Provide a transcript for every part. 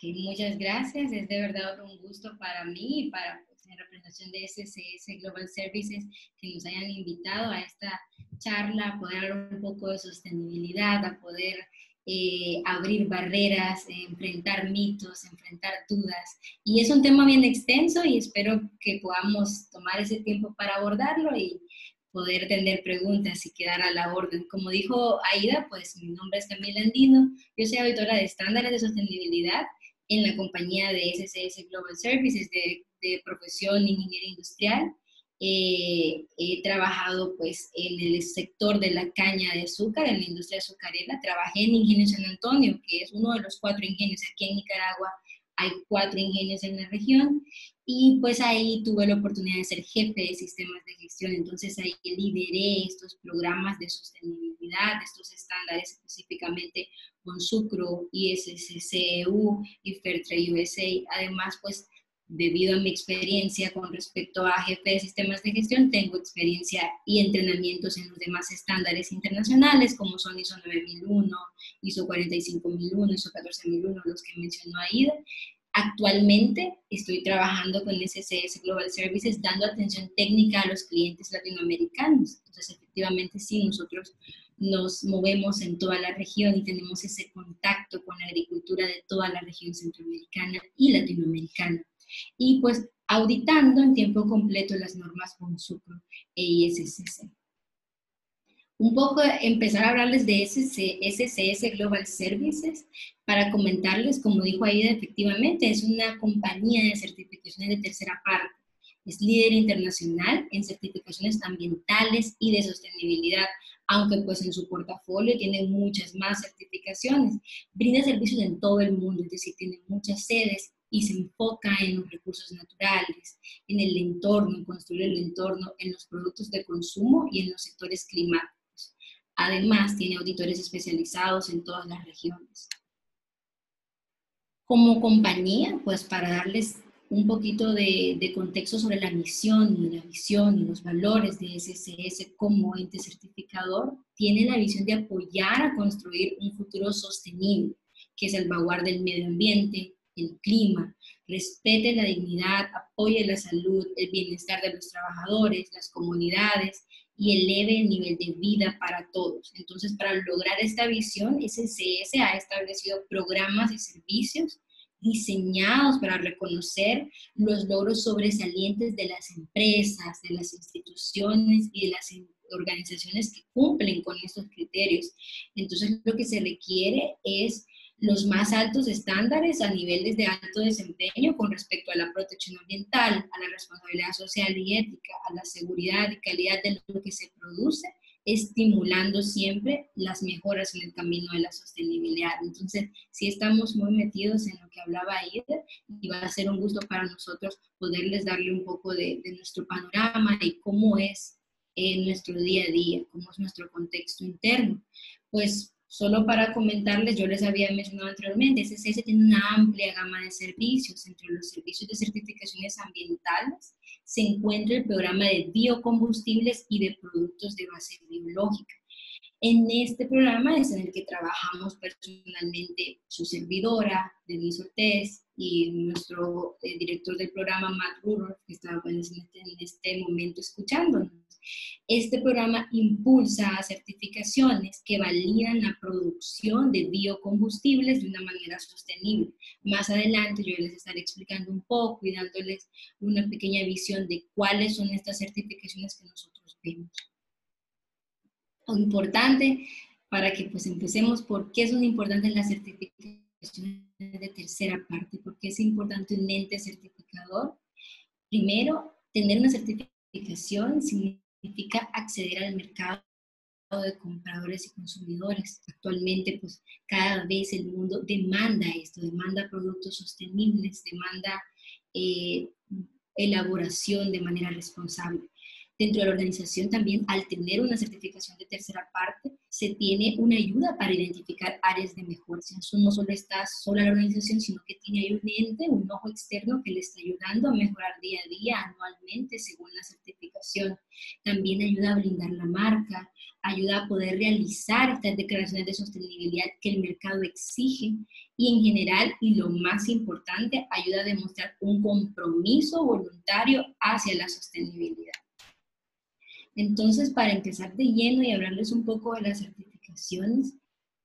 Muchas gracias. Es de verdad un gusto para mí y para, pues, en representación de SCS Global Services, que nos hayan invitado a esta charla, a poder hablar un poco de sostenibilidad, a poder abrir barreras, enfrentar mitos, enfrentar dudas. Y es un tema bien extenso y espero que podamos tomar ese tiempo para abordarlo y poder tener preguntas y quedar a la orden. Como dijo Aida, pues mi nombre es Camila Andino, yo soy auditora de estándares de sostenibilidad en la compañía de SCS Global Services de profesión ingeniera industrial. He trabajado pues en el sector de la caña de azúcar, en la industria azucarera. Trabajé en Ingenio San Antonio, que es uno de los 4 ingenios aquí en Nicaragua. Hay 4 ingenios en la región y pues ahí tuve la oportunidad de ser jefe de sistemas de gestión. Entonces ahí lideré estos programas de sostenibilidad, estos estándares específicamente con Sucro, ISSCEU y Fairtrade USA. Además, pues debido a mi experiencia con respecto a jefe de sistemas de gestión, tengo experiencia y entrenamientos en los demás estándares internacionales, como son ISO 9001, ISO 45001, ISO 14001, los que mencionó Aida. Actualmente estoy trabajando con SCS Global Services dando atención técnica a los clientes latinoamericanos. Entonces, efectivamente, sí, nosotros nos movemos en toda la región y tenemos ese contacto con la agricultura de toda la región centroamericana y latinoamericana. Y pues auditando en tiempo completo las normas con Sucro e ISSC. Un poco empezar a hablarles de SCS Global Services para comentarles, como dijo Aida, efectivamente es una compañía de certificaciones de tercera parte. Es líder internacional en certificaciones ambientales y de sostenibilidad, aunque pues en su portafolio tiene muchas más certificaciones. Brinda servicios en todo el mundo, es decir, tiene muchas sedes y se enfoca en los recursos naturales, en el entorno, en construir el entorno, en los productos de consumo y en los sectores climáticos. Además, tiene auditores especializados en todas las regiones. Como compañía, pues para darles un poquito de contexto sobre la misión y la visión y los valores de SCS como ente certificador, tiene la visión de apoyar a construir un futuro sostenible, que salvaguarde el medio ambiente, el clima, respete la dignidad, apoye la salud, el bienestar de los trabajadores, las comunidades y eleve el nivel de vida para todos. Entonces, para lograr esta visión, SCS ha establecido programas y servicios diseñados para reconocer los logros sobresalientes de las empresas, de las instituciones y de las organizaciones que cumplen con estos criterios. Entonces, lo que se requiere es los más altos estándares a niveles de alto desempeño con respecto a la protección ambiental, a la responsabilidad social y ética, a la seguridad y calidad de lo que se produce, estimulando siempre las mejoras en el camino de la sostenibilidad. Entonces, sí estamos muy metidos en lo que hablaba Aida y va a ser un gusto para nosotros poderles darle un poco de nuestro panorama y cómo es nuestro día a día, cómo es nuestro contexto interno. Pues solo para comentarles, yo les había mencionado anteriormente, SCS tiene una amplia gama de servicios. Entre los servicios de certificaciones ambientales se encuentra el programa de biocombustibles y de productos de base biológica. En este programa es en el que trabajamos personalmente su servidora, Denise Ortiz, y nuestro director del programa, Matt Rudolph, que está en este momento escuchándonos. Este programa impulsa certificaciones que validan la producción de biocombustibles de una manera sostenible. Más adelante yo les estaré explicando un poco y dándoles una pequeña visión de cuáles son estas certificaciones que nosotros vemos. Lo importante para que pues empecemos, ¿por qué son importantes las certificaciones de tercera parte? ¿Por qué es importante un ente certificador? Primero, tener una certificación significa acceder al mercado de compradores y consumidores. Actualmente, pues cada vez el mundo demanda esto, demanda productos sostenibles, demanda elaboración de manera responsable. Dentro de la organización también, al tener una certificación de tercera parte, se tiene una ayuda para identificar áreas de mejora. Eso no solo está sola la organización, sino que tiene ahí un ente, un ojo externo que le está ayudando a mejorar día a día, anualmente, según la certificación. También ayuda a blindar la marca, ayuda a poder realizar estas declaraciones de sostenibilidad que el mercado exige y en general, y lo más importante, ayuda a demostrar un compromiso voluntario hacia la sostenibilidad. Entonces, para empezar de lleno y hablarles un poco de las certificaciones,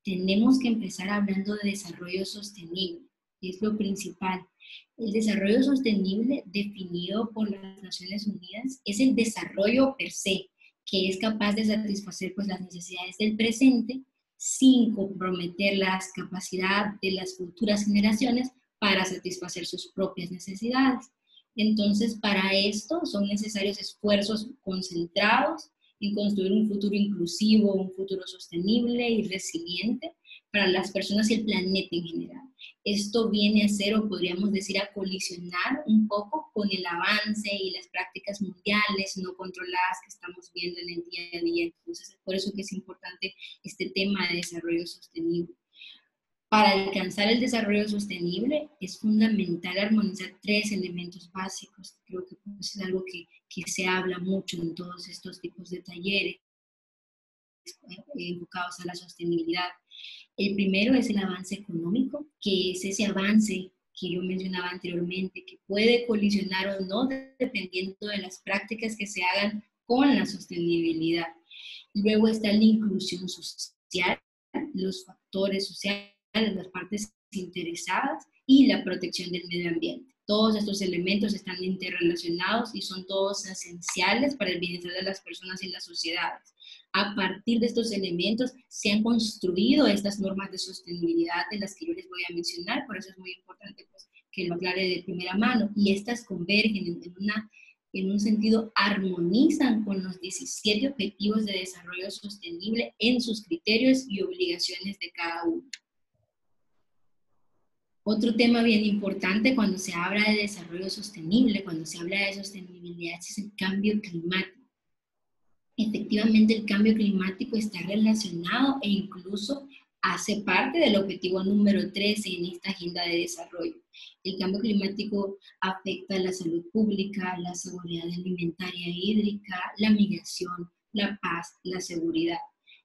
tenemos que empezar hablando de desarrollo sostenible, que es lo principal. El desarrollo sostenible definido por las Naciones Unidas es el desarrollo per se, que es capaz de satisfacer pues, las necesidades del presente sin comprometer las capacidades de las futuras generaciones para satisfacer sus propias necesidades. Entonces, para esto son necesarios esfuerzos concentrados en construir un futuro inclusivo, un futuro sostenible y resiliente para las personas y el planeta en general. Esto viene a ser, o podríamos decir, a colisionar un poco con el avance y las prácticas mundiales no controladas que estamos viendo en el día a día. Entonces, es por eso que es importante este tema de desarrollo sostenible. Para alcanzar el desarrollo sostenible es fundamental armonizar 3 elementos básicos. Creo que es algo que se habla mucho en todos estos tipos de talleres enfocados a la sostenibilidad. El primero es el avance económico, que es ese avance que yo mencionaba anteriormente, que puede colisionar o no dependiendo de las prácticas que se hagan con la sostenibilidad. Luego está la inclusión social, los factores sociales, las partes interesadas y la protección del medio ambiente. Todos estos elementos están interrelacionados y son todos esenciales para el bienestar de las personas y las sociedades. A partir de estos elementos se han construido estas normas de sostenibilidad de las que yo les voy a mencionar, por eso es muy importante pues, que lo aclare de primera mano. Y estas convergen en un sentido, armonizan con los 17 Objetivos de Desarrollo Sostenible en sus criterios y obligaciones de cada uno. Otro tema bien importante cuando se habla de desarrollo sostenible, cuando se habla de sostenibilidad, es el cambio climático. Efectivamente, el cambio climático está relacionado e incluso hace parte del objetivo número 13 en esta agenda de desarrollo. El cambio climático afecta la salud pública, la seguridad alimentaria e hídrica, la migración, la paz, la seguridad.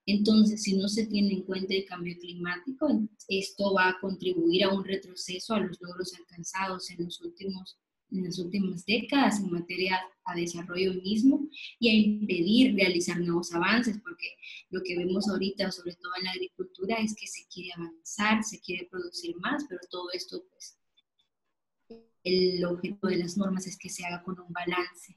Entonces, si no se tiene en cuenta el cambio climático, esto va a contribuir a un retroceso a los logros alcanzados en las últimas décadas en materia a desarrollo mismo y a impedir realizar nuevos avances, porque lo que vemos ahorita, sobre todo en la agricultura, es que se quiere avanzar, se quiere producir más, pero todo esto, pues, el objetivo de las normas es que se haga con un balance.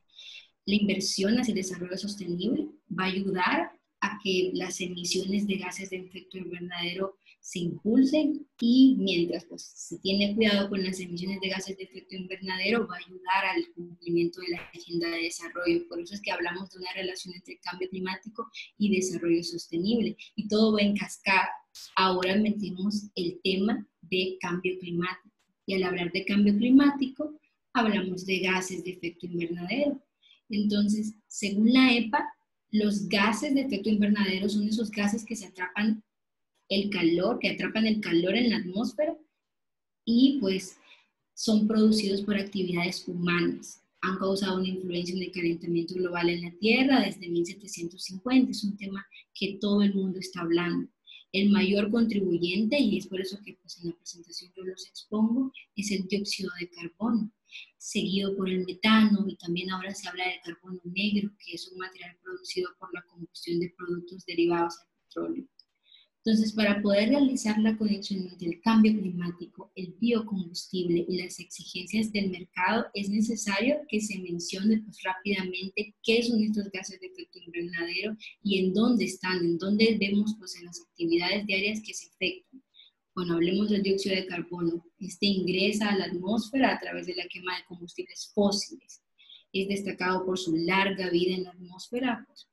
La inversión hacia el desarrollo sostenible va a ayudar a que las emisiones de gases de efecto invernadero se impulsen y mientras pues, se tiene cuidado con las emisiones de gases de efecto invernadero va a ayudar al cumplimiento de la agenda de desarrollo. Por eso es que hablamos de una relación entre cambio climático y desarrollo sostenible y todo va en cascada. Ahora metemos el tema de cambio climático y al hablar de cambio climático hablamos de gases de efecto invernadero. Entonces, según la EPA, los gases de efecto invernadero son esos gases que atrapan el calor en la atmósfera y pues son producidos por actividades humanas. Han causado una influencia en el calentamiento global en la Tierra desde 1750. Es un tema que todo el mundo está hablando. El mayor contribuyente, y es por eso que pues, en la presentación yo los expongo, es el dióxido de carbono, seguido por el metano y también ahora se habla del carbono negro, que es un material producido por la combustión de productos derivados del petróleo. Entonces, para poder realizar la conexión entre el cambio climático, el biocombustible y las exigencias del mercado, es necesario que se mencione pues, rápidamente qué son estos gases de efecto invernadero y en dónde están, en dónde vemos pues, en las actividades diarias que se afectan. Bueno, hablemos del dióxido de carbono. Este ingresa a la atmósfera a través de la quema de combustibles fósiles. Es destacado por su larga vida en la atmósfera, pues,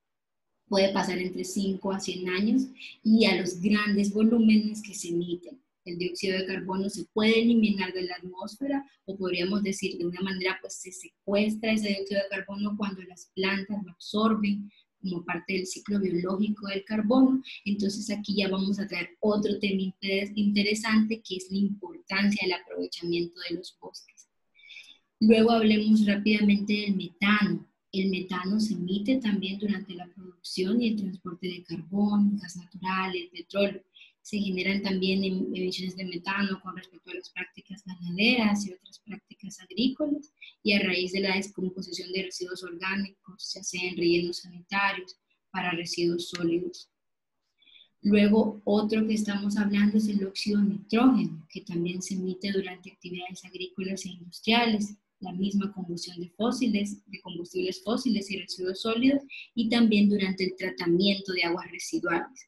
puede pasar entre 5 a 100 años y a los grandes volúmenes que se emiten. El dióxido de carbono se puede eliminar de la atmósfera, o podríamos decir de una manera, pues se secuestra ese dióxido de carbono cuando las plantas lo absorben como parte del ciclo biológico del carbono. Entonces aquí ya vamos a traer otro tema interesante, que es la importancia del aprovechamiento de los bosques. Luego hablemos rápidamente del metano. El metano se emite también durante la producción y el transporte de carbón, gas natural, el petróleo. Se generan también emisiones de metano con respecto a las prácticas ganaderas y otras prácticas agrícolas, y a raíz de la descomposición de residuos orgánicos, ya sea en rellenos sanitarios, para residuos sólidos. Luego, otro que estamos hablando es el óxido de nitrógeno, que también se emite durante actividades agrícolas e industriales, la misma combustión de combustibles fósiles y residuos sólidos, y también durante el tratamiento de aguas residuales.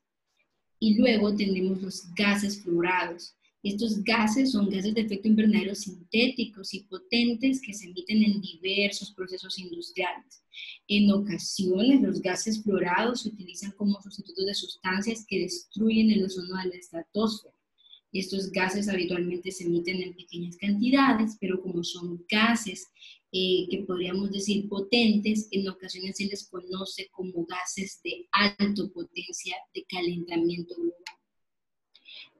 Y luego tenemos los gases fluorados. Estos gases son gases de efecto invernadero sintéticos y potentes que se emiten en diversos procesos industriales. En ocasiones, los gases fluorados se utilizan como sustitutos de sustancias que destruyen el ozono de la estratosfera. Estos gases habitualmente se emiten en pequeñas cantidades, pero como son gases que podríamos decir potentes, en ocasiones se les conoce como gases de alta potencia de calentamiento global.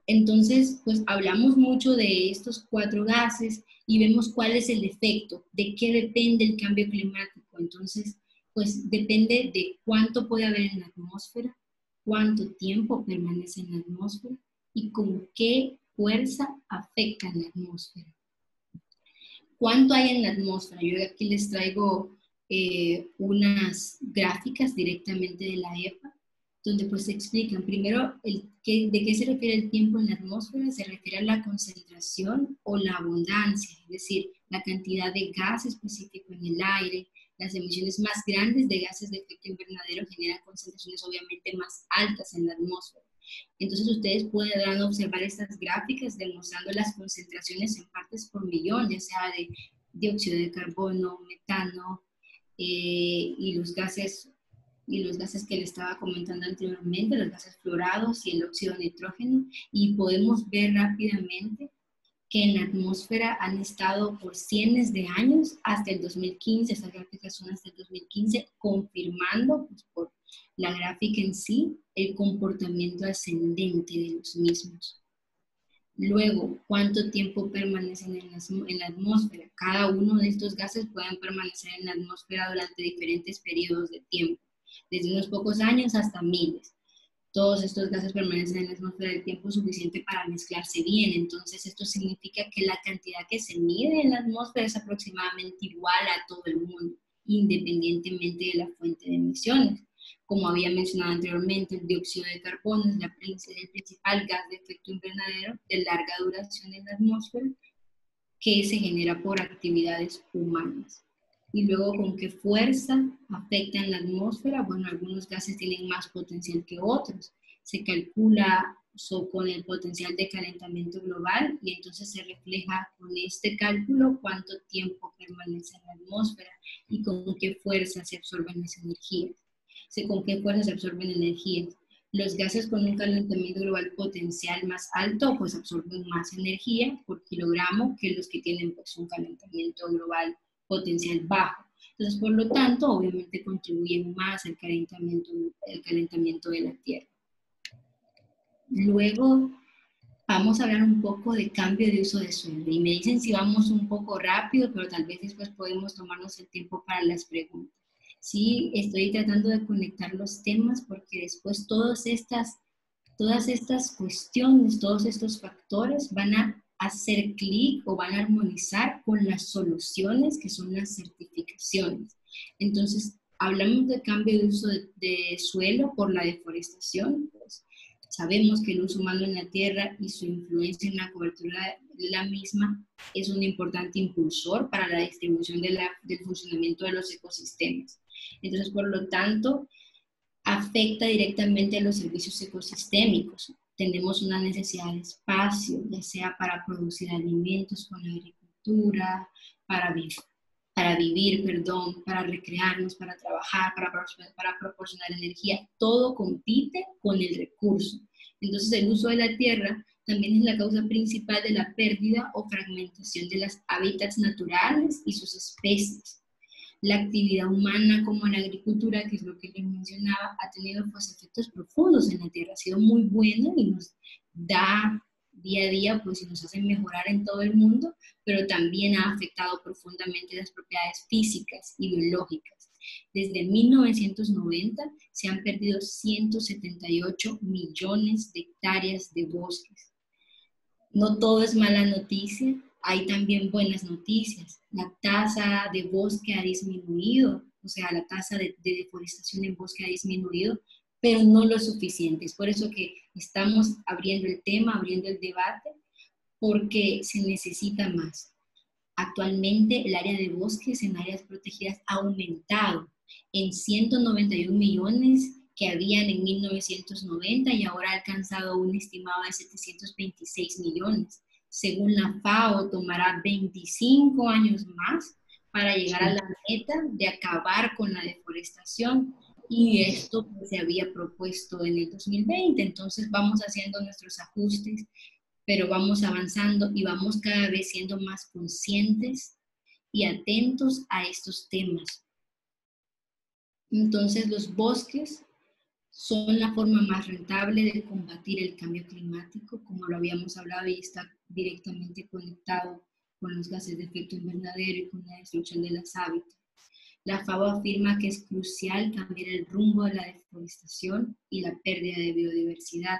Entonces, pues hablamos mucho de estos 4 gases y vemos cuál es el efecto, de qué depende el cambio climático. Entonces, pues depende de cuánto puede haber en la atmósfera, cuánto tiempo permanece en la atmósfera y con qué fuerza afecta en la atmósfera. ¿Cuánto hay en la atmósfera? Yo aquí les traigo unas gráficas directamente de la EPA, donde pues se explican primero de qué se refiere el tiempo en la atmósfera. Se refiere a la concentración o la abundancia, es decir, la cantidad de gas específico en el aire. Las emisiones más grandes de gases de efecto invernadero generan concentraciones obviamente más altas en la atmósfera. Entonces ustedes podrán observar estas gráficas demostrando las concentraciones en partes por millón, ya sea de dióxido de carbono, metano y los gases que les estaba comentando anteriormente, los gases fluorados y el óxido de nitrógeno, y podemos ver rápidamente que en la atmósfera han estado por cientos de años hasta el 2015, estas gráficas son hasta el 2015, confirmando pues, por la gráfica en sí el comportamiento ascendente de los mismos. Luego, ¿cuánto tiempo permanecen en la atmósfera? Cada uno de estos gases pueden permanecer en la atmósfera durante diferentes periodos de tiempo, desde unos pocos años hasta miles. Todos estos gases permanecen en la atmósfera el tiempo suficiente para mezclarse bien. Entonces, esto significa que la cantidad que se mide en la atmósfera es aproximadamente igual a todo el mundo, independientemente de la fuente de emisiones. Como había mencionado anteriormente, el dióxido de carbono es el principal gas de efecto invernadero de larga duración en la atmósfera que se genera por actividades humanas. Y luego, ¿con qué fuerza afecta en la atmósfera? Bueno, algunos gases tienen más potencial que otros. Se calcula con el potencial de calentamiento global y entonces se refleja con este cálculo cuánto tiempo permanece en la atmósfera y con qué fuerza se absorben las energías. ¿Con qué fuerza se absorben energías? Los gases con un calentamiento global potencial más alto pues absorben más energía por kilogramo que los que tienen pues un calentamiento global potencial bajo. Entonces, por lo tanto, obviamente contribuyen más al calentamiento de la Tierra. Luego, vamos a hablar un poco de cambio de uso de suelo. Y me dicen si vamos un poco rápido, pero tal vez después podemos tomarnos el tiempo para las preguntas. Sí, estoy tratando de conectar los temas porque después todas estas cuestiones, todos estos factores van a hacer clic o van a armonizar con las soluciones que son las certificaciones. Entonces, hablamos de cambio de uso de suelo por la deforestación. Pues, sabemos que el uso humano en la tierra y su influencia en la cobertura de la misma es un importante impulsor para la distribución del funcionamiento de los ecosistemas. Entonces, por lo tanto, afecta directamente a los servicios ecosistémicos. Tenemos una necesidad de espacio, ya sea para producir alimentos con la agricultura, para vivir, para recrearnos, para trabajar, para proporcionar energía. Todo compite con el recurso. Entonces el uso de la tierra también es la causa principal de la pérdida o fragmentación de los hábitats naturales y sus especies. La actividad humana como la agricultura, que es lo que les mencionaba, ha tenido pues efectos profundos en la tierra, ha sido muy buena y nos da día a día, pues y nos hace mejorar en todo el mundo, pero también ha afectado profundamente las propiedades físicas y biológicas. Desde 1990 se han perdido 178 millones de hectáreas de bosques. No todo es mala noticia, hay también buenas noticias. La tasa de bosque ha disminuido, o sea, la tasa de deforestación en bosque ha disminuido, pero no lo suficiente. Es por eso que estamos abriendo el tema, abriendo el debate, porque se necesita más. Actualmente el área de bosques en áreas protegidas ha aumentado en 191 millones que habían en 1990 y ahora ha alcanzado un estimado de 726 millones. Según la FAO, tomará 25 años más para llegar a la meta de acabar con la deforestación, y esto pues, se había propuesto en el 2020. Entonces vamos haciendo nuestros ajustes, pero vamos avanzando y vamos cada vez siendo más conscientes y atentos a estos temas. Entonces los bosques son la forma más rentable de combatir el cambio climático, como lo habíamos hablado, y está directamente conectado con los gases de efecto invernadero y con la destrucción de los hábitats. La FAO afirma que es crucial cambiar el rumbo de la deforestación y la pérdida de biodiversidad,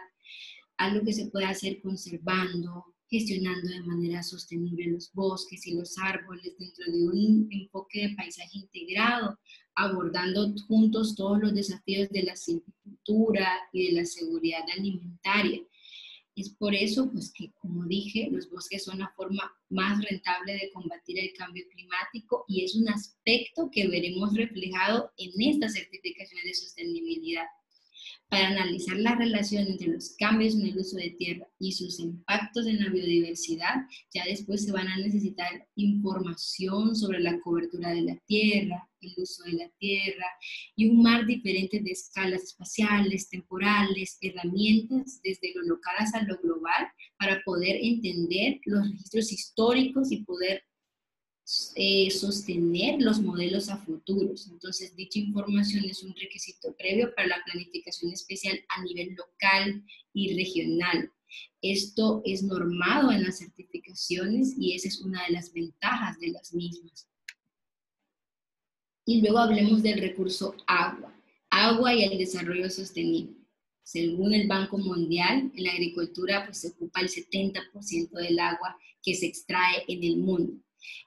algo que se puede hacer conservando, gestionando de manera sostenible los bosques y los árboles dentro de un enfoque de paisaje integrado, abordando juntos todos los desafíos de la silvicultura y de la seguridad alimentaria. Es por eso, pues, que, como dije, los bosques son la forma más rentable de combatir el cambio climático, y es un aspecto que veremos reflejado en estas certificaciones de sostenibilidad. Para analizar la relación entre los cambios en el uso de tierra y sus impactos en la biodiversidad, ya después se van a necesitar información sobre la cobertura de la tierra, el uso de la tierra y un mar diferente de escalas espaciales, temporales, herramientas desde lo local hasta lo global para poder entender los registros históricos y poder sostener los modelos a futuros. Entonces, dicha información es un requisito previo para la planificación especial a nivel local y regional. Esto es normado en las certificaciones y esa es una de las ventajas de las mismas. Y luego hablemos del recurso agua. Agua y el desarrollo sostenible. Según el Banco Mundial, en la agricultura pues, se ocupa el 70% del agua que se extrae en el mundo.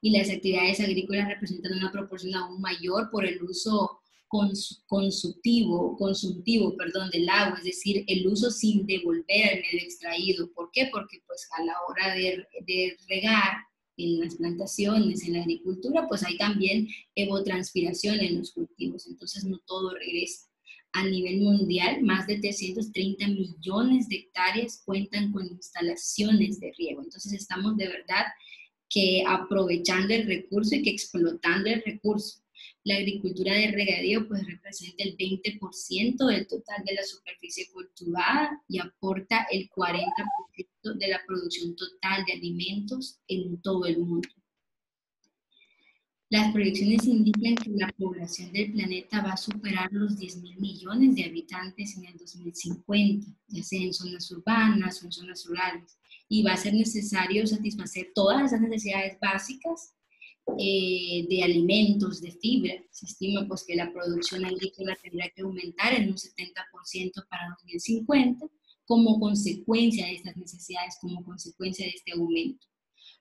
Y las actividades agrícolas representan una proporción aún mayor por el uso consultivo del agua, es decir, el uso sin devolver al medio extraído. ¿Por qué? Porque pues a la hora de regar en las plantaciones, en la agricultura, pues hay también evotranspiración en los cultivos, entonces no todo regresa. A nivel mundial, más de 330 millones de hectáreas cuentan con instalaciones de riego, entonces estamos de verdad que aprovechando el recurso y que explotando el recurso. La agricultura de regadío pues representa el 20% del total de la superficie cultivada y aporta el 40% de la producción total de alimentos en todo el mundo. Las proyecciones indican que la población del planeta va a superar los 10.000 millones de habitantes en el 2050, ya sea en zonas urbanas o en zonas rurales, y va a ser necesario satisfacer todas esas necesidades básicas de alimentos, de fibra. Se estima pues, que la producción agrícola tendrá que aumentar en un 70% para 2050 como consecuencia de estas necesidades, como consecuencia de este aumento.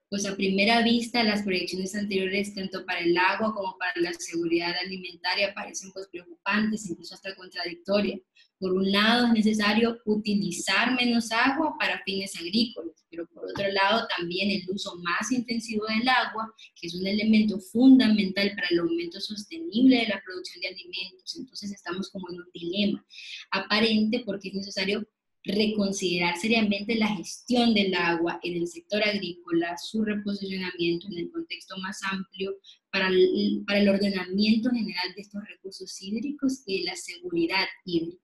Pues a primera vista las proyecciones anteriores tanto para el agua como para la seguridad alimentaria parecen pues preocupantes, incluso hasta contradictorias. Por un lado es necesario utilizar menos agua para fines agrícolas, pero por otro lado también el uso más intensivo del agua, que es un elemento fundamental para el aumento sostenible de la producción de alimentos. Entonces estamos como en un dilema aparente porque es necesario reconsiderar seriamente la gestión del agua en el sector agrícola, su reposicionamiento en el contexto más amplio para el ordenamiento general de estos recursos hídricos y de la seguridad hídrica.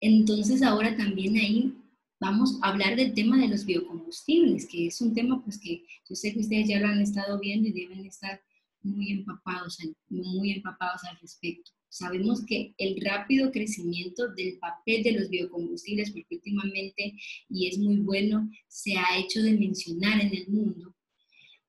Entonces ahora también ahí vamos a hablar del tema de los biocombustibles, que es un tema pues que yo sé que ustedes ya lo han estado viendo y deben estar muy empapados al respecto. Sabemos que el rápido crecimiento del papel de los biocombustibles, porque últimamente, y es muy bueno, se ha hecho de mencionar en el mundo,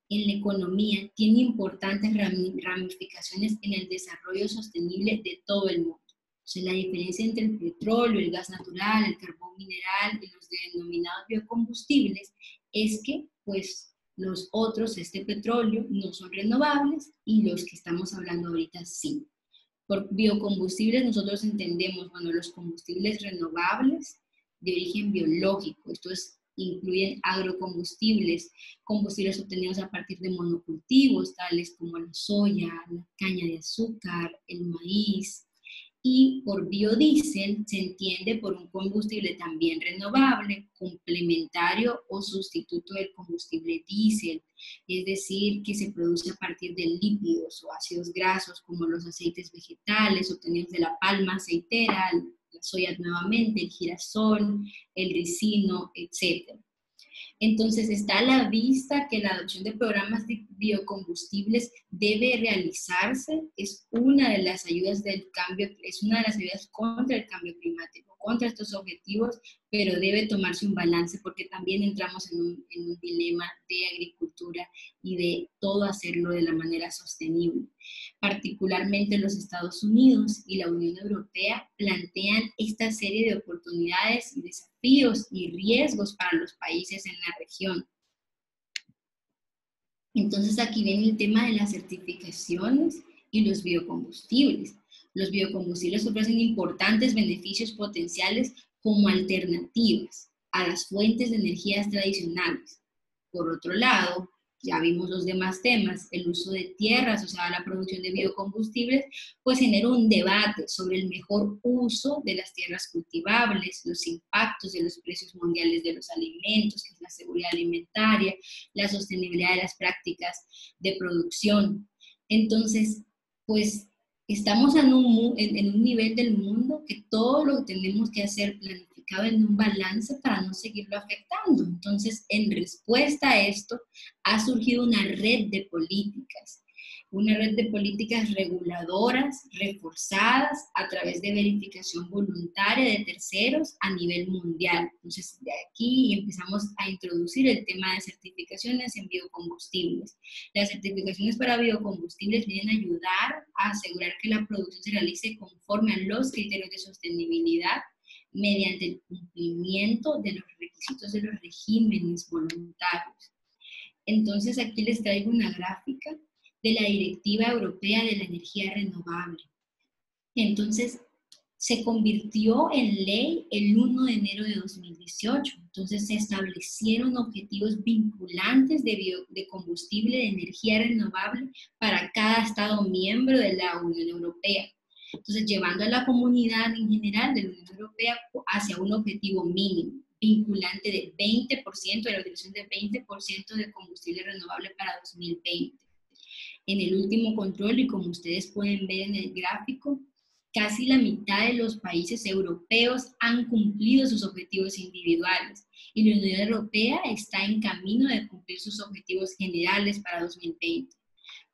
en la economía, tiene importantes ramificaciones en el desarrollo sostenible de todo el mundo. O sea, la diferencia entre el petróleo, el gas natural, el carbón mineral y los denominados biocombustibles es que, pues, los otros, este petróleo, no son renovables y los que estamos hablando ahorita sí. Por biocombustibles nosotros entendemos, bueno, los combustibles renovables de origen biológico. Estos incluyen agrocombustibles, combustibles obtenidos a partir de monocultivos, tales como la soya, la caña de azúcar, el maíz. Y por biodiesel se entiende por un combustible también renovable, complementario o sustituto del combustible diésel, es decir, que se produce a partir de lípidos o ácidos grasos como los aceites vegetales obtenidos de la palma aceitera, la soya nuevamente, el girasol, el ricino, etc. Entonces, está a la vista que la adopción de programas de biocombustibles debe realizarse, es una de las ayudas del cambio, es una de las ayudas contra el cambio climático, contra estos objetivos, pero debe tomarse un balance porque también entramos en un dilema de agricultura y de todo hacerlo de la manera sostenible. Particularmente los Estados Unidos y la Unión Europea plantean esta serie de oportunidades y desafíos y riesgos para los países en la región. Entonces aquí viene el tema de las certificaciones y los biocombustibles. Los biocombustibles ofrecen importantes beneficios potenciales como alternativas a las fuentes de energías tradicionales. Por otro lado, ya vimos los demás temas, el uso de tierras, o sea, la producción de biocombustibles, pues genera un debate sobre el mejor uso de las tierras cultivables, los impactos de los precios mundiales de los alimentos, que es la seguridad alimentaria, la sostenibilidad de las prácticas de producción. Entonces, pues estamos en un nivel del mundo que todo lo tenemos que hacer planificado en un balance para no seguirlo afectando. Entonces, en respuesta a esto, ha surgido una red de políticas reguladoras reforzadas a través de verificación voluntaria de terceros a nivel mundial. Entonces, de aquí empezamos a introducir el tema de certificaciones en biocombustibles. Las certificaciones para biocombustibles vienen a ayudar a asegurar que la producción se realice conforme a los criterios de sostenibilidad mediante el cumplimiento de los requisitos de los regímenes voluntarios. Entonces, aquí les traigo una gráfica de la Directiva Europea de la Energía Renovable. Entonces, se convirtió en ley el 1 de enero de 2018. Entonces, se establecieron objetivos vinculantes de combustible de energía renovable para cada Estado miembro de la Unión Europea. Entonces, llevando a la comunidad en general de la Unión Europea hacia un objetivo mínimo vinculante de 20%, de la utilización de 20% de combustible renovable para 2020. En el último control, y como ustedes pueden ver en el gráfico, casi la mitad de los países europeos han cumplido sus objetivos individuales y la Unión Europea está en camino de cumplir sus objetivos generales para 2020.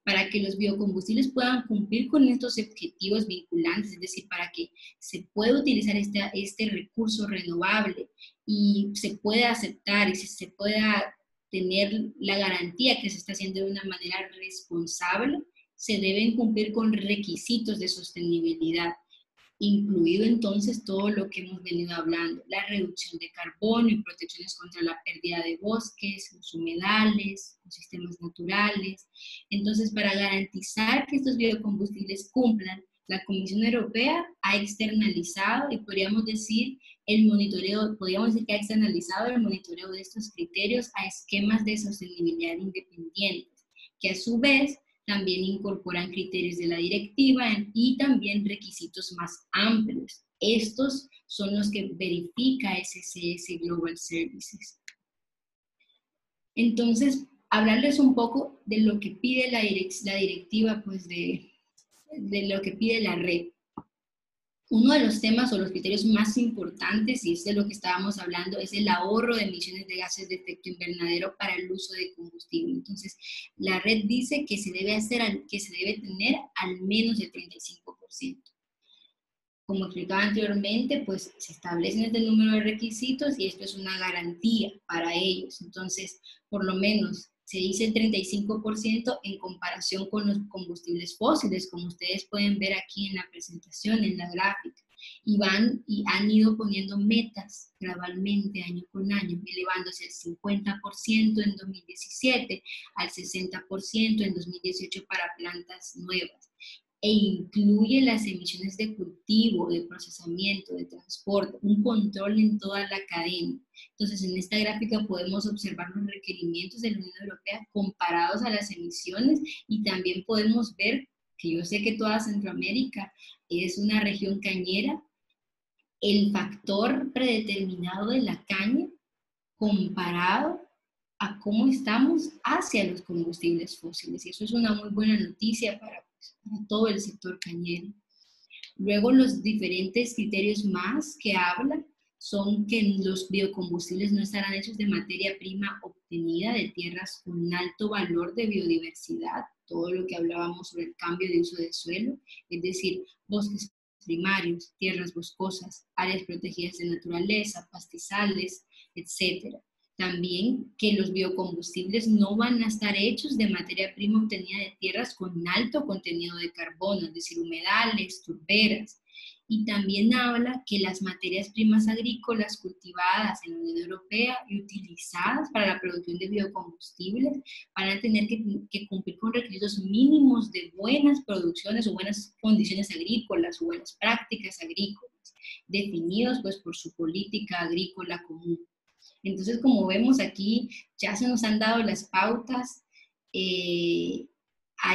Para que los biocombustibles puedan cumplir con estos objetivos vinculantes, es decir, para que se pueda utilizar este recurso renovable y se pueda aceptar y se pueda tener la garantía que se está haciendo de una manera responsable, se deben cumplir con requisitos de sostenibilidad, incluido entonces todo lo que hemos venido hablando, la reducción de carbono y protecciones contra la pérdida de bosques, los humedales, los sistemas naturales. Entonces, para garantizar que estos biocombustibles cumplan, la Comisión Europea ha externalizado, y podríamos decir que ha externalizado el monitoreo de estos criterios a esquemas de sostenibilidad independientes, que a su vez también incorporan criterios de la directiva y también requisitos más amplios. Estos son los que verifica SCS Global Services. Entonces, hablarles un poco de lo que pide la directiva, pues de lo que pide la red. Uno de los temas o los criterios más importantes, y es de lo que estábamos hablando, es el ahorro de emisiones de gases de efecto invernadero para el uso de combustible. Entonces, la red dice que se debe tener al menos el 35%. Como explicaba anteriormente, pues se establecen este número de requisitos y esto es una garantía para ellos. Entonces, por lo menos se dice el 35% en comparación con los combustibles fósiles, como ustedes pueden ver aquí en la presentación, en la gráfica. Y han ido poniendo metas gradualmente, año con año, elevándose al 50% en 2017, al 60% en 2018 para plantas nuevas, e incluye las emisiones de cultivo, de procesamiento, de transporte, un control en toda la cadena. Entonces, en esta gráfica podemos observar los requerimientos de la Unión Europea comparados a las emisiones, y también podemos ver que yo sé que toda Centroamérica es una región cañera, el factor predeterminado de la caña comparado a cómo estamos hacia los combustibles fósiles. Y eso es una muy buena noticia para todo el sector cañero. Luego, los diferentes criterios más que habla son que los biocombustibles no estarán hechos de materia prima obtenida de tierras con alto valor de biodiversidad, todo lo que hablábamos sobre el cambio de uso de suelo, es decir, bosques primarios, tierras boscosas, áreas protegidas de naturaleza, pastizales, etc. También que los biocombustibles no van a estar hechos de materia prima obtenida de tierras con alto contenido de carbono, es decir, humedales, turberas. Y también habla que las materias primas agrícolas cultivadas en la Unión Europea y utilizadas para la producción de biocombustibles van a tener que cumplir con requisitos mínimos de buenas producciones o buenas condiciones agrícolas o buenas prácticas agrícolas, definidos pues por su política agrícola común. Entonces, como vemos aquí, ya se nos han dado las pautas, hay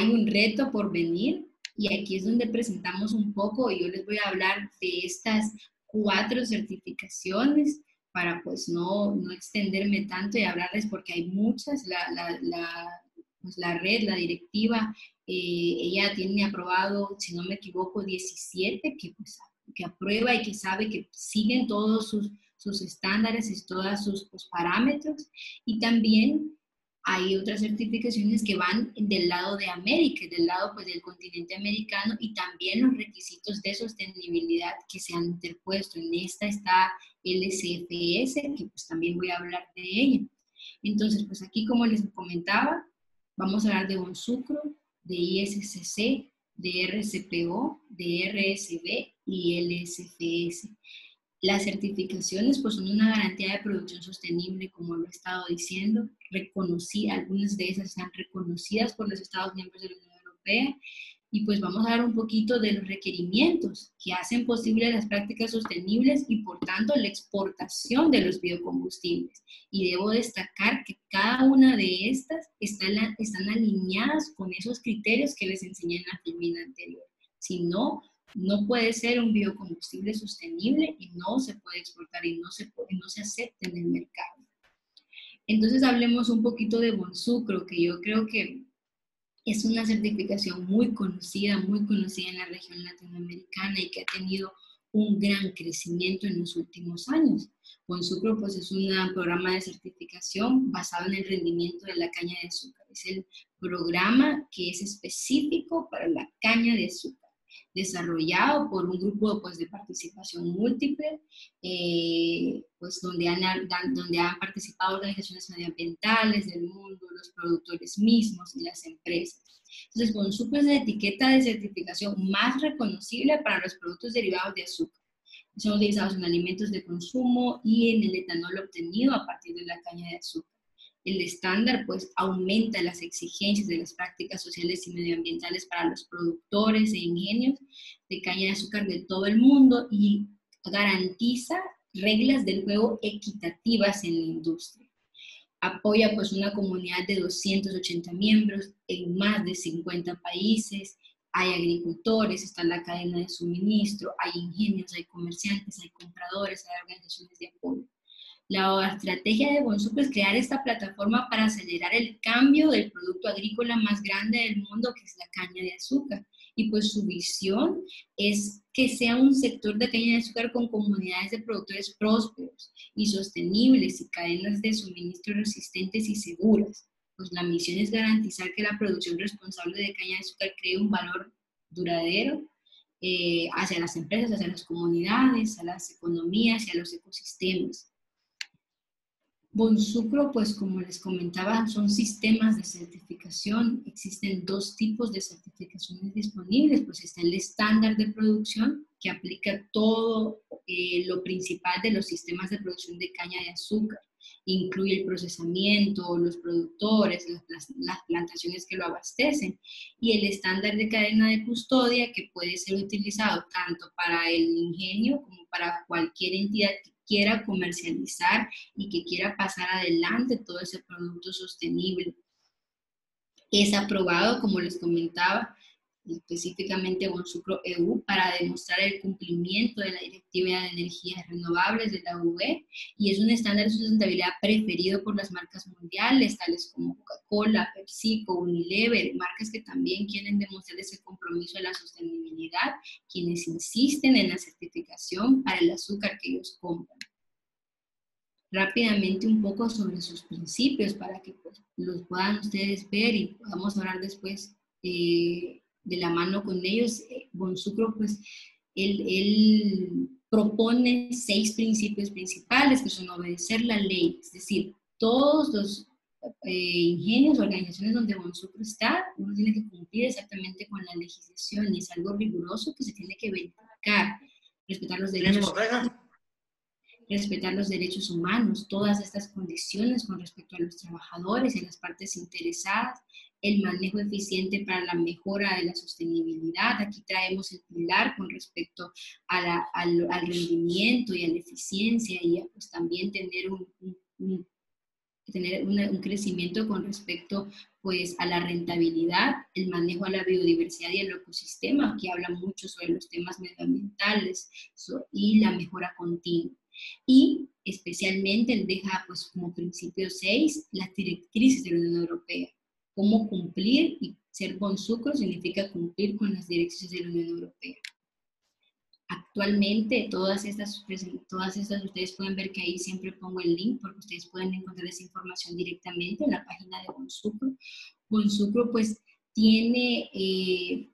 un reto por venir, y aquí es donde presentamos un poco, y yo les voy a hablar de estas 4 certificaciones para pues no extenderme tanto y hablarles porque hay muchas. Pues la red, la directiva, ella tiene aprobado, si no me equivoco, 17 que aprueba y que sabe que siguen todos sus estándares y todos sus parámetros. Y también hay otras certificaciones que van del lado de América, del lado pues del continente americano, y también los requisitos de sostenibilidad que se han interpuesto. En esta está LCFS, que pues también voy a hablar de ella. Entonces, pues aquí, como les comentaba, vamos a hablar de Bonsucro, de ISCC, de RCPO, de RSB y LSFS. Las certificaciones pues son una garantía de producción sostenible, como lo he estado diciendo, algunas de esas están reconocidas por los Estados miembros de la Unión Europea, y pues vamos a dar un poquito de los requerimientos que hacen posible las prácticas sostenibles y por tanto la exportación de los biocombustibles. Y debo destacar que cada una de estas están alineadas con esos criterios que les enseñé en la filmina anterior. Si no, no puede ser un biocombustible sostenible y no se puede exportar y no se acepta en el mercado. Entonces hablemos un poquito de Bonsucro, que yo creo que es una certificación muy conocida en la región latinoamericana y que ha tenido un gran crecimiento en los últimos años. Bonsucro pues es un programa de certificación basado en el rendimiento de la caña de azúcar. Es el programa que es específico para la caña de azúcar, desarrollado por un grupo pues, de participación múltiple, pues, donde han participado organizaciones medioambientales del mundo, los productores mismos y las empresas. Entonces, Bonsucro es la etiqueta de certificación más reconocible para los productos derivados de azúcar. Son utilizados en alimentos de consumo y en el etanol obtenido a partir de la caña de azúcar. El estándar pues aumenta las exigencias de las prácticas sociales y medioambientales para los productores e ingenios de caña de azúcar de todo el mundo y garantiza reglas del juego equitativas en la industria. Apoya pues una comunidad de 280 miembros en más de 50 países. Hay agricultores, está la cadena de suministro, hay ingenios, hay comerciantes, hay compradores, hay organizaciones de apoyo. La estrategia de Bonsucro es crear esta plataforma para acelerar el cambio del producto agrícola más grande del mundo, que es la caña de azúcar, y pues su visión es que sea un sector de caña de azúcar con comunidades de productores prósperos y sostenibles y cadenas de suministro resistentes y seguras. Pues la misión es garantizar que la producción responsable de caña de azúcar cree un valor duradero hacia las empresas, hacia las comunidades, a las economías y a los ecosistemas. Bonsucro, pues como les comentaba, son sistemas de certificación. Existen dos tipos de certificaciones disponibles. Pues está el estándar de producción, que aplica todo lo principal de los sistemas de producción de caña de azúcar. Incluye el procesamiento, los productores, las plantaciones que lo abastecen. Y el estándar de cadena de custodia, que puede ser utilizado tanto para el ingenio como para cualquier entidad que quiera comercializar y que quiera pasar adelante todo ese producto sostenible. Es aprobado, como les comentaba, específicamente Bonsucro EU, para demostrar el cumplimiento de la Directiva de Energías Renovables de la UE, y es un estándar de sustentabilidad preferido por las marcas mundiales, tales como Coca-Cola, PepsiCo, Unilever, marcas que también quieren demostrar ese compromiso de la sostenibilidad, quienes insisten en la certificación para el azúcar que ellos compran. Rápidamente un poco sobre sus principios para que pues, los puedan ustedes ver y podamos hablar después de la mano con ellos. Bonsucro, pues, él propone 6 principios principales, que son obedecer la ley, es decir, todos los ingenios, organizaciones donde Bonsucro está, uno tiene que cumplir exactamente con la legislación y es algo riguroso que se tiene que verificar, respetar los derechos humanos, respetar los derechos humanos, todas estas condiciones con respecto a los trabajadores y a las partes interesadas, el manejo eficiente para la mejora de la sostenibilidad. Aquí traemos el pilar con respecto a al rendimiento y a la eficiencia y a, pues, también tener un crecimiento con respecto pues, a la rentabilidad, el manejo a la biodiversidad y el ecosistema, que habla mucho sobre los temas medioambientales y la mejora continua. Y especialmente él deja pues, como principio 6 las directrices de la Unión Europea. Cómo cumplir, y ser Bonsucro significa cumplir con las directrices de la Unión Europea. Actualmente todas estas ustedes pueden ver que ahí siempre pongo el link porque ustedes pueden encontrar esa información directamente en la página de Bonsucro. Bonsucro pues tiene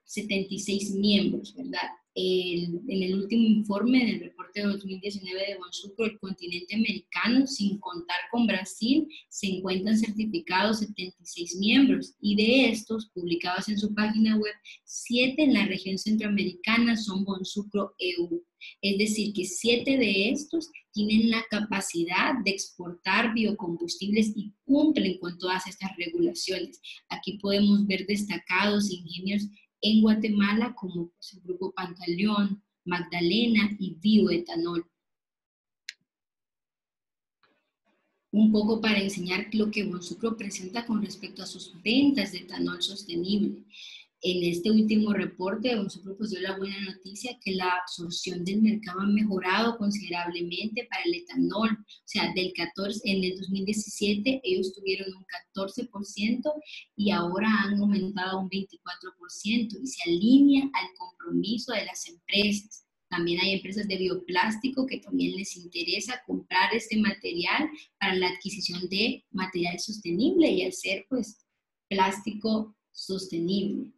76 miembros, ¿verdad? En el último informe del reporte de 2019 de Bonsucro, el continente americano, sin contar con Brasil, se encuentran certificados 76 miembros y de estos, publicados en su página web, 7 en la región centroamericana son Bonsucro EU. Es decir, que 7 de estos tienen la capacidad de exportar biocombustibles y cumplen con todas estas regulaciones. Aquí podemos ver destacados ingenios en Guatemala como pues, el Grupo Pantaleón, Magdalena y Bioetanol. Un poco para enseñar lo que Bonsucro presenta con respecto a sus ventas de etanol sostenible. En este último reporte, Bonsucro pues dio la buena noticia que la absorción del mercado ha mejorado considerablemente para el etanol. O sea, en el 2017 ellos tuvieron un 14% y ahora han aumentado un 24% y se alinea al compromiso de las empresas. También hay empresas de bioplástico que también les interesa comprar este material para la adquisición de material sostenible y al ser pues plástico sostenible.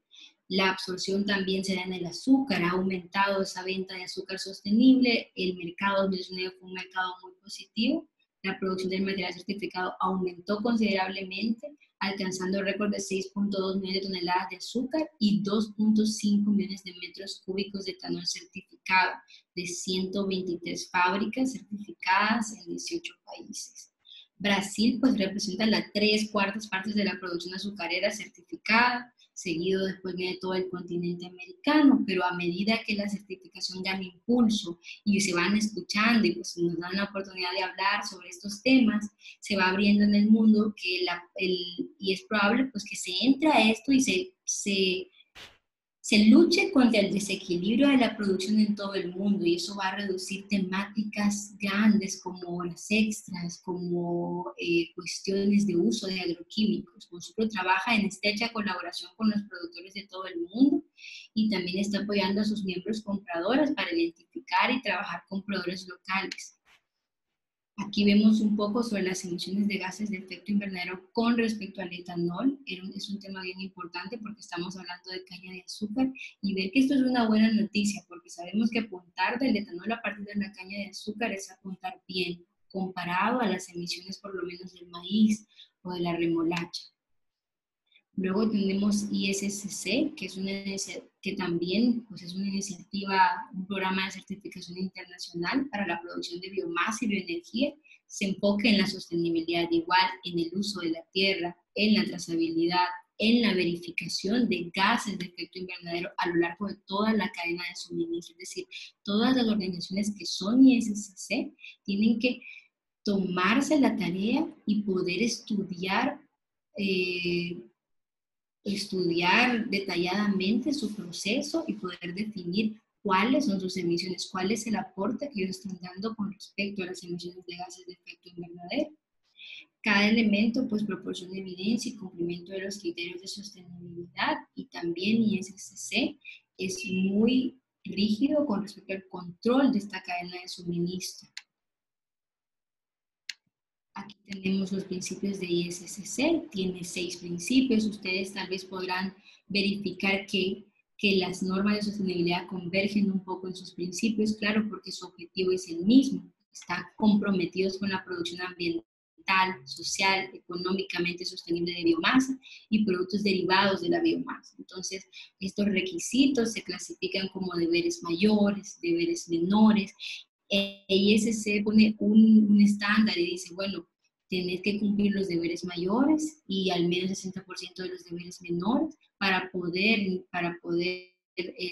La absorción también se da en el azúcar, ha aumentado esa venta de azúcar sostenible, el mercado 2019 fue un mercado muy positivo, la producción del material certificado aumentó considerablemente, alcanzando el récord de 6.2 millones de toneladas de azúcar y 2.5 millones de metros cúbicos de etanol certificado, de 123 fábricas certificadas en 18 países. Brasil pues representa las 3/4 partes de la producción azucarera certificada, seguido después viene todo el continente americano, pero a medida que la certificación gana impulso y se van escuchando y pues nos dan la oportunidad de hablar sobre estos temas, se va abriendo en el mundo que y es probable pues que se entre a esto y se luche contra el desequilibrio de la producción en todo el mundo y eso va a reducir temáticas grandes como horas extras, como cuestiones de uso de agroquímicos. Bonsucro trabaja en estrecha colaboración con los productores de todo el mundo y también está apoyando a sus miembros compradores para identificar y trabajar con proveedores locales. Aquí vemos un poco sobre las emisiones de gases de efecto invernadero con respecto al etanol. Es un tema bien importante porque estamos hablando de caña de azúcar y ver que esto es una buena noticia porque sabemos que apuntar del etanol a partir de la caña de azúcar es apuntar bien comparado a las emisiones por lo menos del maíz o de la remolacha. Luego tenemos ISCC, que es que también pues es una iniciativa, un programa de certificación internacional para la producción de biomasa y bioenergía. Se enfoca en la sostenibilidad igual, en el uso de la tierra, en la trazabilidad, en la verificación de gases de efecto invernadero a lo largo de toda la cadena de suministro. Es decir, todas las organizaciones que son ISCC tienen que tomarse la tarea y poder estudiar detalladamente su proceso y poder definir cuáles son sus emisiones, cuál es el aporte que ellos están dando con respecto a las emisiones de gases de efecto invernadero. Cada elemento pues proporciona evidencia y cumplimiento de los criterios de sostenibilidad y también ISCC es muy rígido con respecto al control de esta cadena de suministro. Aquí tenemos los principios de ISCC, tiene 6 principios, ustedes tal vez podrán verificar que las normas de sostenibilidad convergen un poco en sus principios, claro, porque su objetivo es el mismo, están comprometidos con la producción ambiental, social, económicamente sostenible de biomasa y productos derivados de la biomasa. Entonces, estos requisitos se clasifican como deberes mayores, deberes menores. ISCC pone un estándar y dice, bueno, tenés que cumplir los deberes mayores y al menos 60% de los deberes menores para poder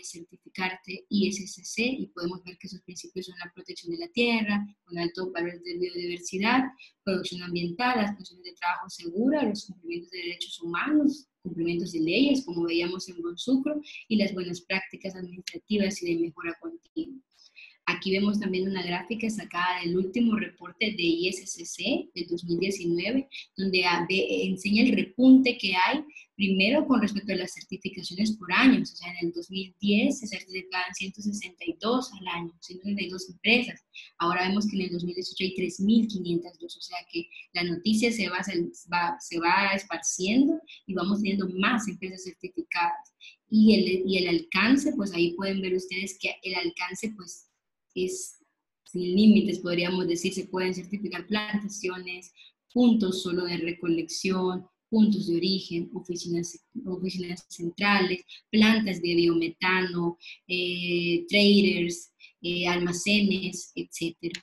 certificarte ISCC, y podemos ver que sus principios son la protección de la tierra, con altos valores de biodiversidad, producción ambiental, las condiciones de trabajo seguras, los cumplimientos de derechos humanos, cumplimientos de leyes, como veíamos en Bonsucro, y las buenas prácticas administrativas y de mejora continua. Aquí vemos también una gráfica sacada del último reporte de ISCC del 2019, donde enseña el repunte que hay, primero con respecto a las certificaciones por años. O sea, en el 2010 se certificaban 162 al año, 162 empresas. Ahora vemos que en el 2018 hay 3.502, o sea que la noticia se va esparciendo y vamos teniendo más empresas certificadas. Y el alcance, pues ahí pueden ver ustedes que el alcance, pues, es sin límites, podríamos decir. Se pueden certificar plantaciones, puntos solo de recolección, puntos de origen, oficinas centrales, plantas de biometano, traders, almacenes, etc.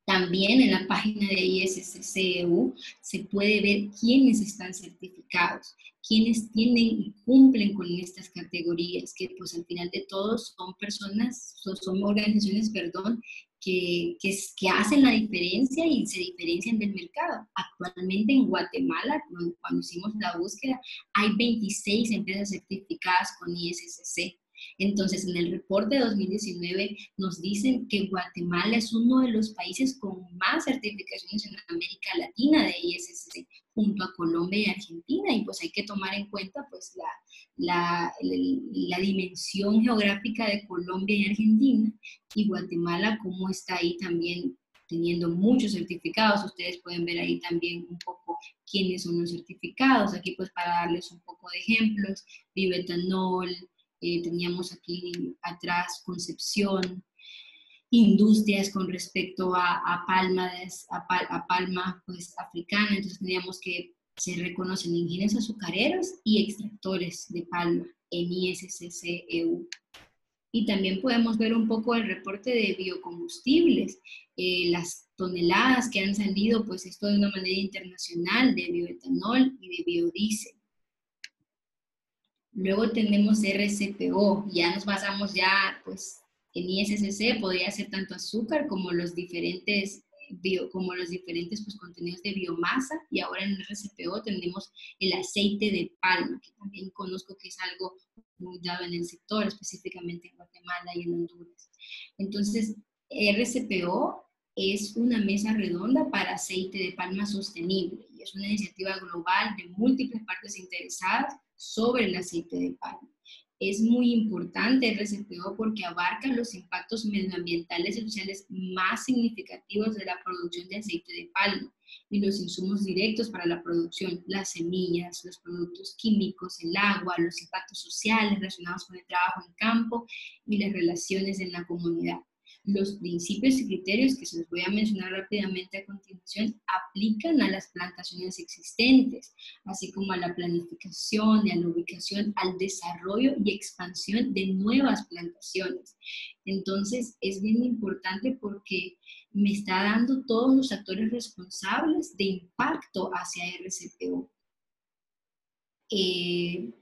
También en la página de ISCC-EU se puede ver quiénes están certificados, quiénes tienen y cumplen con estas categorías, que pues al final de todo son personas, son organizaciones, perdón, que hacen la diferencia y se diferencian del mercado. Actualmente en Guatemala, cuando hicimos la búsqueda, hay 26 empresas certificadas con ISCC. Entonces, en el reporte de 2019 nos dicen que Guatemala es uno de los países con más certificaciones en América Latina de ISCC, junto a Colombia y Argentina, y pues hay que tomar en cuenta pues la dimensión geográfica de Colombia y Argentina, y Guatemala como está ahí también teniendo muchos certificados. Ustedes pueden ver ahí también un poco quiénes son los certificados, aquí pues para darles un poco de ejemplos: bioetanol, teníamos aquí atrás Concepción, industrias con respecto a palma pues africana. Entonces teníamos que se reconocen ingenieros azucareros y extractores de palma en ISCC-EU. Y también podemos ver un poco el reporte de biocombustibles, las toneladas que han salido, pues esto de una manera internacional, de bioetanol y de biodiesel. Luego tenemos RCPO, ya nos basamos ya, pues, en ISCC podría ser tanto azúcar como los diferentes pues, contenidos de biomasa, y ahora en RCPO tenemos el aceite de palma, que también conozco que es algo muy dado en el sector, específicamente en Guatemala y en Honduras. Entonces, RCPO es una mesa redonda para aceite de palma sostenible y es una iniciativa global de múltiples partes interesadas sobre el aceite de palma. Es muy importante el RCPO porque abarca los impactos medioambientales y sociales más significativos de la producción de aceite de palma y los insumos directos para la producción, las semillas, los productos químicos, el agua, los impactos sociales relacionados con el trabajo en campo y las relaciones en la comunidad. Los principios y criterios que se los voy a mencionar rápidamente a continuación aplican a las plantaciones existentes, así como a la planificación y a la ubicación, al desarrollo y expansión de nuevas plantaciones. Entonces, es bien importante porque me está dando todos los actores responsables de impacto hacia RCPO. El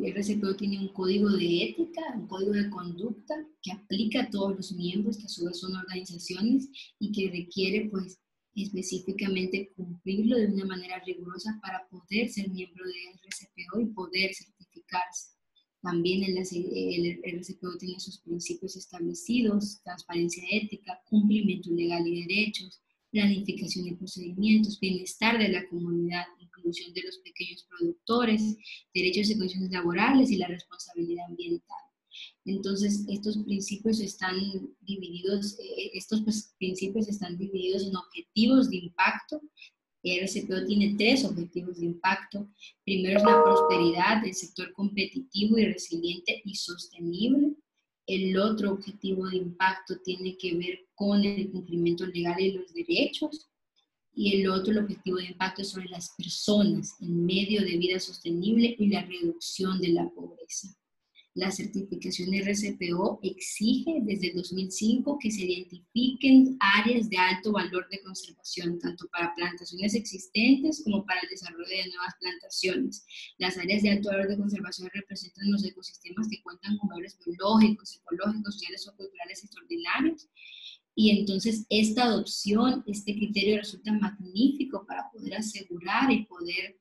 RCPO tiene un código de ética, un código de conducta que aplica a todos los miembros, que a su vez son organizaciones, y que requiere pues específicamente cumplirlo de una manera rigurosa para poder ser miembro de RCPO y poder certificarse. También el RCPO tiene sus principios establecidos: transparencia ética, cumplimiento legal y derechos, planificación de procedimientos, bienestar de la comunidad, inclusión de los pequeños productores, derechos y condiciones laborales y la responsabilidad ambiental. Entonces, estos principios están divididos, principios están divididos en objetivos de impacto. El RCPO tiene 3 objetivos de impacto. Primero es la prosperidad del sector competitivo y resiliente y sostenible. El otro objetivo de impacto tiene que ver con el cumplimiento legal y los derechos. Y el otro, el objetivo de impacto, es sobre las personas, el medio de vida sostenible y la reducción de la pobreza. La certificación RCPO exige desde el 2005 que se identifiquen áreas de alto valor de conservación, tanto para plantaciones existentes como para el desarrollo de nuevas plantaciones. Las áreas de alto valor de conservación representan los ecosistemas que cuentan con valores biológicos, ecológicos, sociales o culturales extraordinarios. Y entonces esta adopción, este criterio resulta magnífico para poder asegurar y poder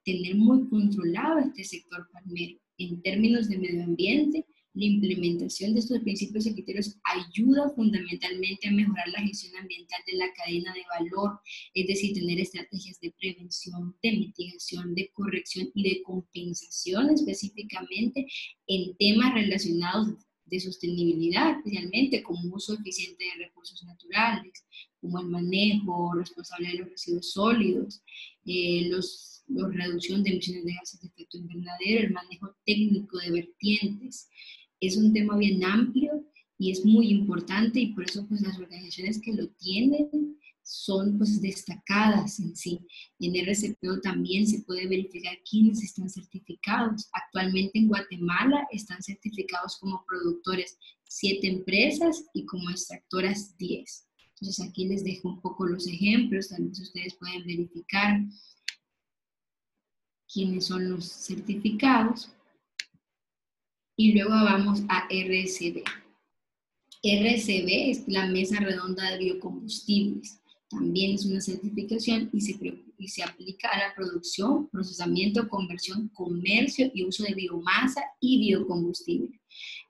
tener muy controlado este sector palmero. En términos de medio ambiente, la implementación de estos principios y criterios ayuda fundamentalmente a mejorar la gestión ambiental de la cadena de valor, es decir, tener estrategias de prevención, de mitigación, de corrección y de compensación específicamente en temas relacionados de sostenibilidad, especialmente como uso eficiente de recursos naturales, como el manejo responsable de los residuos sólidos, la reducción de emisiones de gases de efecto invernadero, el manejo técnico de vertientes. Es un tema bien amplio y es muy importante, y por eso pues las organizaciones que lo tienen son pues destacadas en sí. En RCPO también se puede verificar quiénes están certificados. Actualmente en Guatemala están certificados como productores 7 empresas y como extractoras 10. Entonces aquí les dejo un poco los ejemplos, también ustedes pueden verificar quiénes son los certificados. Y luego vamos a RSB. RSB es la Mesa Redonda de Biocombustibles. También es una certificación y se aplica a la producción, procesamiento, conversión, comercio y uso de biomasa y biocombustible.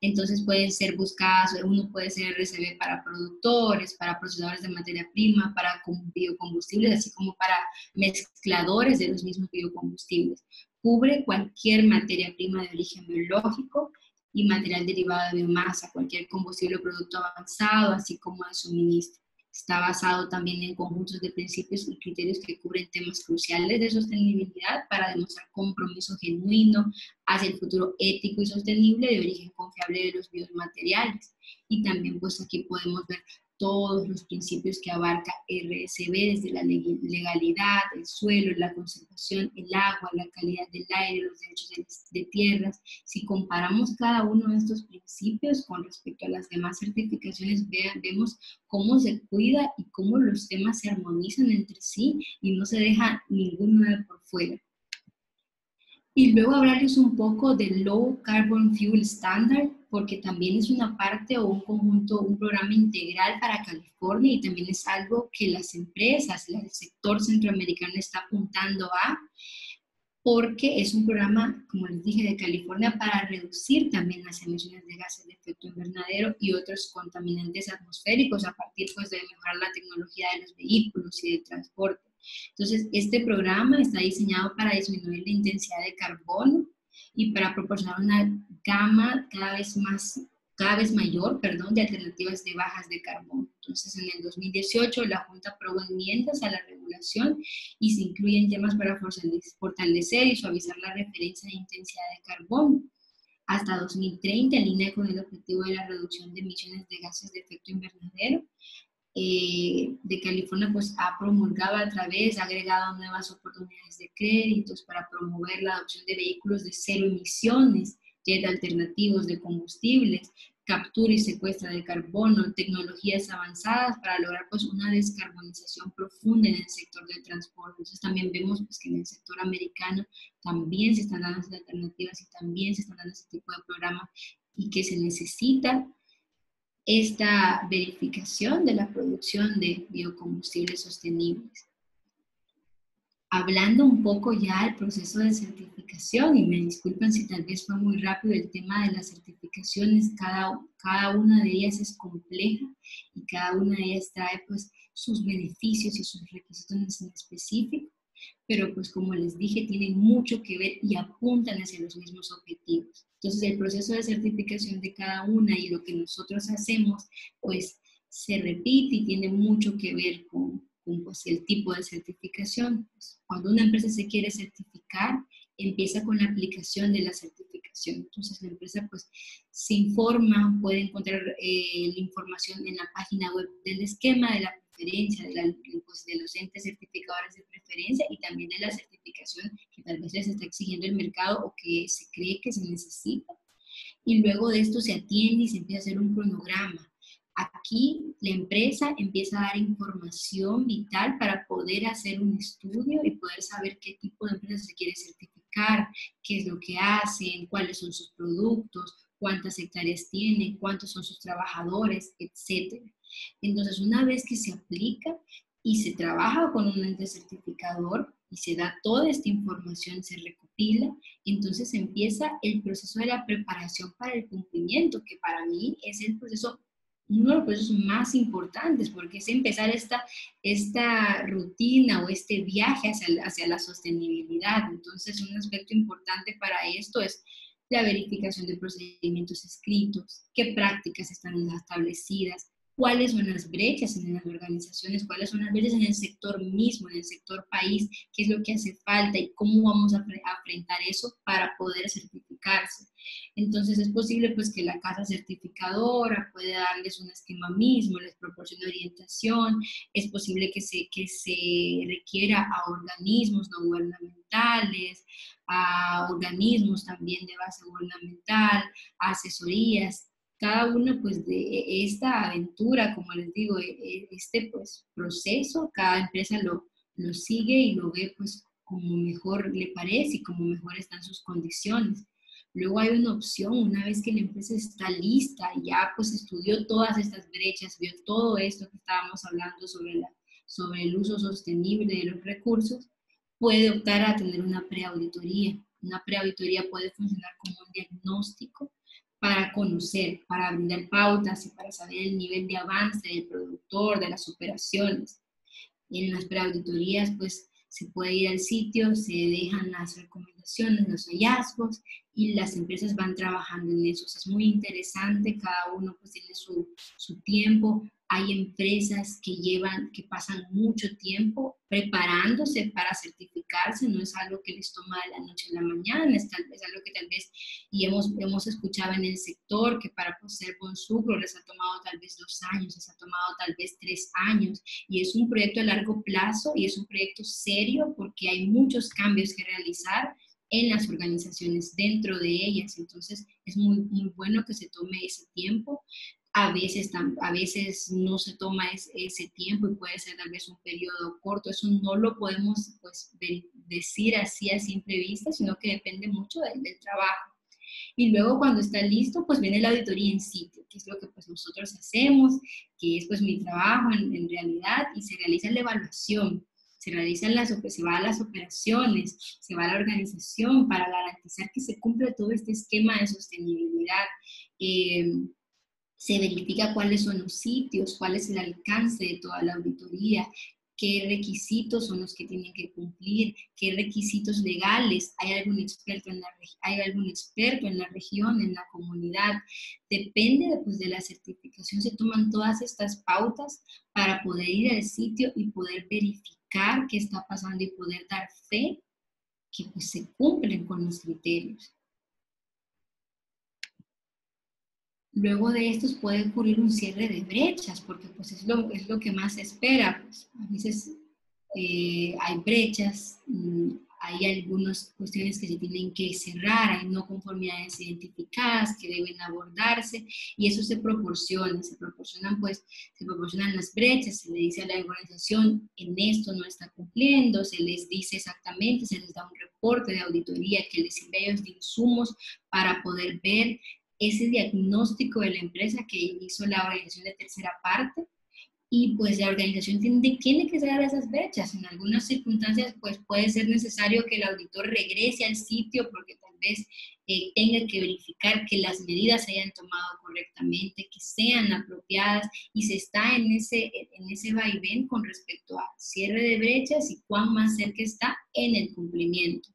Entonces pueden ser buscadas, uno puede ser RCB para productores, para procesadores de materia prima, para biocombustibles, así como para mezcladores de los mismos biocombustibles. Cubre cualquier materia prima de origen biológico y material derivado de biomasa, cualquier combustible o producto avanzado, así como de suministro. Está basado también en conjuntos de principios y criterios que cubren temas cruciales de sostenibilidad para demostrar compromiso genuino hacia el futuro ético y sostenible de origen confiable de los biomateriales. Y también pues aquí podemos ver todos los principios que abarca RSB, desde la legalidad, el suelo, la conservación, el agua, la calidad del aire, los derechos de tierras. Si comparamos cada uno de estos principios con respecto a las demás certificaciones, vemos cómo se cuida y cómo los temas se armonizan entre sí y no se deja ninguno de por fuera. Y luego hablarles un poco del Low Carbon Fuel Standard, porque también es una parte o un conjunto, un programa integral para California, y también es algo que las empresas, el sector centroamericano está apuntando a, porque es un programa, como les dije, de California para reducir también las emisiones de gases de efecto invernadero y otros contaminantes atmosféricos a partir pues, de mejorar la tecnología de los vehículos y de transporte. Entonces, este programa está diseñado para disminuir la intensidad de carbono y para proporcionar una gama cada vez mayor, perdón, de alternativas de bajas de carbono. Entonces, en el 2018, la Junta aprobó enmiendas a la regulación y se incluyen temas para fortalecer y suavizar la referencia de intensidad de carbono hasta 2030, en línea con el objetivo de la reducción de emisiones de gases de efecto invernadero. De California pues ha promulgado ha agregado nuevas oportunidades de créditos para promover la adopción de vehículos de cero emisiones, jet alternativos de combustibles, captura y secuestra de carbono, tecnologías avanzadas para lograr pues una descarbonización profunda en el sector del transporte. Entonces también vemos pues, que en el sector americano también se están dando estas alternativas y también se están dando este tipo de programas y que se necesita esta verificación de la producción de biocombustibles sostenibles. Hablando un poco ya del proceso de certificación, y me disculpan si tal vez fue muy rápido el tema de las certificaciones, cada una de ellas es compleja y cada una de ellas trae pues sus beneficios y sus requisitos en específico, pero pues como les dije, tienen mucho que ver y apuntan hacia los mismos objetivos. Entonces el proceso de certificación de cada una y lo que nosotros hacemos, pues se repite y tiene mucho que ver con pues, el tipo de certificación. Pues, cuando una empresa se quiere certificar, empieza con la aplicación de la certificación. Entonces la empresa pues se informa, puede encontrar la información en la página web del esquema, de la preferencia, pues, de los entes certificadores de preferencia y también de la certificación que tal vez les está exigiendo el mercado o que se cree que se necesita. Y luego de esto se atiende y se empieza a hacer un cronograma. Aquí la empresa empieza a dar información vital para poder hacer un estudio y poder saber qué tipo de empresa se quiere certificar, qué es lo que hacen, cuáles son sus productos, cuántas hectáreas tienen, cuántos son sus trabajadores, etc. Entonces, una vez que se aplica y se trabaja con un ente certificador y se da toda esta información, se recopila, entonces empieza el proceso de la preparación para el cumplimiento, que para mí es el proceso, uno de los procesos más importantes, porque es empezar esta rutina o este viaje hacia la sostenibilidad. Entonces, un aspecto importante para esto es la verificación de procedimientos escritos, qué prácticas están establecidas, cuáles son las brechas en las organizaciones, cuáles son las brechas en el sector mismo, en el sector país, qué es lo que hace falta y cómo vamos a enfrentar eso para poder certificarse. Entonces es posible pues que la casa certificadora pueda darles un esquema mismo, les proporcione orientación, es posible que se requiera a organismos no gubernamentales, a organismos también de base gubernamental, a asesorías, cada uno pues de esta aventura, como les digo, este pues proceso, cada empresa lo sigue y lo ve pues como mejor le parece y como mejor están sus condiciones. Luego hay una opción, una vez que la empresa está lista, ya pues estudió todas estas brechas, vio todo esto que estábamos hablando sobre el uso sostenible de los recursos, puede optar a tener una preauditoría. Una preauditoría puede funcionar como un diagnóstico para conocer, para brindar pautas y para saber el nivel de avance del productor, de las operaciones. En las preauditorías, pues, se puede ir al sitio, se dejan las recomendaciones, los hallazgos, y las empresas van trabajando en eso. O sea, es muy interesante, cada uno pues tiene su tiempo. Hay empresas que pasan mucho tiempo preparándose para certificarse, no es algo que les toma de la noche a la mañana, es algo que tal vez, y hemos escuchado en el sector, que para ser Bonsucro les ha tomado tal vez 2 años, les ha tomado tal vez 3 años, y es un proyecto a largo plazo y es un proyecto serio porque hay muchos cambios que realizar en las organizaciones, dentro de ellas. Entonces es muy, muy bueno que se tome ese tiempo. A veces no se toma ese tiempo y puede ser tal vez un periodo corto. Eso no lo podemos pues, decir así a simple vista, sino que depende mucho del trabajo. Y luego cuando está listo, pues viene la auditoría en sitio, que es lo que pues nosotros hacemos, que es pues mi trabajo en realidad, y se realiza la evaluación. Se va a las operaciones, se va a la organización para garantizar que se cumple todo este esquema de sostenibilidad. Se verifica cuáles son los sitios, cuál es el alcance de toda la auditoría, qué requisitos son los que tienen que cumplir, qué requisitos legales, hay algún experto en la región, en la comunidad. Depende pues, de la certificación, se toman todas estas pautas para poder ir al sitio y poder verificar qué está pasando y poder dar fe que pues, se cumplen con los criterios. Luego de estos puede ocurrir un cierre de brechas, porque pues es lo que más se espera. Pues, a veces hay brechas, hay algunas cuestiones que se tienen que cerrar, hay no conformidades identificadas que deben abordarse, y eso se proporcionan las brechas, se le dice a la organización, en esto no está cumpliendo, se les dice exactamente, se les da un reporte de auditoría que les sirve a ellos de insumos para poder ver ese diagnóstico de la empresa que hizo la organización de tercera parte, y pues la organización tiene que cerrar esas brechas. En algunas circunstancias pues puede ser necesario que el auditor regrese al sitio porque tal vez tenga que verificar que las medidas se hayan tomado correctamente, que sean apropiadas, y se está en ese vaivén con respecto a cierre de brechas y cuán más cerca está en el cumplimiento.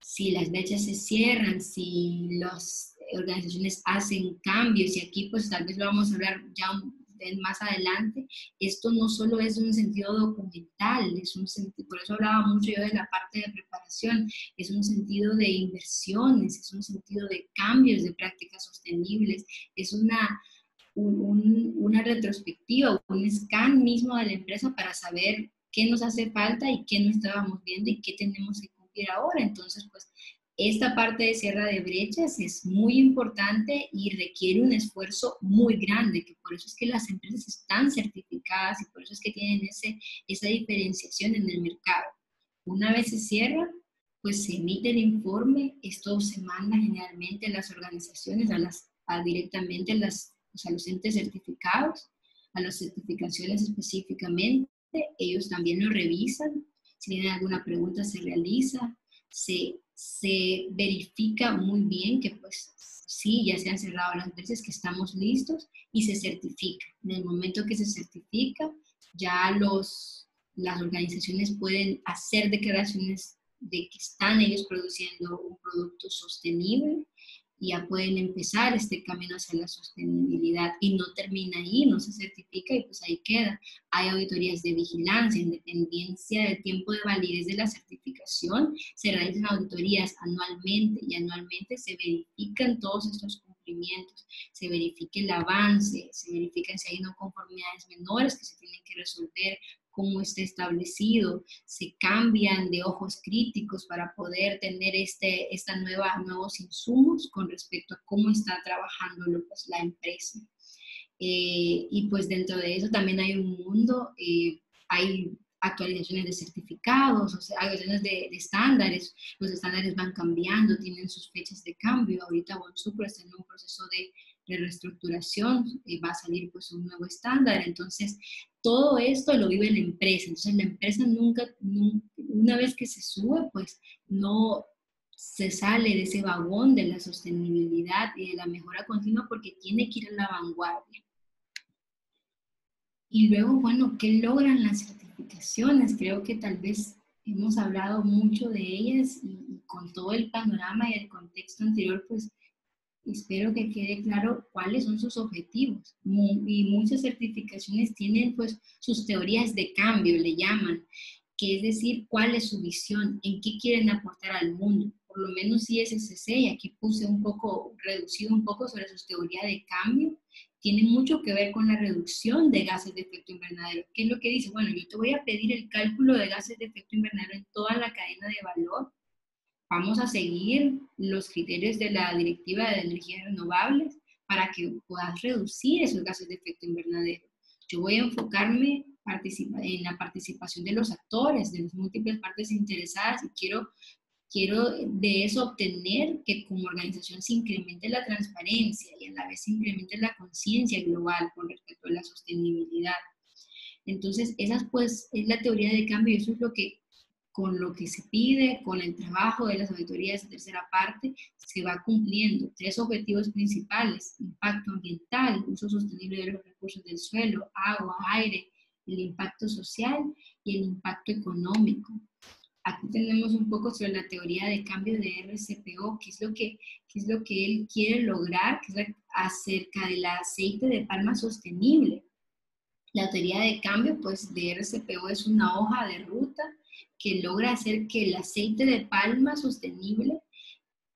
Si las brechas se cierran, si las organizaciones hacen cambios, y aquí pues tal vez lo vamos a hablar ya más adelante, esto no solo es un sentido documental, por eso hablaba mucho yo de la parte de preparación, es un sentido de inversiones, es un sentido de cambios de prácticas sostenibles, es una retrospectiva, un scan mismo de la empresa para saber qué nos hace falta y qué no estábamos viendo y qué tenemos que cumplir ahora. Entonces, pues, esta parte de cierre de brechas es muy importante y requiere un esfuerzo muy grande, que por eso es que las empresas están certificadas y por eso es que tienen esa diferenciación en el mercado. Una vez se cierra, pues se emite el informe, esto se manda generalmente a las organizaciones, directamente a los entes certificados, a las certificaciones específicamente, ellos también lo revisan, si tienen alguna pregunta se realiza, se verifica muy bien que pues sí, ya se han cerrado las veces, que estamos listos, y se certifica. En el momento que se certifica, ya las organizaciones pueden hacer declaraciones de que están ellos produciendo un producto sostenible, y ya pueden empezar este camino hacia la sostenibilidad, y no termina ahí, no se certifica y pues ahí queda. Hay auditorías de vigilancia, en dependencia del tiempo de validez de la certificación, se realizan auditorías anualmente, y anualmente se verifican todos estos cumplimientos, se verifica el avance, se verifican si hay no conformidades menores que se tienen que resolver, cómo está establecido, se cambian de ojos críticos para poder tener nuevos insumos con respecto a cómo está trabajando pues, la empresa. Y pues dentro de eso también hay un mundo, hay actualizaciones de certificados, o sea, actualizaciones de estándares, los estándares van cambiando, tienen sus fechas de cambio. Ahorita OneSuper está en un proceso de reestructuración, va a salir pues un nuevo estándar, entonces todo esto lo vive la empresa. Entonces la empresa nunca, una vez que se sube, pues no se sale de ese vagón de la sostenibilidad y de la mejora continua, porque tiene que ir a la vanguardia. Y luego, bueno, ¿qué logran las certificaciones? Creo que tal vez hemos hablado mucho de ellas, y con todo el panorama y el contexto anterior, pues espero que quede claro cuáles son sus objetivos. Y muchas certificaciones tienen pues sus teorías de cambio, le llaman, que es decir, cuál es su visión, en qué quieren aportar al mundo. Por lo menos ISCC, y aquí puse reducido un poco sobre su teoría de cambio, tiene mucho que ver con la reducción de gases de efecto invernadero. ¿Qué es lo que dice? Bueno, yo te voy a pedir el cálculo de gases de efecto invernadero en toda la cadena de valor. Vamos a seguir los criterios de la Directiva de Energías Renovables para que puedas reducir esos gases de efecto invernadero. Yo voy a enfocarme en la participación de los actores, de las múltiples partes interesadas, y quiero de eso obtener que como organización se incremente la transparencia y a la vez se incremente la conciencia global con respecto a la sostenibilidad. Entonces, esa pues es la teoría de cambio, y eso es con lo que se pide, con el trabajo de las auditorías de tercera parte, se va cumpliendo 3 objetivos principales: impacto ambiental, uso sostenible de los recursos del suelo, agua, aire, el impacto social y el impacto económico. Aquí tenemos un poco sobre la teoría de cambio de RCPO, qué es lo que él quiere lograr, que es acerca del aceite de palma sostenible. La teoría de cambio, pues, de RCPO es una hoja de ruta que logra hacer que el aceite de palma sostenible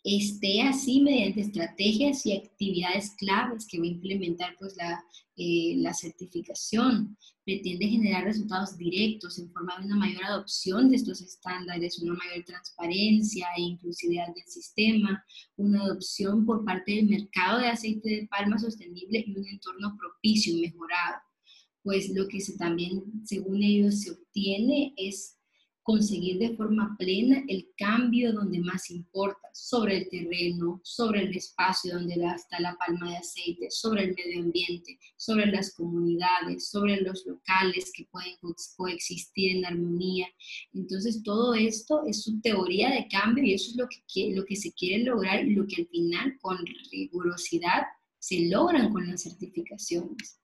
esté así mediante estrategias y actividades claves que va a implementar pues la certificación. Pretende generar resultados directos en forma de una mayor adopción de estos estándares, una mayor transparencia e inclusividad del sistema, una adopción por parte del mercado de aceite de palma sostenible y un entorno propicio y mejorado. Pues lo que también, según ellos, se obtiene es conseguir de forma plena el cambio donde más importa, sobre el terreno, sobre el espacio donde está la palma de aceite, sobre el medio ambiente, sobre las comunidades, sobre los locales que pueden coexistir en armonía. Entonces todo esto es su teoría de cambio y eso es lo que se quiere lograr y lo que al final con rigurosidad se logran con las certificaciones.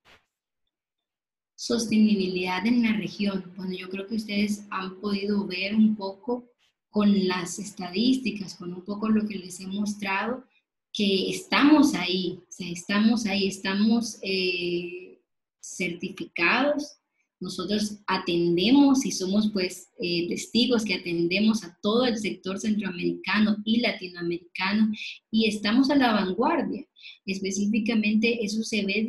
Sostenibilidad en la región. Bueno, yo creo que ustedes han podido ver un poco con las estadísticas, con un poco lo que les he mostrado, que estamos ahí, o sea, estamos certificados. Nosotros atendemos y somos pues testigos que atendemos a todo el sector centroamericano y latinoamericano y estamos a la vanguardia. Específicamente eso se ve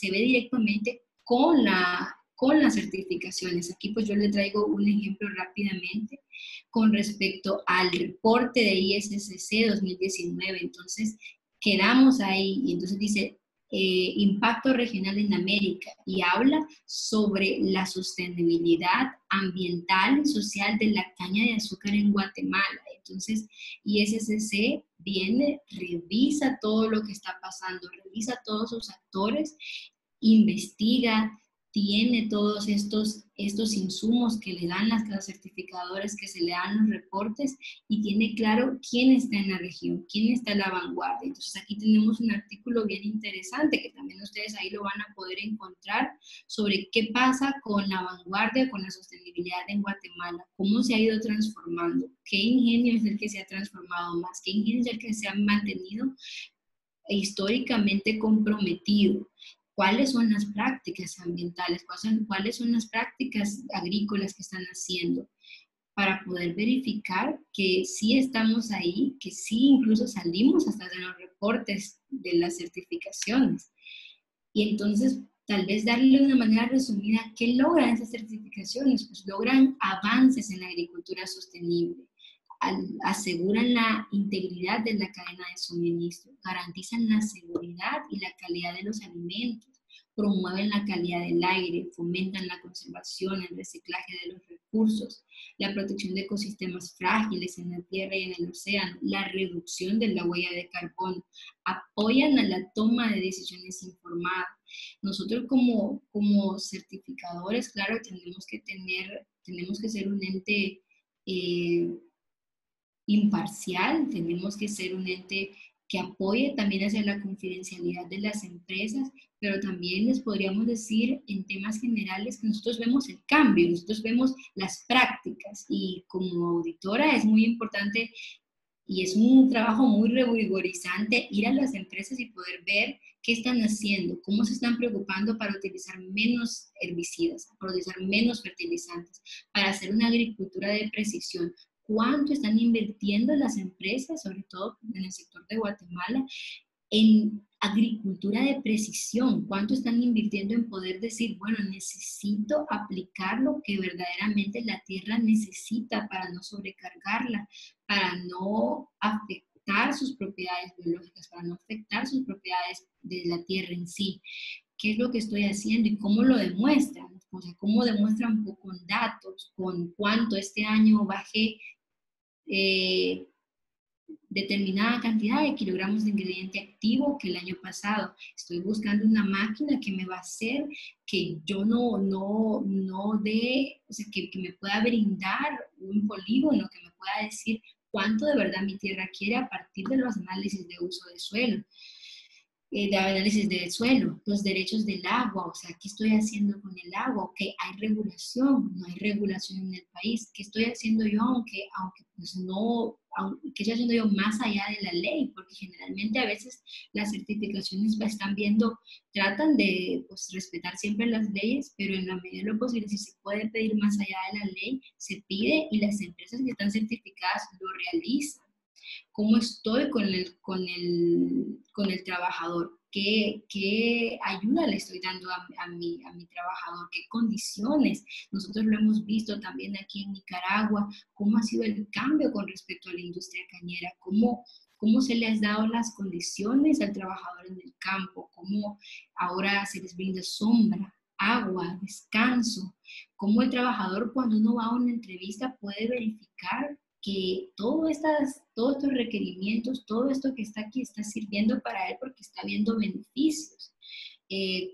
directamente con las certificaciones. Aquí pues yo le traigo un ejemplo rápidamente con respecto al reporte de ISCC 2019. Entonces, quedamos ahí y entonces dice impacto regional en América y habla sobre la sostenibilidad ambiental y social de la caña de azúcar en Guatemala. Entonces, ISCC viene, revisa todo lo que está pasando, revisa todos sus actores, investiga, tiene todos estos insumos que le dan las certificadoras, que se le dan los reportes y tiene claro quién está en la región, quién está en la vanguardia. Entonces aquí tenemos un artículo bien interesante que también ustedes ahí lo van a poder encontrar sobre qué pasa con la vanguardia, con la sostenibilidad en Guatemala, cómo se ha ido transformando, qué ingenio es el que se ha transformado más, qué ingenio es el que se ha mantenido históricamente comprometido. ¿Cuáles son las prácticas ambientales? ¿Cuáles son las prácticas agrícolas que están haciendo? Para poder verificar que sí estamos ahí, que sí incluso salimos hasta de los reportes de las certificaciones. Y entonces, tal vez darle de una manera resumida, ¿qué logran esas certificaciones? Pues logran avances en la agricultura sostenible, aseguran la integridad de la cadena de suministro, garantizan la seguridad y la calidad de los alimentos, promueven la calidad del aire, fomentan la conservación, el reciclaje de los recursos, la protección de ecosistemas frágiles en la tierra y en el océano, la reducción de la huella de carbono, apoyan a la toma de decisiones informadas. Nosotros como certificadores, claro, tenemos que ser un ente imparcial, tenemos que ser un ente que apoye también hacia la confidencialidad de las empresas, pero también les podríamos decir en temas generales que nosotros vemos el cambio, nosotros vemos las prácticas y como auditora es muy importante y es un trabajo muy rigorizante ir a las empresas y poder ver qué están haciendo, cómo se están preocupando para utilizar menos herbicidas, para utilizar menos fertilizantes, para hacer una agricultura de precisión. ¿Cuánto están invirtiendo las empresas, sobre todo en el sector de Guatemala, en agricultura de precisión? ¿Cuánto están invirtiendo en poder decir, bueno, necesito aplicar lo que verdaderamente la tierra necesita para no sobrecargarla, para no afectar sus propiedades biológicas, para no afectar sus propiedades de la tierra en sí? ¿Qué es lo que estoy haciendo y cómo lo demuestran? O sea, ¿cómo demuestran con datos, con cuánto este año bajé determinada cantidad de kilogramos de ingrediente activo que el año pasado? Estoy buscando una máquina que me va a hacer que yo no dé, o sea, que me pueda brindar un polígono, que me pueda decir cuánto de verdad mi tierra quiere a partir de los análisis de uso de suelo. de análisis del suelo, los derechos del agua, o sea, ¿qué estoy haciendo con el agua? Ok, hay regulación, no hay regulación en el país, ¿qué estoy haciendo yo aunque pues no, qué estoy haciendo yo más allá de la ley? Porque generalmente a veces las certificaciones están viendo, tratan de pues, respetar siempre las leyes, pero en la medida de lo posible, si se puede pedir más allá de la ley, se pide y las empresas que están certificadas lo realizan. ¿Cómo estoy con el trabajador? ¿Qué ayuda le estoy dando a mi trabajador? ¿Qué condiciones? Nosotros lo hemos visto también aquí en Nicaragua, cómo ha sido el cambio con respecto a la industria cañera, cómo se les ha dado las condiciones al trabajador en el campo, cómo ahora se les brinda sombra, agua, descanso, cómo el trabajador cuando uno va a una entrevista puede verificar que todos estos requerimientos, todo esto que está aquí está sirviendo para él porque está viendo beneficios.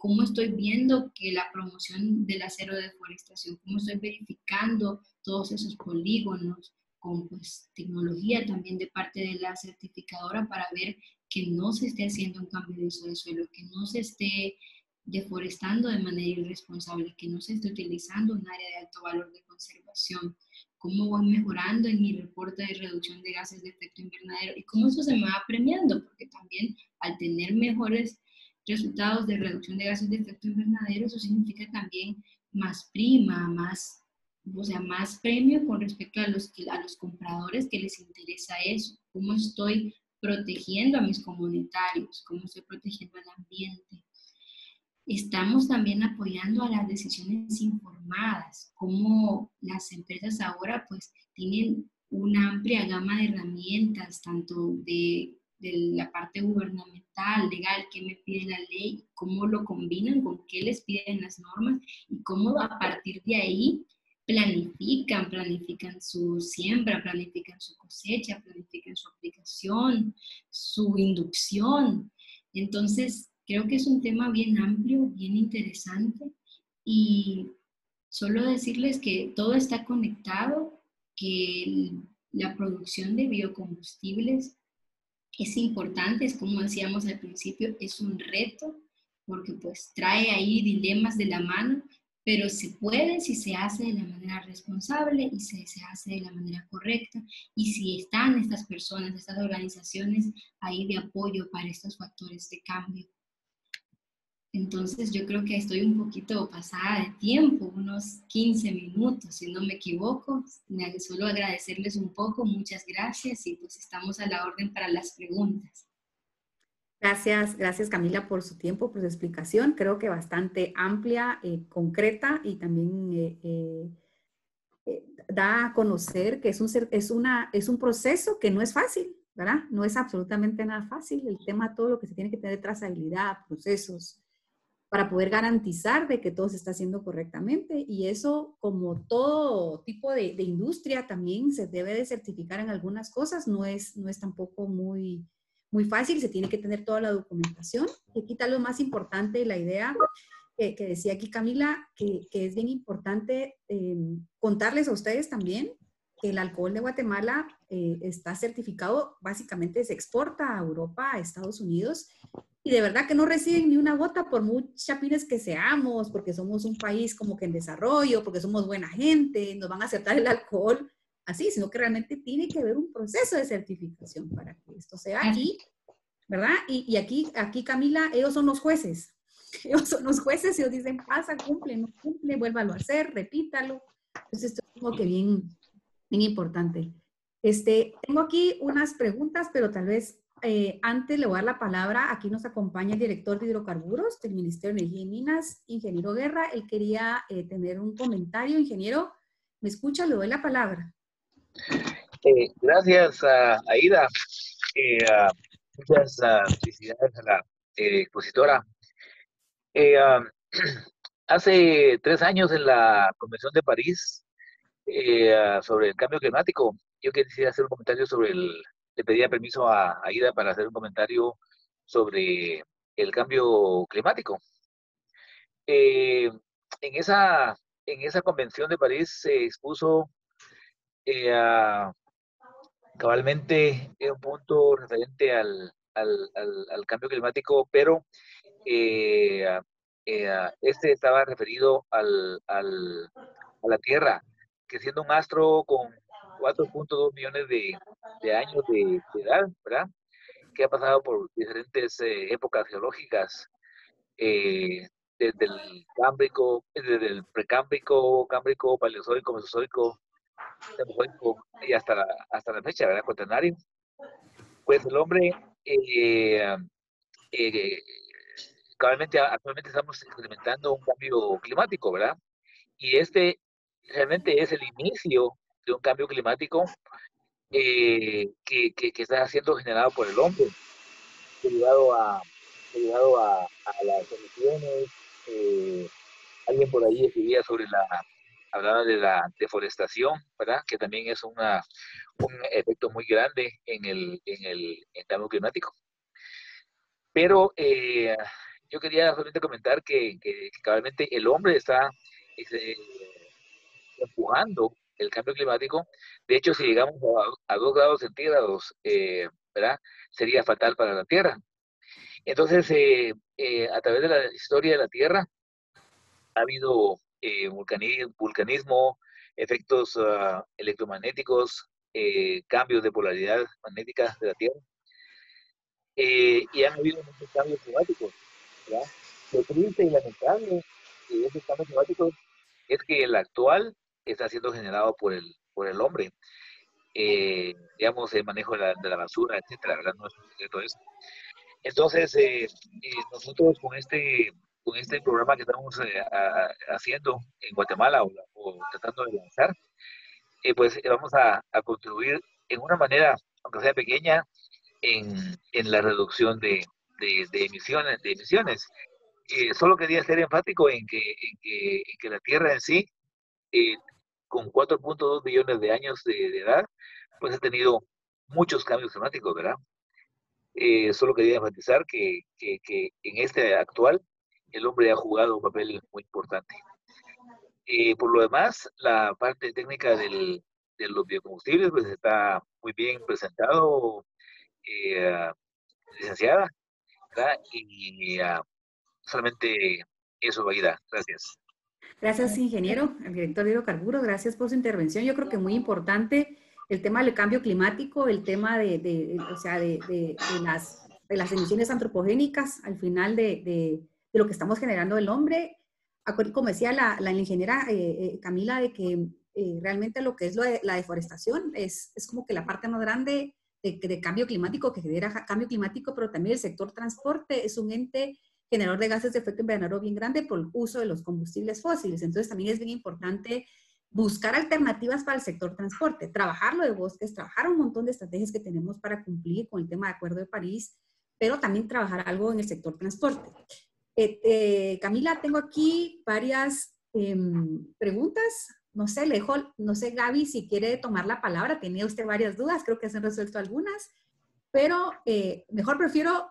Cómo estoy viendo que la promoción del acero de deforestación, cómo estoy verificando todos esos polígonos con pues, tecnología también de parte de la certificadora para ver que no se esté haciendo un cambio de uso de suelo, que no se esté deforestando de manera irresponsable, que no se esté utilizando un área de alto valor de conservación, cómo voy mejorando en mi reporte de reducción de gases de efecto invernadero y cómo eso se me va premiando, porque también al tener mejores resultados de reducción de gases de efecto invernadero, eso significa también más prima, o sea, más premio con respecto a los compradores que les interesa eso, cómo estoy protegiendo a mis comunitarios, cómo estoy protegiendo al ambiente. Estamos también apoyando a las decisiones informadas, como las empresas ahora pues tienen una amplia gama de herramientas, tanto de la parte gubernamental, legal, qué me pide la ley, cómo lo combinan, con qué les piden las normas y cómo a partir de ahí planifican su siembra, planifican su cosecha, planifican su aplicación, su inducción. Entonces, creo que es un tema bien amplio, bien interesante y solo decirles que todo está conectado, que la producción de biocombustibles es importante, es como decíamos al principio, es un reto porque pues trae ahí dilemas de la mano, pero se puede si se hace de la manera responsable y se hace de la manera correcta y si están estas personas, estas organizaciones ahí de apoyo para estos factores de cambio. Entonces yo creo que estoy un poquito pasada de tiempo, unos 15 minutos, si no me equivoco. Solo agradecerles un poco, muchas gracias y pues estamos a la orden para las preguntas. Gracias, gracias Camila por su tiempo, por su explicación. Creo que bastante amplia, concreta y también da a conocer que es un proceso que no es fácil, ¿verdad? No es absolutamente nada fácil. El tema, todo lo que se tiene que tener trazabilidad, procesos, para poder garantizar de que todo se está haciendo correctamente. Y eso, como todo tipo de industria, también se debe de certificar en algunas cosas. No es tampoco muy fácil, se tiene que tener toda la documentación. Y aquí está lo más importante, la idea que decía aquí Camila, que es bien importante contarles a ustedes también que el alcohol de Guatemala está certificado, básicamente se exporta a Europa, a Estados Unidos, y de verdad que no reciben ni una gota por muy chapines que seamos, porque somos un país como que en desarrollo, porque somos buena gente, nos van a aceptar el alcohol así, sino que realmente tiene que haber un proceso de certificación para que esto sea, y, ¿verdad? Y aquí Camila, ellos son los jueces. Ellos son los jueces y ellos dicen, pasa, cumple, no cumple, vuélvalo a hacer, repítalo. Entonces esto es como que bien, bien importante. Tengo aquí unas preguntas, pero tal vez antes le voy a dar la palabra. Aquí nos acompaña el director de hidrocarburos del Ministerio de Energía y Minas, ingeniero Guerra. Él quería tener un comentario. Ingeniero, ¿me escucha? Le doy la palabra. Gracias a Aida. Muchas felicidades a la expositora. Hace 3 años en la Convención de París sobre el cambio climático, yo quisiera hacer un comentario le pedía permiso a Aida para hacer un comentario sobre el cambio climático. Eh, en esa Convención de París se expuso cabalmente un punto referente al cambio climático, pero este estaba referido a la Tierra, que siendo un astro con 4.2 millones de años de edad, ¿verdad? Que ha pasado por diferentes épocas geológicas, desde el Cámbrico, desde el Precámbrico, Cámbrico, Paleozoico, Mesozoico, Demozoico y hasta la fecha, ¿verdad? Cuaternario. Pues el hombre, eh, eh, actualmente estamos experimentando un cambio climático, ¿verdad? Y este realmente es el inicio de un cambio climático que está siendo generado por el hombre, derivado a las emisiones. Alguien por ahí escribía hablaba de la deforestación, ¿verdad? Que también es un efecto muy grande en el cambio climático. Pero yo quería solamente comentar que cabalmente el hombre está empujando el cambio climático. De hecho, si llegamos a 2 grados centígrados, ¿verdad? Sería fatal para la Tierra. Entonces, a través de la historia de la Tierra, ha habido vulcanismo, efectos electromagnéticos, cambios de polaridad magnética de la Tierra, y han habido muchos cambios climáticos, ¿verdad? Lo triste y lamentable de esos cambios climáticos es que el actual está siendo generado por el hombre. Digamos, el manejo de la basura, etcétera, ¿verdad? No es un secreto eso. Entonces, nosotros con este programa que estamos haciendo en Guatemala o tratando de lanzar, pues vamos a contribuir en una manera, aunque sea pequeña, en la reducción de emisiones. Solo quería ser enfático en que la Tierra en sí, eh, con 4.2 billones de años de edad, pues ha tenido muchos cambios climáticos, ¿verdad? Solo quería enfatizar que en este actual el hombre ha jugado un papel muy importante. Por lo demás, la parte técnica de los biocombustibles pues está muy bien presentado, licenciada, ¿verdad? Y solamente eso, Vaida. Gracias. Gracias, ingeniero, el director de hidrocarburos, gracias por su intervención. Yo creo que muy importante el tema del cambio climático, el tema o sea, de las emisiones antropogénicas al final de lo que estamos generando el hombre. Como decía la ingeniera Camila, de que realmente lo que es la deforestación es como que la parte más grande de cambio climático, que genera cambio climático, pero también el sector transporte es un ente generador de gases de efecto invernadero bien grande por el uso de los combustibles fósiles. Entonces también es bien importante buscar alternativas para el sector transporte, trabajar lo de bosques, trabajar un montón de estrategias que tenemos para cumplir con el tema de Acuerdo de París, pero también trabajar algo en el sector transporte. Camila, tengo aquí varias preguntas. No sé, no sé, Gaby, si quiere tomar la palabra. Tenía usted varias dudas, creo que se han resuelto algunas, pero mejor prefiero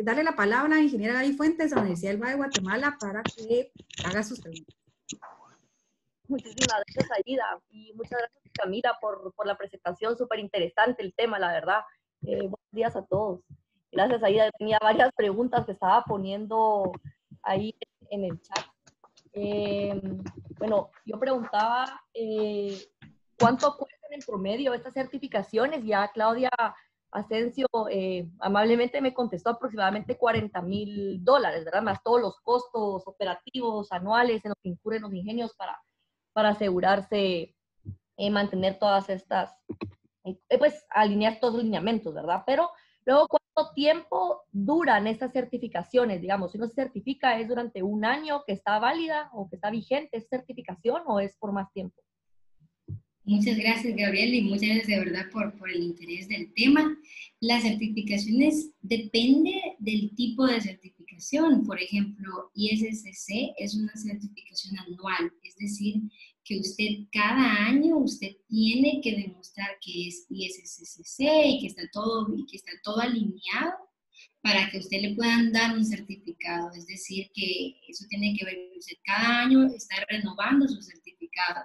darle la palabra a la ingeniera Gaby Fuentes de la Universidad del Valle de Guatemala para que haga sus preguntas. Muchísimas gracias, Aida, y muchas gracias, Camila, por la presentación, súper interesante el tema, la verdad. Buenos días a todos. Gracias, Aida. Tenía varias preguntas que estaba poniendo ahí en el chat. Bueno, yo preguntaba ¿cuánto cuestan en promedio estas certificaciones? Ya Claudia Asensio amablemente me contestó aproximadamente $40,000, ¿verdad? Más todos los costos operativos anuales en los que incurren los ingenios para asegurarse mantener todas estas, pues alinear todos los lineamientos, ¿verdad? Pero luego, ¿cuánto tiempo duran estas certificaciones? Digamos, si uno se certifica, ¿es durante un año que está válida o que está vigente esa certificación o es por más tiempo? Muchas gracias, Gabriel, y muchas gracias de verdad por el interés del tema. Las certificaciones depende del tipo de certificación. Por ejemplo, ISCC es una certificación anual, es decir, que usted cada año usted tiene que demostrar que es ISCC y que está todo alineado para que usted le puedan dar un certificado. Es decir, que eso tiene que ver que usted cada año está renovando su certificado.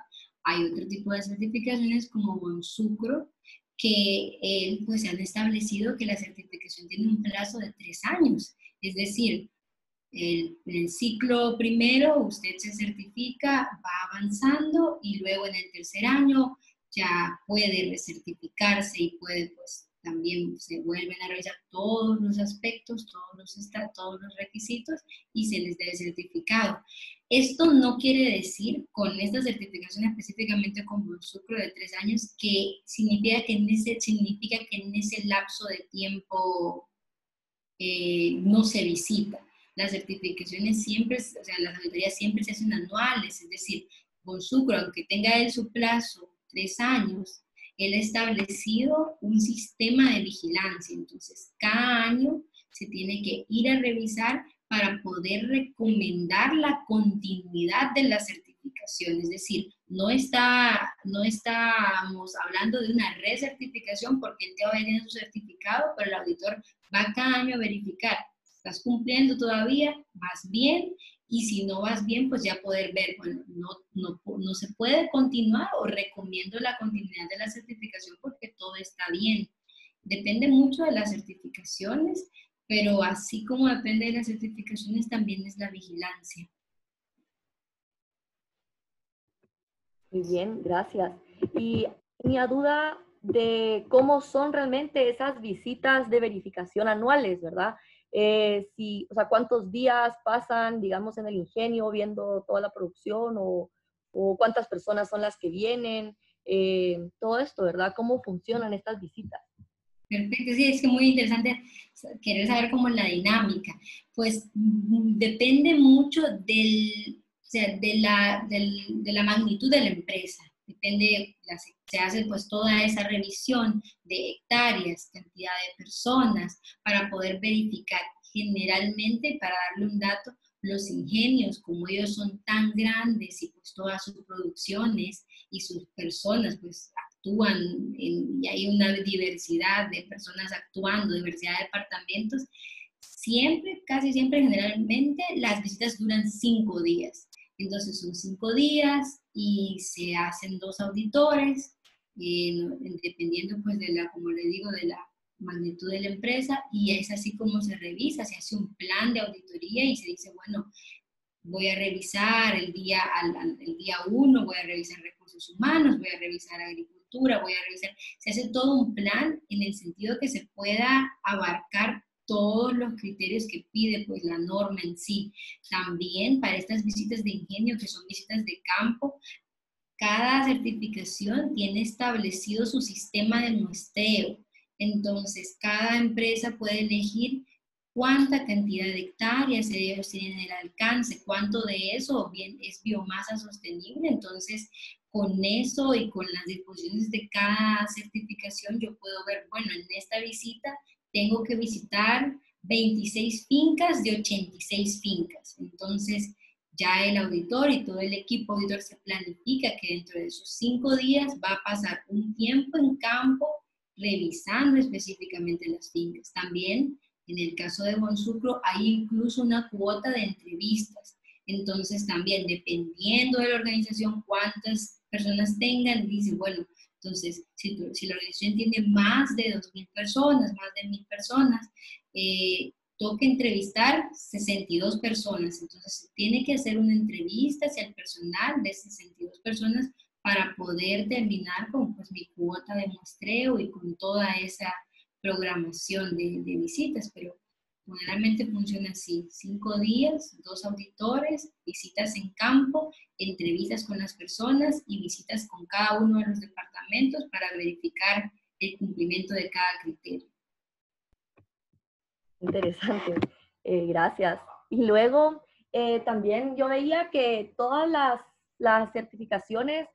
Hay otro tipo de certificaciones como Bonsucro, que pues se han establecido que la certificación certificación tiene un plazo de 3 años. Es decir, el ciclo primero usted se certifica, va avanzando y luego en el tercer año ya puede recertificarse y puede, pues, también se vuelven a revisar todos los aspectos, todos los requisitos y se les da el certificado. Esto no quiere decir, con esta certificación específicamente con Bonsucro de 3 años, que significa que en ese lapso de tiempo no se visita. Las certificaciones siempre, o sea, las auditorías siempre se hacen anuales, es decir, Bonsucro, aunque tenga él su plazo 3 años, él ha establecido un sistema de vigilancia. Entonces, cada año se tiene que ir a revisar para poder recomendar la continuidad de la certificación. Es decir, no estamos hablando de una recertificación porque él todavía tiene su certificado, pero el auditor va cada año a verificar, ¿estás cumpliendo todavía? ¿Vas bien? Y si no vas bien, pues ya poder ver, bueno, no se puede continuar o recomiendo la continuidad de la certificación porque todo está bien. Depende mucho de las certificaciones, pero así como depende de las certificaciones, también es la vigilancia. Muy bien, gracias. Y tenía duda de cómo son realmente esas visitas de verificación anuales, ¿verdad? O sea, cuántos días pasan, digamos, en el ingenio viendo toda la producción o cuántas personas son las que vienen, todo esto, ¿verdad? ¿Cómo funcionan estas visitas? Perfecto, sí, es que muy interesante querer saber cómo es la dinámica. Pues depende mucho de la magnitud de la empresa. Depende, se hace pues toda esa revisión de hectáreas, cantidad de personas, para poder verificar. Generalmente, para darle un dato, los ingenios, como ellos son tan grandes y pues todas sus producciones y sus personas pues actúan y hay una diversidad de personas actuando, diversidad de departamentos, casi siempre, generalmente, las visitas duran 5 días. Entonces son 5 días y se hacen 2 auditores, dependiendo pues como le digo, de la magnitud de la empresa, y es así como se revisa, se hace un plan de auditoría y se dice, bueno, voy a revisar el día 1, voy a revisar recursos humanos, voy a revisar agricultura, se hace todo un plan en el sentido que se pueda abarcar todos los criterios que pide pues la norma en sí. También para estas visitas de ingenio, que son visitas de campo, cada certificación tiene establecido su sistema de muestreo. Entonces, cada empresa puede elegir cuánta cantidad de hectáreas ellos tienen en el alcance, cuánto de eso bien es biomasa sostenible. Entonces, con eso y con las disposiciones de cada certificación, yo puedo ver, bueno, en esta visita tengo que visitar 26 fincas de 86 fincas. Entonces, ya el auditor y todo el equipo auditor se planifica que dentro de esos 5 días va a pasar un tiempo en campo revisando específicamente las fincas. También, en el caso de Bonsucro, hay incluso una cuota de entrevistas. Entonces, también, dependiendo de la organización, cuántas personas tengan, dice, bueno, entonces, si la organización tiene más de 2.000 personas, más de 1.000 personas, toca entrevistar 62 personas. Entonces, se tiene que hacer una entrevista hacia el personal de 62 personas para poder terminar con pues, mi cuota de muestreo y con toda esa programación de visitas. Pero generalmente funciona así: 5 días, 2 auditores, visitas en campo, entrevistas con las personas y visitas con cada uno de los departamentos para verificar el cumplimiento de cada criterio. Interesante, gracias. Y luego también yo veía que todas las certificaciones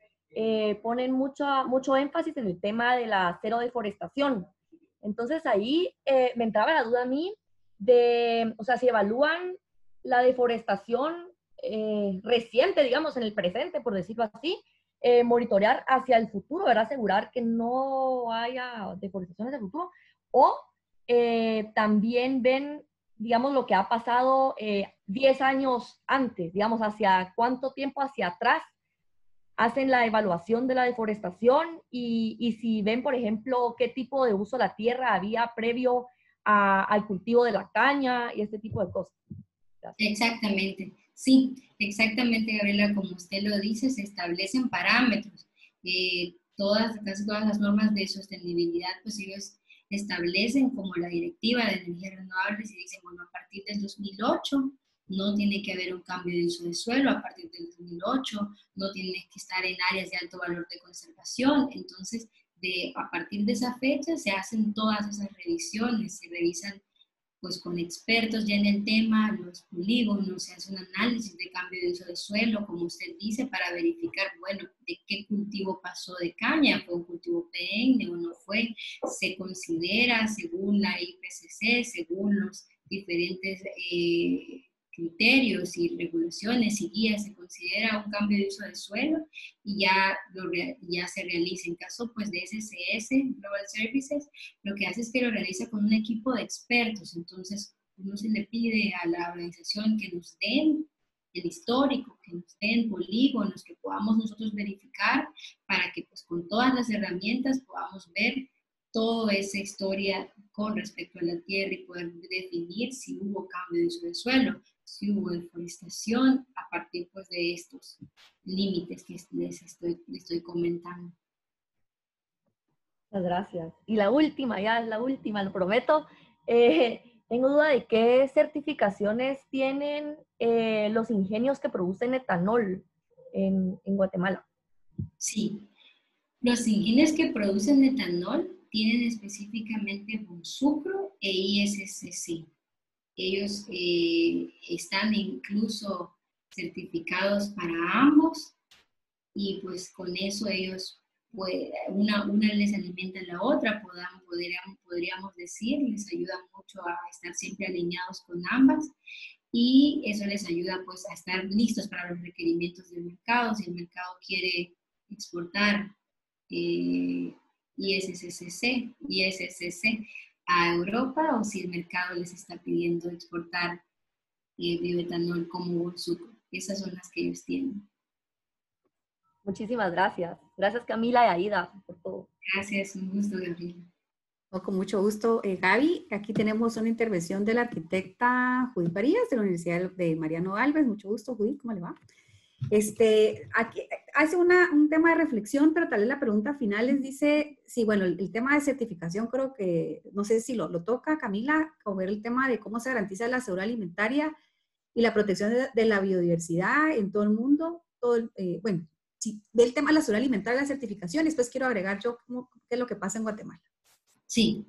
ponen mucho énfasis en el tema de la cero deforestación. Entonces ahí me entraba la duda a mí de, o sea, si evalúan la deforestación reciente, digamos, en el presente, por decirlo así, monitorear hacia el futuro, ¿verdad? Asegurar que no haya deforestación en el futuro, o también ven, digamos, lo que ha pasado 10 años antes, digamos, hacia cuánto tiempo hacia atrás hacen la evaluación de la deforestación y si ven, por ejemplo, qué tipo de uso de la tierra había previo al cultivo de la caña y este tipo de cosas. Gracias. Exactamente, sí, exactamente, Gabriela, como usted lo dice, se establecen parámetros. Casi todas las normas de sostenibilidad, pues ellos establecen como la directiva de energías renovables y dicen, bueno, a partir del 2008 no tiene que haber un cambio de uso de suelo, a partir del 2008 no tiene que estar en áreas de alto valor de conservación. Entonces, a partir de esa fecha se hacen todas esas revisiones, se revisan pues con expertos ya en el tema, los polígonos, se hace un análisis de cambio de uso de suelo, como usted dice, para verificar, bueno, de qué cultivo pasó de caña, fue un cultivo perenne o no fue, se considera según la IPCC, según los diferentes criterios y regulaciones y guías, se considera un cambio de uso de suelo y ya se realiza. En caso pues de SCS, Global Services, lo que hace es que lo realiza con un equipo de expertos. Entonces, uno se le pide a la organización que nos den el histórico, que nos den polígonos, que podamos nosotros verificar para que pues con todas las herramientas podamos ver toda esa historia con respecto a la tierra y poder definir si hubo cambio de uso de suelo, si hubo deforestación a partir pues de estos límites que les estoy comentando. Muchas gracias. Y la última, ya es la última, lo prometo. Tengo duda de qué certificaciones tienen los ingenios que producen etanol en Guatemala. Sí, los ingenios que producen etanol tienen específicamente Bonsucro e ISCC. Ellos están incluso certificados para ambos y pues con eso ellos, pues, una les alimenta a la otra, podríamos decir, les ayuda mucho a estar siempre alineados con ambas y eso les ayuda pues a estar listos para los requerimientos del mercado. Si el mercado quiere exportar ISCC a Europa o si el mercado les está pidiendo exportar bioetanol como Bonsucro. Esas son las que ellos tienen. Muchísimas gracias. Gracias Camila y Aida por todo. Gracias, un gusto, Gabriela. No, con mucho gusto, Gaby. Aquí tenemos una intervención de la arquitecta Judith Farías de la Universidad de Mariano Alves. Mucho gusto, Judith, ¿cómo le va? Aquí hace un tema de reflexión, pero tal vez la pregunta final les dice, sí, bueno, el tema de certificación creo que, no sé si lo toca Camila, o ver el tema de cómo se garantiza la seguridad alimentaria y la protección de la biodiversidad en todo el mundo. Bueno, sí, del tema de la seguridad alimentaria y la certificación, después quiero agregar yo qué es lo que pasa en Guatemala. Sí.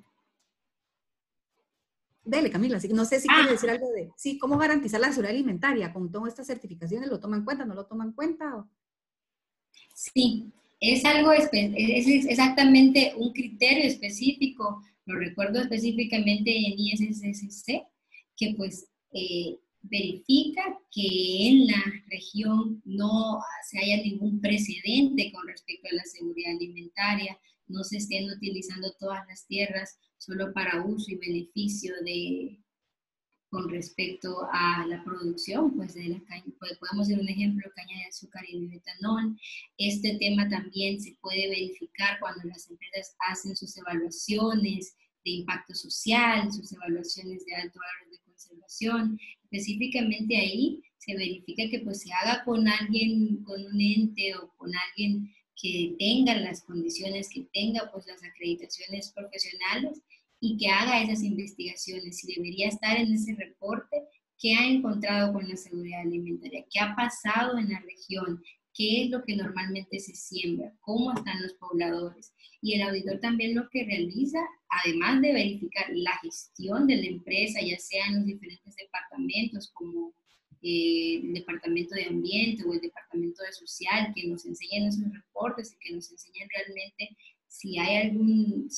Dele, Camila, no sé si quiere decir algo de, sí, cómo garantizar la seguridad alimentaria con todas estas certificaciones, ¿lo toman en cuenta, no lo toman en cuenta? Sí, es algo, es exactamente un criterio específico, lo recuerdo específicamente en ISCC, que pues verifica que en la región no se haya ningún precedente con respecto a la seguridad alimentaria, no se estén utilizando todas las tierras solo para uso y beneficio con respecto a la producción, pues de la caña, podemos ser un ejemplo, caña de azúcar y bioetanol. Este tema también se puede verificar cuando las empresas hacen sus evaluaciones de impacto social, sus evaluaciones de alto valor de conservación. Específicamente ahí se verifica que pues se haga con alguien, con un ente o con alguien que tenga las condiciones, que tenga pues las acreditaciones profesionales y que haga esas investigaciones y debería estar en ese reporte qué ha encontrado con la seguridad alimentaria, qué ha pasado en la región, qué es lo que normalmente se siembra, cómo están los pobladores. Y el auditor también lo que realiza, además de verificar la gestión de la empresa, ya sea en los diferentes departamentos como el Departamento de Ambiente o el Departamento de Social, que nos enseñen esos reportes y que nos enseñen realmente si hay algún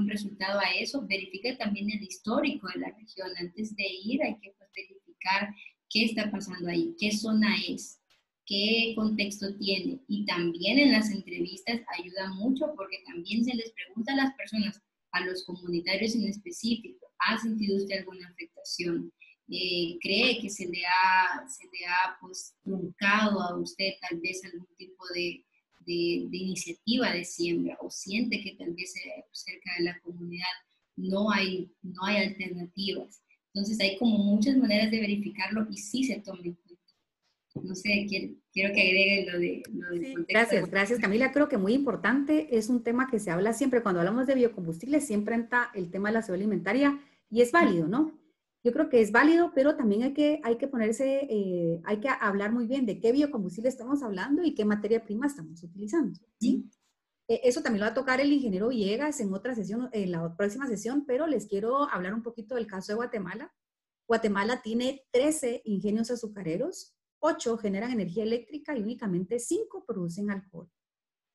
resultado a eso. Verifica también el histórico de la región. Antes de ir hay que pues, verificar qué está pasando ahí, qué zona es, qué contexto tiene. Y también en las entrevistas ayuda mucho porque también se les pregunta a las personas, a los comunitarios en específico, ¿ha sentido usted alguna afectación? ¿Cree que se le ha pues, truncado a usted tal vez algún tipo de iniciativa de siembra o siente que tal vez cerca de la comunidad no hay alternativas. Entonces hay como muchas maneras de verificarlo y sí se toma en cuenta. No sé, quiero que agregue lo de Sí, contexto. gracias Camila. Creo que muy importante, es un tema que se habla siempre, cuando hablamos de biocombustibles, siempre entra el tema de la seguridad alimentaria y es válido, ¿no? Yo creo que es válido, pero también hay que ponerse, hay que hablar muy bien de qué biocombustible estamos hablando y qué materia prima estamos utilizando, ¿sí? Eso también lo va a tocar el ingeniero Villegas en otra sesión, en la próxima sesión, pero les quiero hablar un poquito del caso de Guatemala. Guatemala tiene 13 ingenios azucareros, 8 generan energía eléctrica y únicamente 5 producen alcohol.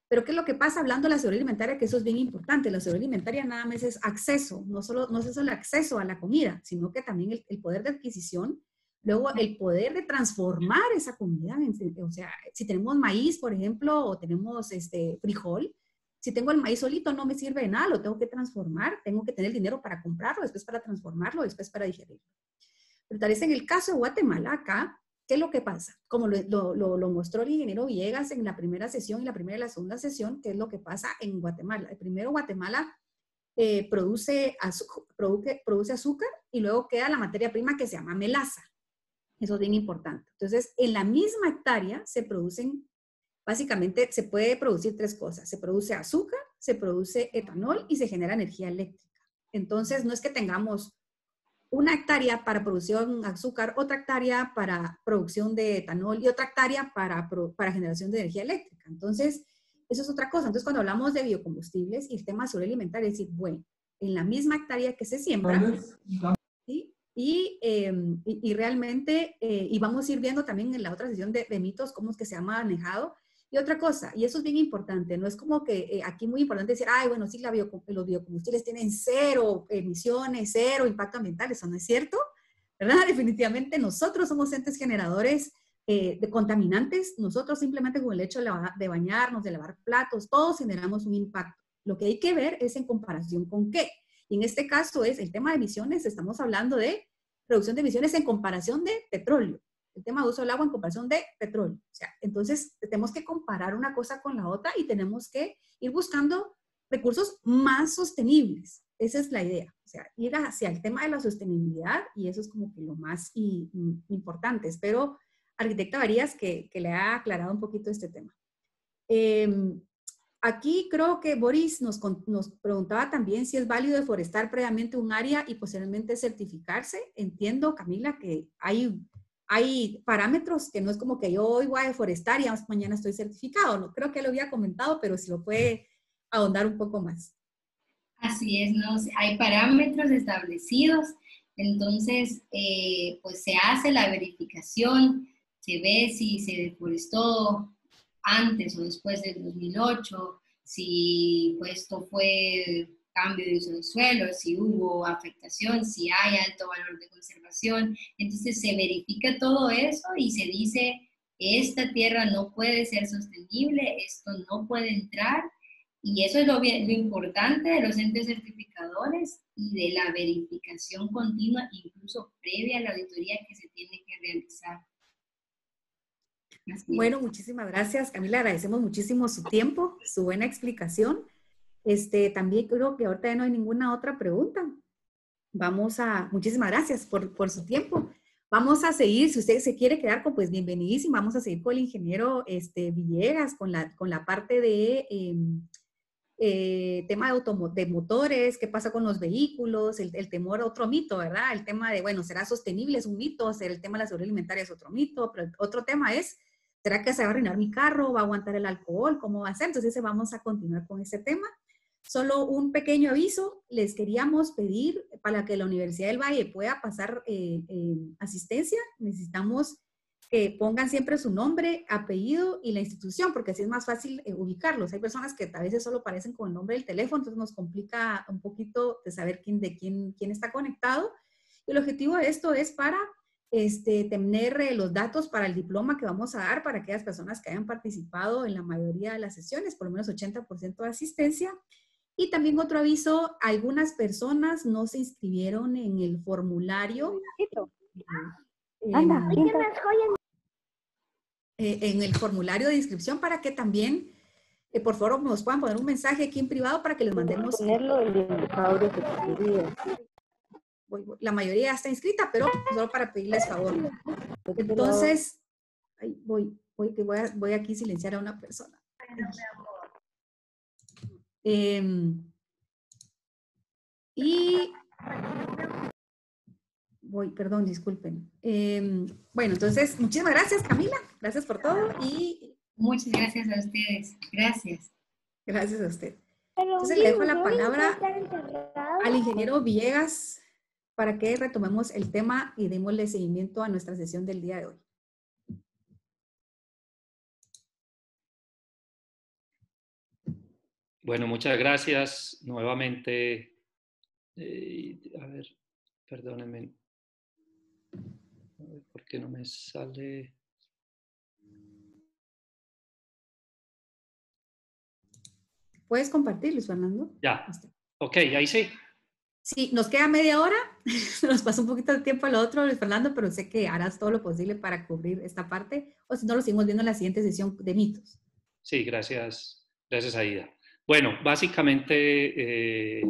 Pero ¿qué es lo que pasa hablando de la seguridad alimentaria? Que eso es bien importante. La seguridad alimentaria nada más es acceso, no es solo el acceso a la comida, sino que también el poder de adquisición, luego el poder de transformar esa comida. O sea, si tenemos maíz, por ejemplo, o tenemos frijol, si tengo el maíz solito no me sirve de nada, lo tengo que transformar, tengo que tener el dinero para comprarlo, después para transformarlo, después para digerirlo. Pero tal vez en el caso de Guatemala, acá, ¿qué es lo que pasa? Como lo mostró el ingeniero Villegas en la primera sesión y la primera y la segunda sesión, ¿qué es lo que pasa en Guatemala? Primero, Guatemala produce azúcar y luego queda la materia prima que se llama melaza. Eso es bien importante. Entonces, en la misma hectárea se producen, básicamente, se puede producir 3 cosas. Se produce azúcar, se produce etanol y se genera energía eléctrica. Entonces, no es que tengamos una hectárea para producción de azúcar, otra hectárea para producción de etanol y otra hectárea para generación de energía eléctrica. Entonces, eso es otra cosa. Entonces, cuando hablamos de biocombustibles y el tema sobre alimentario, es decir, bueno, en la misma hectárea que se siembra, ¿sí? Y realmente, y vamos a ir viendo también en la otra sesión de mitos cómo es que se ha manejado. Y otra cosa, y eso es bien importante, no es como que aquí muy importante decir, ay, bueno, sí, los biocombustibles tienen 0 emisiones, 0 impacto ambiental, eso no es cierto, ¿verdad? Definitivamente nosotros somos entes generadores de contaminantes, nosotros simplemente con el hecho de bañarnos, de lavar platos, todos generamos un impacto. Lo que hay que ver es en comparación con qué. Y en este caso es el tema de emisiones, estamos hablando de reducción de emisiones en comparación de petróleo. El tema de uso del agua en comparación de petróleo. O sea, entonces tenemos que comparar una cosa con la otra y tenemos que ir buscando recursos más sostenibles. Esa es la idea. O sea, ir hacia el tema de la sostenibilidad y eso es como que lo más importante. Espero, arquitecta Varías, que le ha aclarado un poquito este tema. Aquí creo que Boris nos preguntaba también si es válido deforestar previamente un área y posteriormente certificarse. Entiendo, Camila, que hay parámetros que no es como que yo hoy voy a deforestar y mañana estoy certificado. No creo que lo había comentado, pero si lo puede ahondar un poco más. Así es, ¿no? Hay parámetros establecidos, entonces pues se hace la verificación, se ve si se deforestó antes o después del 2008, si pues, esto fue cambio de uso del suelo, si hubo afectación, si hay alto valor de conservación. Entonces se verifica todo eso y se dice, esta tierra no puede ser sostenible, esto no puede entrar. Y eso es lo importante de los entes certificadores y de la verificación continua, incluso previa a la auditoría que se tiene que realizar. Bueno, muchísimas gracias, Camila. Agradecemos muchísimo su tiempo, su buena explicación. También creo que ahorita ya no hay ninguna otra pregunta. Muchísimas gracias por su tiempo. Vamos a seguir, si usted se quiere quedar pues bienvenidísimo. Vamos a seguir con el ingeniero Villegas, con la parte de tema de motores, qué pasa con los vehículos, el temor a otro mito, ¿verdad? El tema de, bueno, ¿será sostenible? Es un mito, el tema de la seguridad alimentaria es otro mito, pero otro tema es, ¿será que se va a arruinar mi carro? ¿Va a aguantar el alcohol? ¿Cómo va a ser? Entonces vamos a continuar con ese tema. Solo un pequeño aviso, les queríamos pedir para que la Universidad del Valle pueda pasar asistencia, necesitamos que pongan siempre su nombre, apellido y la institución, porque así es más fácil ubicarlos. Hay personas que a veces solo aparecen con el nombre del teléfono, entonces nos complica un poquito de saber quién está conectado. Y el objetivo de esto es para tener los datos para el diploma que vamos a dar para aquellas personas que hayan participado en la mayoría de las sesiones, por lo menos 80% de asistencia. Y también otro aviso, algunas personas no se inscribieron en el formulario. En el formulario de inscripción para que también por favor nos puedan poner un mensaje aquí en privado para que les mandemos. Ponerlo el indicador de efectividad. La mayoría ya está inscrita, pero solo para pedirles favor. Entonces, ahí voy aquí a silenciar a una persona. Perdón, disculpen. Bueno, entonces, muchísimas gracias, Camila. Gracias por todo y... Muchas gracias a ustedes. Gracias. Gracias a usted. Entonces, le dejo la palabra al ingeniero Villegas para que retomemos el tema y démosle seguimiento a nuestra sesión del día de hoy. Bueno, muchas gracias nuevamente. A ver, perdónenme. A ver, ¿por qué no me sale? ¿Puedes compartir, Luis Fernando? Ya. Ok, ahí sí. Sí, nos queda media hora. Nos pasó un poquito de tiempo a lo otro, Luis Fernando, pero sé que harás todo lo posible para cubrir esta parte. O si no, lo seguimos viendo en la siguiente sesión de mitos. Sí, gracias. Gracias, Aida. Bueno, básicamente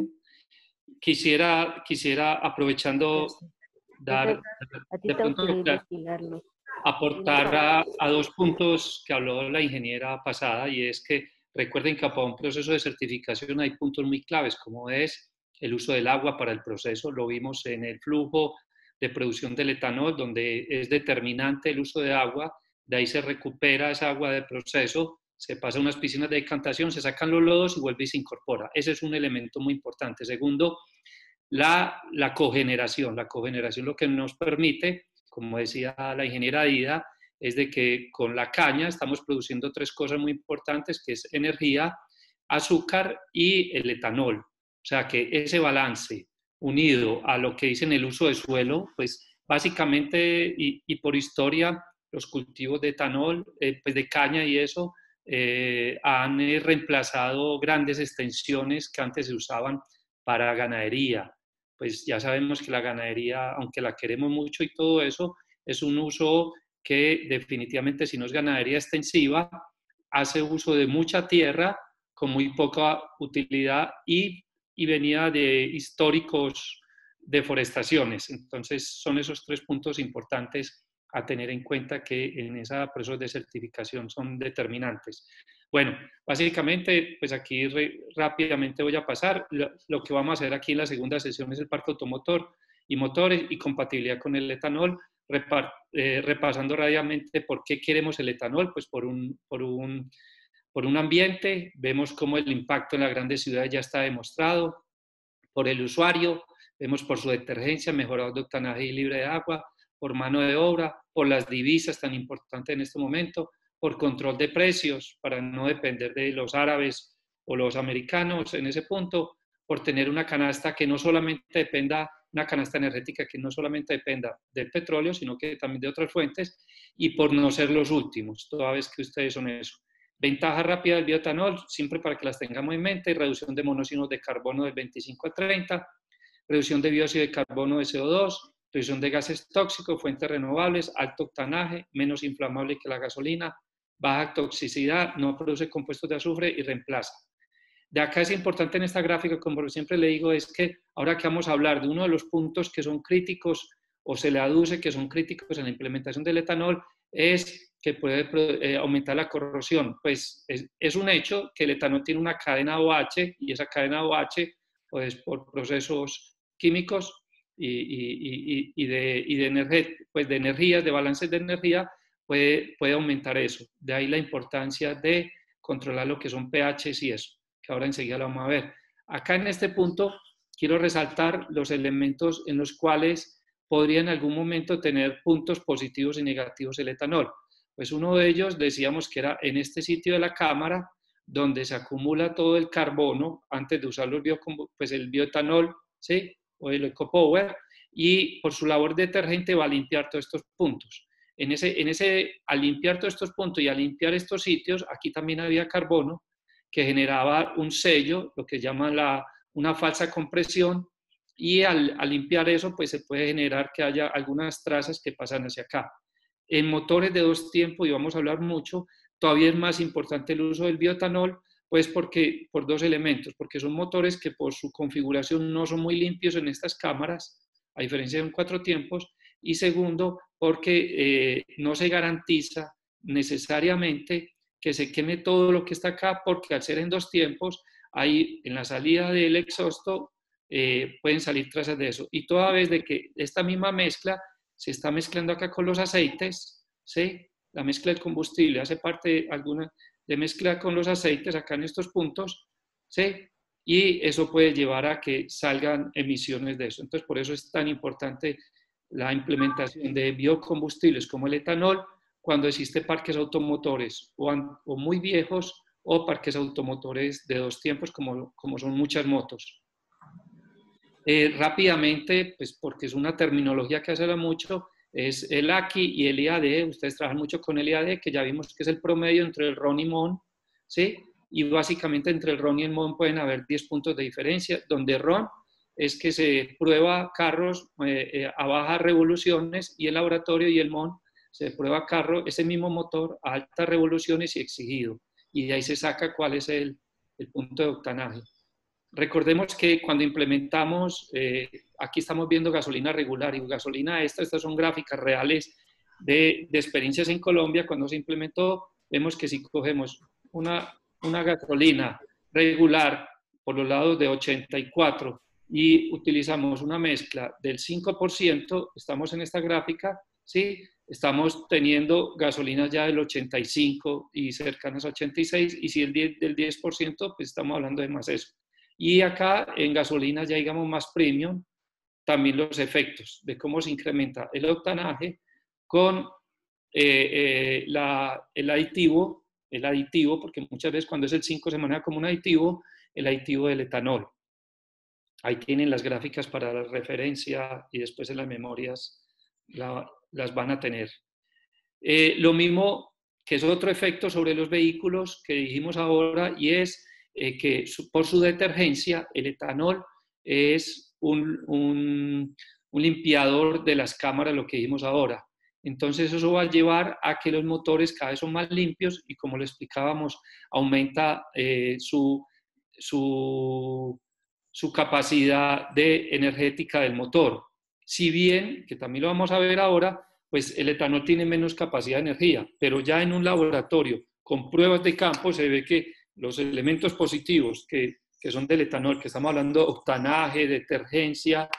quisiera aprovechando dar de pronto aportar a dos puntos que habló la ingeniera pasada, y es que recuerden que para un proceso de certificación hay puntos muy claves, como es el uso del agua para el proceso. Lo vimos en el flujo de producción del etanol, donde es determinante el uso de agua. De ahí se recupera esa agua del proceso, se pasa a unas piscinas de decantación, se sacan los lodos y vuelve y se incorpora. Ese es un elemento muy importante. Segundo, la cogeneración. La cogeneración lo que nos permite, como decía la ingeniera Aida, es de que con la caña estamos produciendo tres cosas muy importantes, que es energía, azúcar y el etanol. O sea que ese balance unido a lo que dicen el uso de suelo, pues básicamente y por historia, los cultivos de etanol, pues de caña y eso, han reemplazado grandes extensiones que antes se usaban para ganadería. Pues ya sabemos que la ganadería, aunque la queremos mucho y todo eso, es un uso que definitivamente, si no es ganadería extensiva, hace uso de mucha tierra con muy poca utilidad y venía de históricos deforestaciones. Entonces, son esos tres puntos importantes a tener en cuenta que en ese proceso de certificación son determinantes. Bueno, básicamente, pues aquí rápidamente voy a pasar. Lo que vamos a hacer aquí en la segunda sesión es el parque automotor y motores y compatibilidad con el etanol, repasando rápidamente por qué queremos el etanol, pues por un ambiente, vemos cómo el impacto en las grandes ciudades ya está demostrado, por el usuario, vemos por su detergencia, mejorado de octanaje y libre de agua, por mano de obra, por las divisas tan importantes en este momento, por control de precios, para no depender de los árabes o los americanos en ese punto, por tener una canasta que no solamente dependa, una canasta energética que no solamente dependa del petróleo, sino que también de otras fuentes, y por no ser los últimos, toda vez que ustedes son eso. Ventaja rápida del bioetanol, siempre para que las tengamos en mente: reducción de monóxidos de carbono del 25 a 30, reducción de dióxido de carbono de CO2, reducción de gases tóxicos, fuentes renovables, alto octanaje, menos inflamable que la gasolina, baja toxicidad, no produce compuestos de azufre y reemplaza. De acá es importante en esta gráfica, como siempre le digo, es que ahora que vamos a hablar de uno de los puntos que son críticos o se le aduce que son críticos en la implementación del etanol, es que puede aumentar la corrosión. Pues es un hecho que el etanol tiene una cadena OH y esa cadena OH, pues por procesos químicos y de energías, de balances de energía, puede aumentar eso. De ahí la importancia de controlar lo que son pHs y eso, que ahora enseguida lo vamos a ver. Acá en este punto quiero resaltar los elementos en los cuales podría en algún momento tener puntos positivos y negativos el etanol. Pues uno de ellos decíamos que era en este sitio de la cámara, donde se acumula todo el carbono antes de usar pues el bioetanol, ¿sí? O el EcoPower, y por su labor detergente va a limpiar todos estos puntos. Al limpiar todos estos puntos y al limpiar estos sitios, aquí también había carbono que generaba un sello, lo que llaman una falsa compresión, y al limpiar eso, pues se puede generar que haya algunas trazas que pasan hacia acá. En motores de dos tiempos, y vamos a hablar mucho, todavía es más importante el uso del bioetanol, Pues por dos elementos, porque son motores que por su configuración no son muy limpios en estas cámaras, a diferencia de un 4 tiempos, y segundo, porque no se garantiza necesariamente que se queme todo lo que está acá, porque al ser en 2 tiempos, ahí en la salida del exhausto pueden salir trazas de eso. Y toda vez de que esta misma mezcla se está mezclando acá con los aceites, ¿sí? La mezcla del combustible hace parte de mezcla con los aceites acá en estos puntos, ¿sí? Y eso puede llevar a que salgan emisiones de eso. Entonces, por eso es tan importante la implementación de biocombustibles como el etanol cuando existe parques automotores o muy viejos o parques automotores de 2 tiempos como son muchas motos. Rápidamente, pues porque es una terminología que hace mucho, es el AKI y el IAD. Ustedes trabajan mucho con el IAD, que ya vimos que es el promedio entre el RON y MON, ¿sí? Y básicamente entre el RON y el MON pueden haber 10 puntos de diferencia, donde RON es que se prueba carros a bajas revoluciones y el laboratorio, y el MON se prueba carro, ese mismo motor a altas revoluciones y exigido. Y de ahí se saca cuál es el punto de octanaje. Recordemos que cuando implementamos, aquí estamos viendo gasolina regular y gasolina estas son gráficas reales de experiencias en Colombia. Cuando se implementó, vemos que si cogemos una gasolina regular por los lados de 84 y utilizamos una mezcla del 5%, estamos en esta gráfica, ¿sí? Estamos teniendo gasolinas ya del 85 y cercanas a 86, y si el del 10%, pues estamos hablando de más eso. Y acá en gasolina ya digamos más premium, también los efectos de cómo se incrementa el octanaje con el aditivo, porque muchas veces cuando es el 5 se maneja como un aditivo, el aditivo del etanol. Ahí tienen las gráficas para la referencia y después en las memorias las van a tener. Lo mismo que es otro efecto sobre los vehículos que dijimos ahora, y es que por su detergencia el etanol es un limpiador de las cámaras, lo que dijimos ahora. Entonces eso va a llevar a que los motores cada vez son más limpios y, como lo explicábamos, aumenta su capacidad energética del motor. Si bien, que también lo vamos a ver ahora, pues el etanol tiene menos capacidad de energía, pero ya en un laboratorio con pruebas de campo se ve que los elementos positivos que son del etanol, que estamos hablando de octanaje, detergencia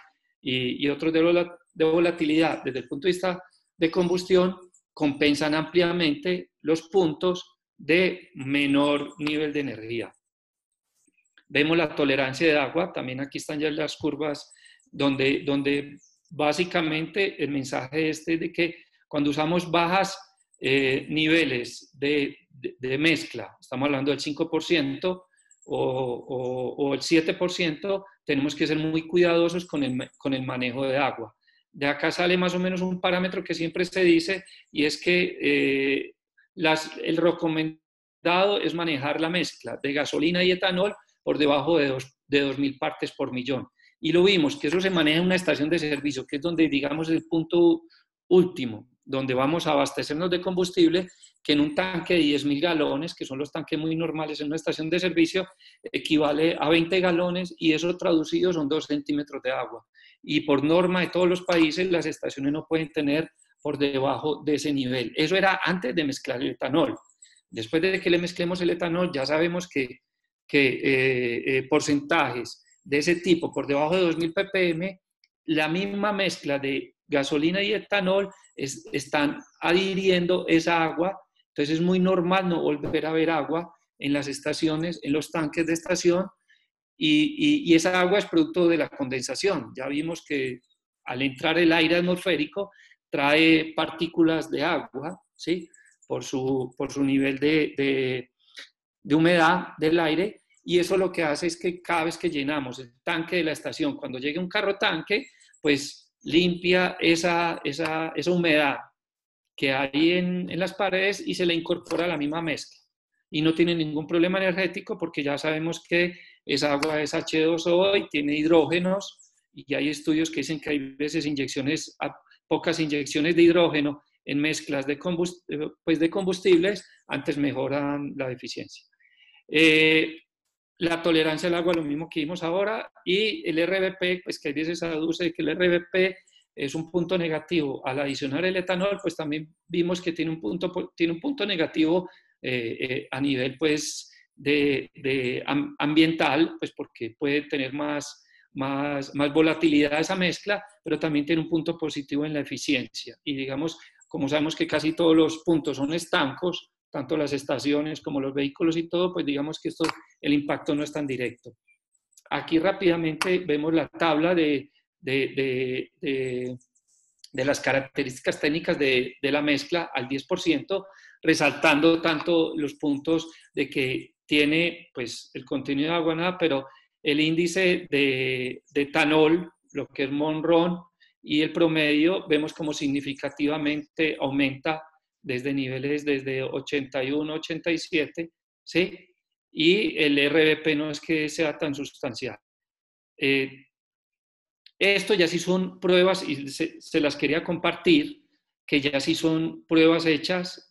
y otros de volatilidad desde el punto de vista de combustión, compensan ampliamente los puntos de menor nivel de energía. Vemos la tolerancia de agua, también aquí están ya las curvas donde básicamente el mensaje es de que cuando usamos bajas niveles de mezcla, estamos hablando del 5% o el 7%, tenemos que ser muy cuidadosos con el manejo de agua. De acá sale más o menos un parámetro que siempre se dice, y es que el recomendado es manejar la mezcla de gasolina y etanol por debajo de 2.000 partes por millón. Y lo vimos, que eso se maneja en una estación de servicio, que es donde, digamos, el punto último, donde vamos a abastecernos de combustible, que en un tanque de 10.000 galones, que son los tanques muy normales en una estación de servicio, equivale a 20 galones, y eso traducido son 2 centímetros de agua. Y por norma de todos los países, las estaciones no pueden tener por debajo de ese nivel. Eso era antes de mezclar el etanol. Después de que le mezclemos el etanol, ya sabemos que porcentajes de ese tipo por debajo de 2.000 ppm, la misma mezcla de gasolina y etanol están adhiriendo esa agua. Entonces es muy normal no volver a ver agua en las estaciones, en los tanques de estación, y esa agua es producto de la condensación. Ya vimos que al entrar el aire atmosférico trae partículas de agua, ¿sí? por su nivel de humedad del aire, y eso lo que hace es que cada vez que llenamos el tanque de la estación, cuando llegue un carro tanque, pues limpia esa humedad que hay en las paredes y se le incorpora a la misma mezcla. Y no tiene ningún problema energético, porque ya sabemos que esa agua es H2O y tiene hidrógenos, y hay estudios que dicen que hay veces pocas inyecciones de hidrógeno en mezclas de combustibles, antes mejoran la eficiencia. La tolerancia al agua, lo mismo que vimos ahora, y el RVP, pues que a veces se aduce que el RVP es un punto negativo. Al adicionar el etanol, pues también vimos que tiene un punto negativo a nivel pues, ambiental, pues porque puede tener más volatilidad esa mezcla, pero también tiene un punto positivo en la eficiencia. Y digamos, como sabemos que casi todos los puntos son estancos, tanto las estaciones como los vehículos y todo, pues digamos que el impacto no es tan directo. Aquí rápidamente vemos la tabla de las características técnicas de la mezcla al 10%, resaltando tanto los puntos de que tiene pues, el contenido de agua, nada, pero el índice de etanol, lo que es Monron, y el promedio, vemos como significativamente aumenta desde niveles desde 81, 87, ¿sí? Y el RVP no es que sea tan sustancial. Esto ya sí son pruebas, y se las quería compartir, que ya sí son pruebas hechas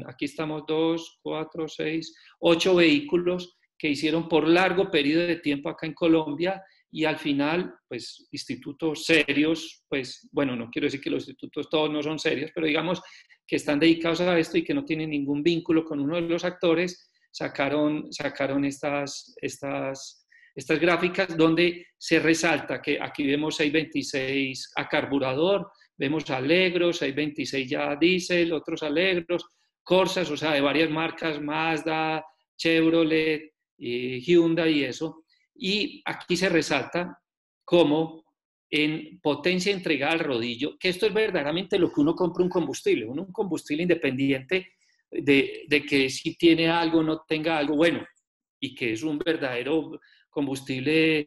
aquí estamos 2, 4, 6, 8 vehículos que hicieron por largo periodo de tiempo acá en Colombia, y al final, pues, institutos serios, pues, bueno, no quiero decir que los institutos todos no son serios, pero digamos que están dedicados a esto y que no tienen ningún vínculo con uno de los actores, sacaron estas gráficas donde se resalta que aquí vemos 626 a carburador, vemos Allegro, 626 ya diésel, otros Allegros, Corsas, o sea, de varias marcas, Mazda, Chevrolet, Hyundai y eso. Y aquí se resalta como en potencia entregada al rodillo, que esto es verdaderamente lo que uno compra un combustible independiente de que si tiene algo o no tenga algo, bueno, y que es un verdadero combustible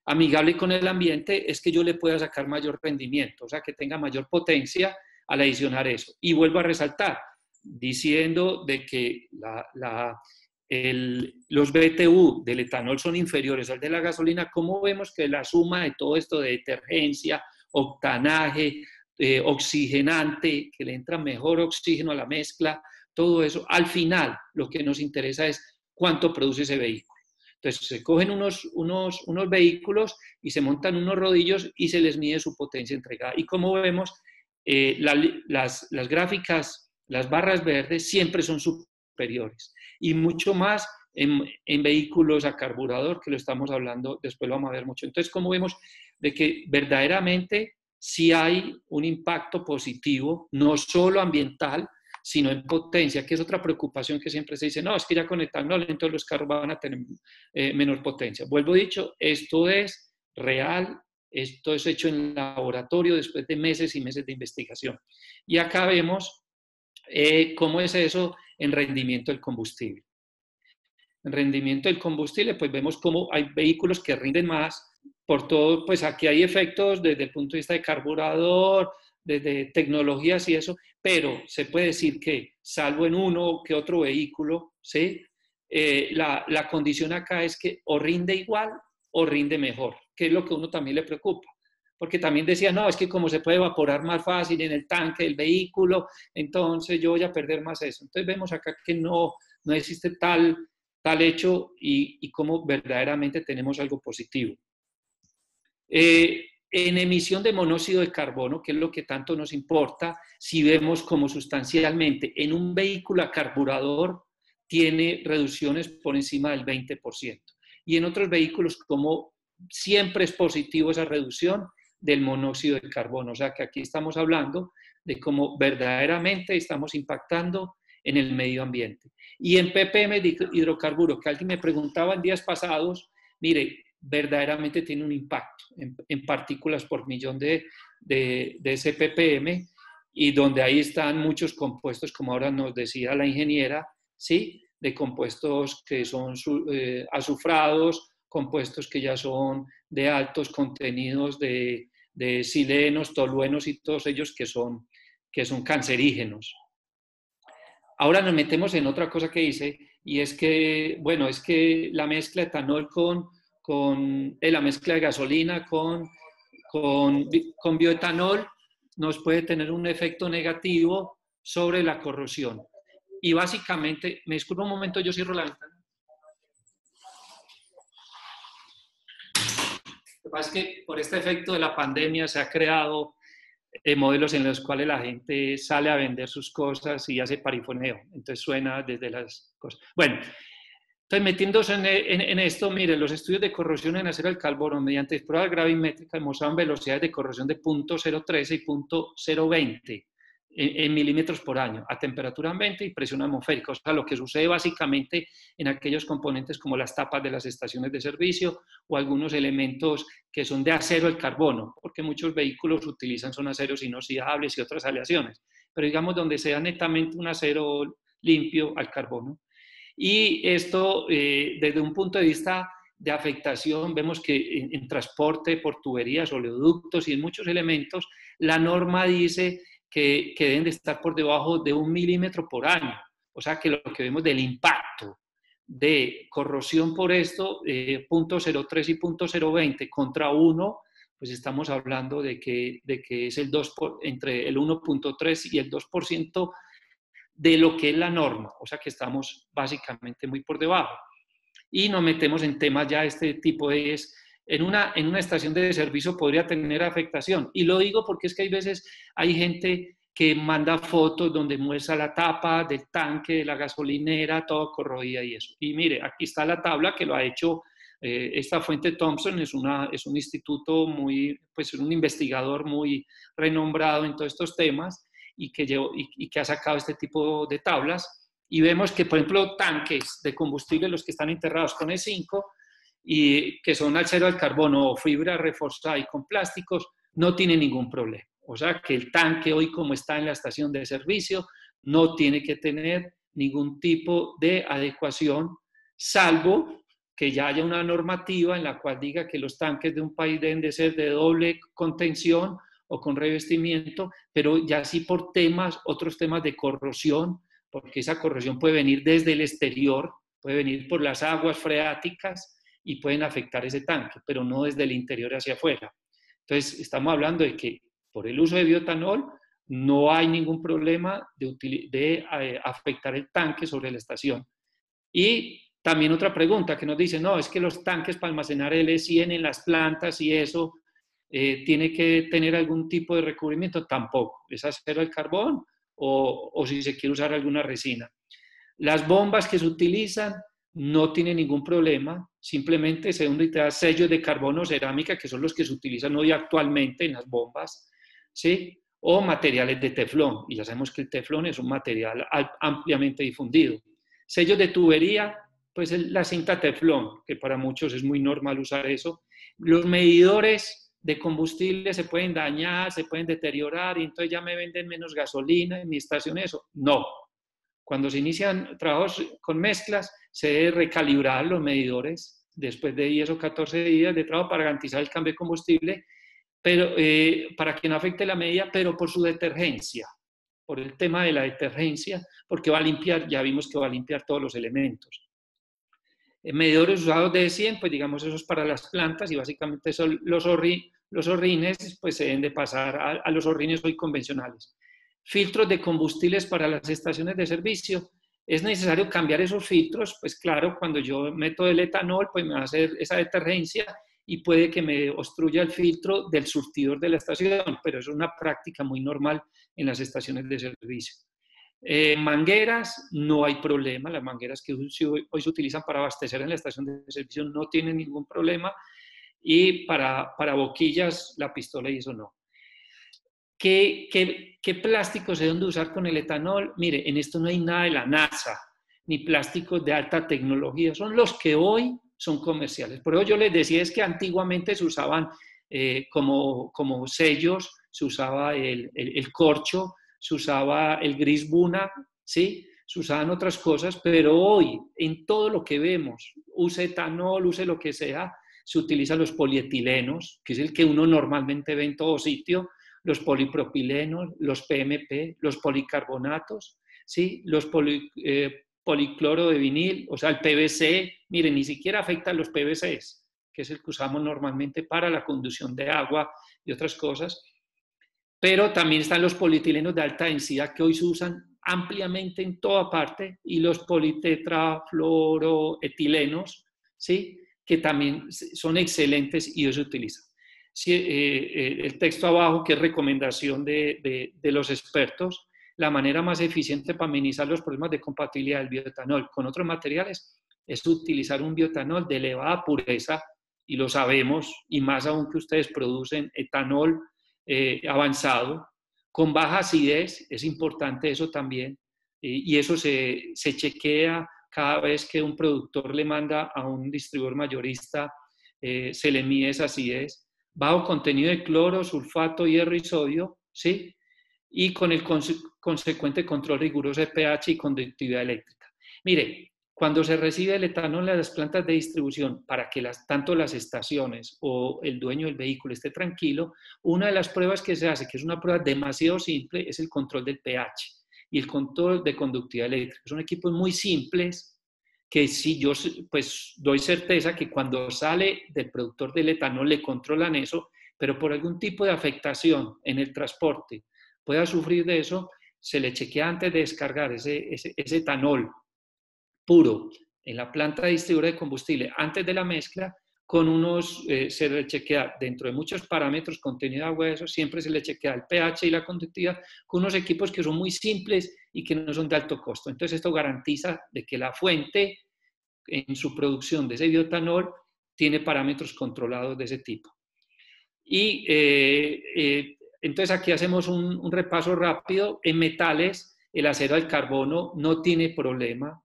amigable con el ambiente, es que yo le pueda sacar mayor rendimiento, o sea, que tenga mayor potencia al adicionar eso. Y vuelvo a resaltar, diciendo de que los BTU del etanol son inferiores al de la gasolina, ¿cómo vemos que la suma de todo esto de detergencia, octanaje, oxigenante, que le entra mejor oxígeno a la mezcla, todo eso, al final lo que nos interesa es cuánto produce ese vehículo? Entonces se cogen unos vehículos y se montan unos rodillos y se les mide su potencia entregada. Y como vemos, las gráficas, las barras verdes siempre son superiores, y mucho más en vehículos a carburador, que lo estamos hablando, después lo vamos a ver mucho. Entonces, como vemos de que verdaderamente sí hay un impacto positivo, no solo ambiental, sino en potencia, que es otra preocupación que siempre se dice, no, es que ya con etanol entonces los carros van a tener menor potencia. Vuelvo dicho, esto es real, esto es hecho en laboratorio después de meses y meses de investigación. Y acá vemos cómo es eso en rendimiento del combustible. En rendimiento del combustible, pues vemos cómo hay vehículos que rinden más, por todo, pues aquí hay efectos desde el punto de vista de carburador, desde tecnologías y eso, pero se puede decir que, salvo en uno que otro vehículo, ¿sí? La condición acá es que o rinde igual o rinde mejor, que es lo que a uno también le preocupa. Porque también decía, no, es que como se puede evaporar más fácil en el tanque del vehículo, entonces yo voy a perder más eso. Entonces vemos acá que no existe tal hecho y cómo verdaderamente tenemos algo positivo. En emisión de monóxido de carbono, que es lo que tanto nos importa, si vemos como sustancialmente en un vehículo a carburador tiene reducciones por encima del 20%. Y en otros vehículos, como siempre es positivo esa reducción del monóxido de carbono. O sea que aquí estamos hablando de cómo verdaderamente estamos impactando en el medio ambiente. Y en ppm de hidrocarburos, que alguien me preguntaba en días pasados, mire, verdaderamente tiene un impacto en partículas por millón de ese ppm, y donde ahí están muchos compuestos, como ahora nos decía la ingeniera, ¿sí? De compuestos que son azufrados, compuestos que ya son de altos contenidos de silenos, toluenos y todos ellos que son cancerígenos. Ahora nos metemos en otra cosa que dice, y es que, bueno, es que la mezcla de etanol la mezcla de gasolina con bioetanol nos puede tener un efecto negativo sobre la corrosión. y básicamente, me disculpo un momento, yo cierro la ventana. Lo que pasa es que por este efecto de la pandemia se ha creado modelos en los cuales la gente sale a vender sus cosas y hace parifoneo. Entonces suena desde las cosas. Bueno, entonces metiéndose en esto, miren, los estudios de corrosión en acero al carbono mediante pruebas gravimétricas mostraron velocidades de corrosión de 0.013 y 0.020 en milímetros por año, a temperatura ambiente y presión atmosférica. O sea, lo que sucede básicamente en aquellos componentes como las tapas de las estaciones de servicio o algunos elementos que son de acero al carbono, porque muchos vehículos son aceros inoxidables y otras aleaciones, pero digamos donde sea netamente un acero limpio al carbono. Y esto, desde un punto de vista de afectación, vemos que en transporte por tuberías, oleoductos y en muchos elementos, la norma dice que deben de estar por debajo de 1 milímetro por año. O sea que lo que vemos del impacto de corrosión por esto, 0.03 y 0.020 contra 1, pues estamos hablando de que es entre el 1.3 y el 2% de lo que es la norma. O sea que estamos básicamente muy por debajo. Y nos metemos en temas ya este tipo de... En una estación de servicio podría tener afectación. Y lo digo porque es que hay veces hay gente que manda fotos donde muestra la tapa del tanque, de la gasolinera, todo corroída y eso. Y mire, aquí está la tabla que lo ha hecho esta fuente Thomson, es un instituto pues un investigador muy renombrado en todos estos temas y que ha sacado este tipo de tablas. Y vemos que, por ejemplo, tanques de combustible, los que están enterrados con E5, y que son acero al carbono o fibra reforzada y con plásticos, no tiene ningún problema. O sea que el tanque hoy, como está en la estación de servicio, no tiene que tener ningún tipo de adecuación, salvo que ya haya una normativa en la cual diga que los tanques de un país deben de ser de doble contención o con revestimiento, pero ya sí por otros temas de corrosión, porque esa corrosión puede venir desde el exterior, puede venir por las aguas freáticas, y pueden afectar ese tanque, pero no desde el interior hacia afuera. Entonces, estamos hablando de que por el uso de bioetanol no hay ningún problema de afectar el tanque sobre la estación. Y también otra pregunta que nos dice, no, es que los tanques para almacenar L100 en las plantas y eso tiene que tener algún tipo de recubrimiento. Tampoco, es acero al carbón o si se quiere usar alguna resina. Las bombas que se utilizan no tienen ningún problema, simplemente se utilizan sellos de carbono o cerámica, que son los que se utilizan hoy actualmente en las bombas, ¿sí? O materiales de teflón, y ya sabemos que el teflón es un material ampliamente difundido. Sellos de tubería, pues la cinta teflón, que para muchos es muy normal usar eso. Los medidores de combustible se pueden dañar, se pueden deteriorar, y entonces ya me venden menos gasolina en mi estación, eso. No. Cuando se inician trabajos con mezclas, se debe recalibrar los medidores después de 10 o 14 días de trabajo para garantizar el cambio de combustible, pero, para que no afecte la medida, pero por su detergencia, por el tema de la detergencia, porque va a limpiar, ya vimos que va a limpiar todos los elementos. Medidores usados de 100, pues digamos eso es para las plantas y básicamente son los horrines, pues se deben de pasar a los horrines hoy convencionales. Filtros de combustibles para las estaciones de servicio. ¿Es necesario cambiar esos filtros? Pues claro, cuando yo meto el etanol, pues me va a hacer esa detergencia y puede que me obstruya el filtro del surtidor de la estación, pero eso es una práctica muy normal en las estaciones de servicio. Mangueras, no hay problema. Las mangueras que hoy se utilizan para abastecer en la estación de servicio no tienen ningún problema. Y para boquillas, la pistola y eso no. ¿Qué plásticos se deben de usar con el etanol? Mire, en esto no hay nada de la NASA, ni plásticos de alta tecnología, son los que hoy son comerciales. Por eso yo les decía, es que antiguamente se usaban como sellos, se usaba el corcho, se usaba el gris Buna, ¿sí? Se usaban otras cosas, pero hoy en todo lo que vemos, use etanol, use lo que sea, se utilizan los polietilenos, que es el que uno normalmente ve en todo sitio, los polipropilenos, los PMP, los policarbonatos, ¿sí? Los policloro de vinil, o sea, el PVC, miren, ni siquiera afecta a los PVCs, que es el que usamos normalmente para la conducción de agua y otras cosas, pero también están los polietilenos de alta densidad que hoy se usan ampliamente en toda parte, y los politetrafluoroetilenos, ¿sí? Que también son excelentes y ellos se utilizan. Sí, el texto abajo, que es recomendación de los expertos, la manera más eficiente para minimizar los problemas de compatibilidad del bioetanol con otros materiales es utilizar un bioetanol de elevada pureza, y lo sabemos, y más aún que ustedes producen etanol avanzado, con baja acidez. Es importante eso también, y eso se chequea cada vez que un productor le manda a un distribuidor mayorista, se le mide esa acidez. Bajo contenido de cloro, sulfato, hierro y sodio, ¿sí? Y con el consecuente control riguroso de pH y conductividad eléctrica. Mire, cuando se recibe el etanol en las plantas de distribución, para que tanto las estaciones o el dueño del vehículo esté tranquilo, una de las pruebas que se hace, que es una prueba demasiado simple, es el control del pH y el control de conductividad eléctrica. Son equipos muy simples que sí, yo pues doy certeza que cuando sale del productor del etanol le controlan eso, pero por algún tipo de afectación en el transporte pueda sufrir de eso, se le chequea antes de descargar ese etanol puro en la planta de distribuidora de combustible antes de la mezcla, con se le chequea dentro de muchos parámetros, contenido de agua, eso, siempre se le chequea el pH y la conductividad, con unos equipos que son muy simples y que no son de alto costo. Entonces esto garantiza de que la fuente en su producción de ese bioetanol tiene parámetros controlados de ese tipo. Y entonces aquí hacemos un repaso rápido. En metales, el acero al carbono no tiene problema,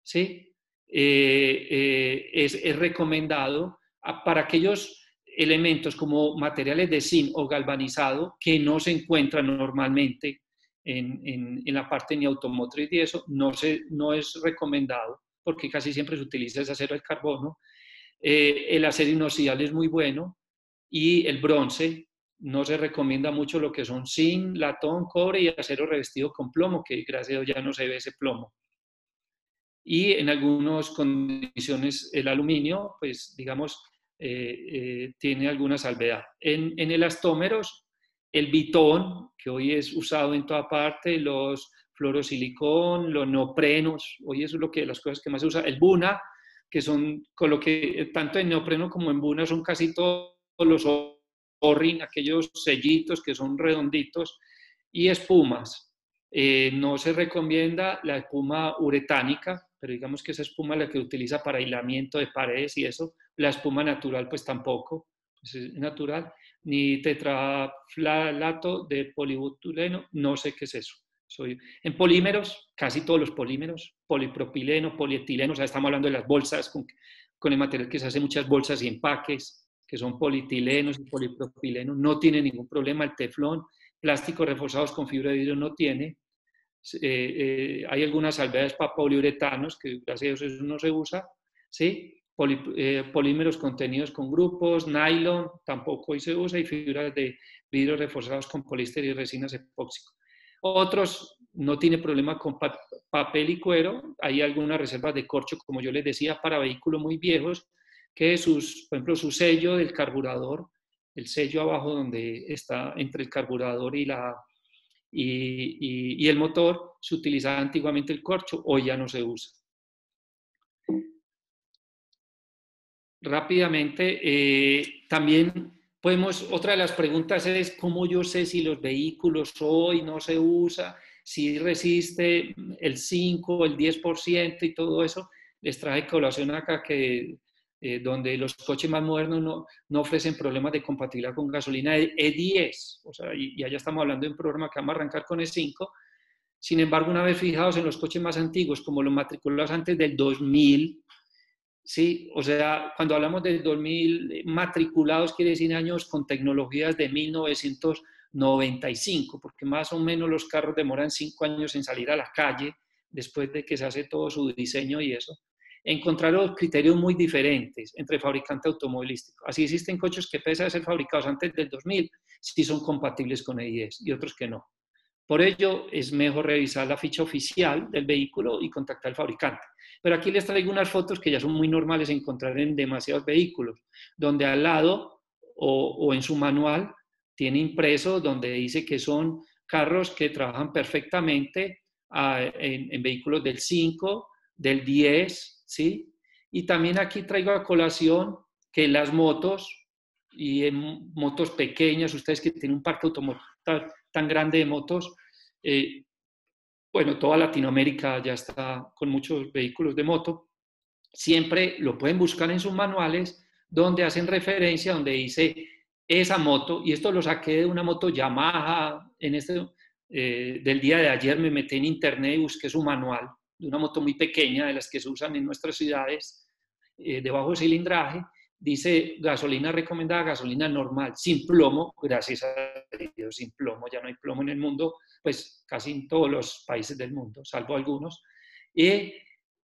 ¿sí? Es recomendado para aquellos elementos como materiales de zinc o galvanizado que no se encuentran normalmente en la parte ni automotriz, y eso no es recomendado porque casi siempre se utiliza ese acero al carbono. El acero inoxidable es muy bueno, y el bronce no se recomienda mucho, lo que son zinc, latón, cobre y acero revestido con plomo, que gracias a Dios ya no se ve ese plomo. Y en algunas condiciones el aluminio, pues digamos, tiene alguna salvedad. En elastómeros, el bitón, que hoy es usado en toda parte, los fluorosilicón, los neoprenos, hoy eso es las cosas que más se usa, el buna, que son, con lo que tanto en neopreno como en buna son casi todos los O-ring, aquellos sellitos que son redonditos, y espumas. No se recomienda la espuma uretánica, pero digamos que esa espuma es la que utiliza para aislamiento de paredes y eso. La espuma natural pues tampoco, pues es natural. Ni tetraflalato de polibutuleno, no sé qué es eso. En polímeros, casi todos los polímeros, polipropileno, polietileno, o sea, estamos hablando de las bolsas con el material que se hace muchas bolsas y empaques, que son polietilenos y polipropilenos, no tiene ningún problema. El teflón, plásticos reforzados con fibra de vidrio no tiene. Hay algunas salvedades para poliuretanos, que gracias a eso no se usa, ¿sí? Polímeros contenidos con grupos, nylon, tampoco hoy se usa, y fibras de vidrio reforzados con poliéster y resinas epóxicas. Otros no tiene problema con papel y cuero. Hay algunas reservas de corcho, como yo les decía, para vehículos muy viejos, que por ejemplo, su sello del carburador, el sello abajo donde está entre el carburador y el motor, se utilizaba antiguamente el corcho, hoy ya no se usa. Rápidamente, también otra de las preguntas es cómo yo sé si los vehículos hoy no se usa, si resiste el 5, el 10% y todo eso. Les traje colación acá que donde los coches más modernos no ofrecen problemas de compatibilidad con gasolina E10, o sea, y allá estamos hablando de un programa que vamos a arrancar con E5. Sin embargo, una vez fijados en los coches más antiguos, como los matriculados antes del 2000, ¿sí? O sea, cuando hablamos del 2000 matriculados, quiere decir años con tecnologías de 1995, porque más o menos los carros demoran 5 años en salir a la calle después de que se hace todo su diseño y eso. Encontraron criterios muy diferentes entre fabricantes automovilísticos. Así existen coches que, pese a ser fabricados antes del 2000, sí son compatibles con E10 y otros que no. Por ello, es mejor revisar la ficha oficial del vehículo y contactar al fabricante. Pero aquí les traigo unas fotos que ya son muy normales encontrar en demasiados vehículos, donde al lado o en su manual tiene impreso donde dice que son carros que trabajan perfectamente en vehículos del 5, del 10, ¿sí? Y también aquí traigo a colación que las motos, y en motos pequeñas, ustedes que tienen un parque automotor tan grande de motos, bueno, toda Latinoamérica ya está con muchos vehículos de moto, siempre lo pueden buscar en sus manuales donde hacen referencia, donde dice esa moto, y esto lo saqué de una moto Yamaha, del día de ayer me metí en internet y busqué su manual, de una moto muy pequeña, de las que se usan en nuestras ciudades, de bajo cilindraje, dice gasolina recomendada, gasolina normal, sin plomo, gracias a Dios, sin plomo, ya no hay plomo en el mundo, pues casi en todos los países del mundo, salvo algunos, y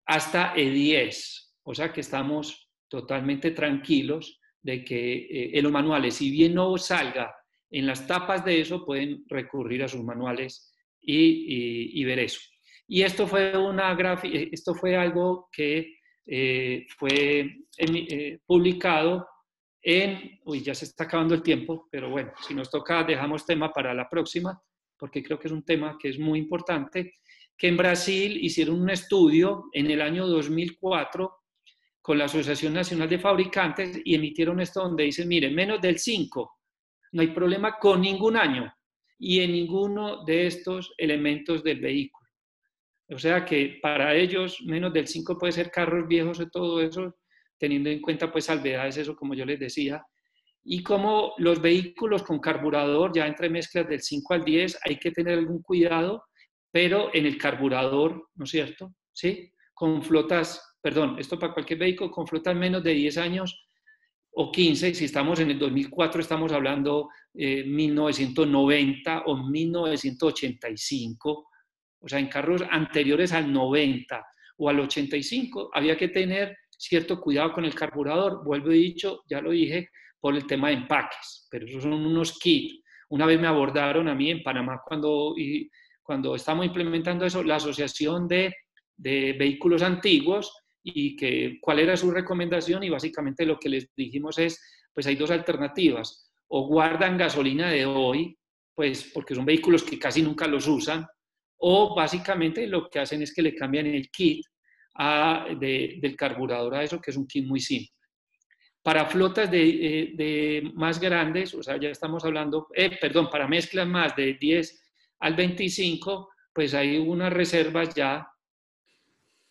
hasta E10, o sea que estamos totalmente tranquilos de que en los manuales, si bien no salga en las tapas de eso, pueden recurrir a sus manuales y ver eso. Y esto fue algo que fue publicado ya se está acabando el tiempo, pero bueno, si nos toca dejamos tema para la próxima, porque creo que es un tema que es muy importante, que en Brasil hicieron un estudio en el año 2004 con la Asociación Nacional de Fabricantes y emitieron esto donde dicen, miren, menos del 5, no hay problema con ningún año y en ninguno de estos elementos del vehículo. O sea que para ellos menos del 5 puede ser carros viejos y todo eso, teniendo en cuenta pues salvedades, eso como yo les decía. Y como los vehículos con carburador, ya entre mezclas del 5 al 10, hay que tener algún cuidado, pero en el carburador, ¿no es cierto? ¿Sí? Con flotas, perdón, esto para cualquier vehículo, con flotas menos de 10 años o 15, si estamos en el 2004, estamos hablando 1990 o 1985, o sea, en carros anteriores al 90 o al 85, había que tener cierto cuidado con el carburador. Vuelvo y dicho, ya lo dije, por el tema de empaques, pero esos son unos kits. Una vez me abordaron a mí en Panamá cuando estamos implementando eso, la Asociación de Vehículos Antiguos, y que cuál era su recomendación, y básicamente lo que les dijimos es, pues hay dos alternativas, o guardan gasolina de hoy, pues porque son vehículos que casi nunca los usan, o básicamente lo que hacen es que le cambian el kit del carburador a eso, que es un kit muy simple. Para flotas de más grandes, o sea, ya estamos hablando, para mezclas más de 10 al 25, pues hay unas reservas ya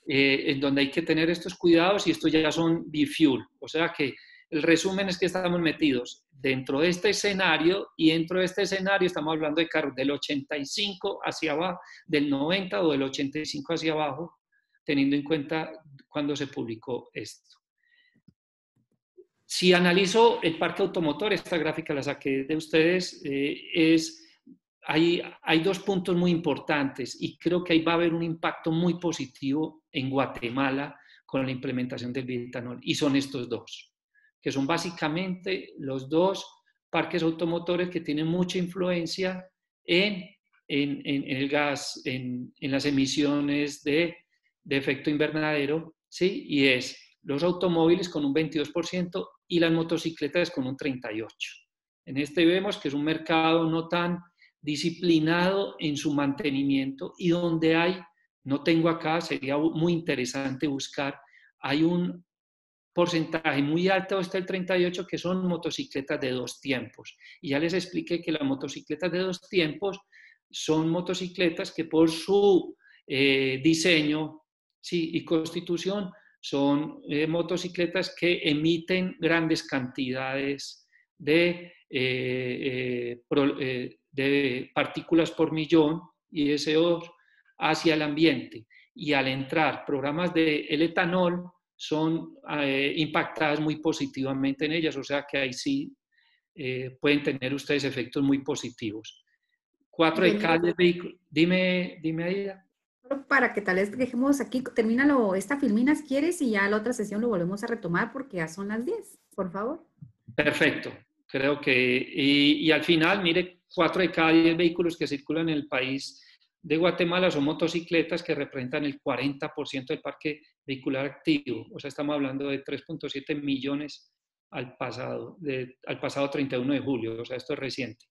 en donde hay que tener estos cuidados y estos ya son bifuel. O sea que el resumen es que estamos metidos dentro de este escenario y dentro de este escenario estamos hablando de carros del 85 hacia abajo, del 90 o del 85 hacia abajo, teniendo en cuenta cuando se publicó esto. Si analizo el parque automotor, esta gráfica la saqué de ustedes, hay dos puntos muy importantes y creo que ahí va a haber un impacto muy positivo en Guatemala con la implementación del bioetanol, y son estos dos, que son básicamente los dos parques automotores que tienen mucha influencia en el gas, en las emisiones de efecto invernadero, ¿sí? Y es los automóviles con un 22% y las motocicletas con un 38%. En este vemos que es un mercado no tan disciplinado en su mantenimiento y donde no tengo acá, sería muy interesante buscar, hay un porcentaje muy alto hasta el 38% que son motocicletas de 2 tiempos. Y ya les expliqué que las motocicletas de 2 tiempos son motocicletas que por su diseño, sí, y constitución son motocicletas que emiten grandes cantidades de partículas por millón y de CO2 hacia el ambiente. Y al entrar programas el etanol son impactadas muy positivamente en ellas, o sea que ahí sí pueden tener ustedes efectos muy positivos. 4 de cada vehículo. Dime, Aida. Para que tal vez dejemos aquí, termínalo esta filmina si quieres y ya la otra sesión lo volvemos a retomar porque ya son las 10, por favor. Perfecto. Creo que, y al final, mire, 4 de cada 10 vehículos que circulan en el país de Guatemala son motocicletas que representan el 40% del parque vehicular activo. O sea, estamos hablando de 3.7 millones al pasado 31 de julio. O sea, esto es reciente.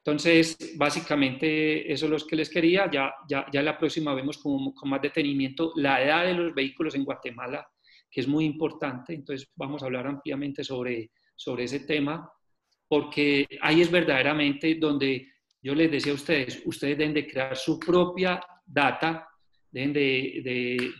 Entonces, básicamente, eso es lo que les quería. Ya la próxima vemos con más detenimiento la edad de los vehículos en Guatemala, que es muy importante. Entonces, vamos a hablar ampliamente sobre ese tema, porque ahí es verdaderamente donde yo les decía a ustedes, ustedes deben de crear su propia data, deben de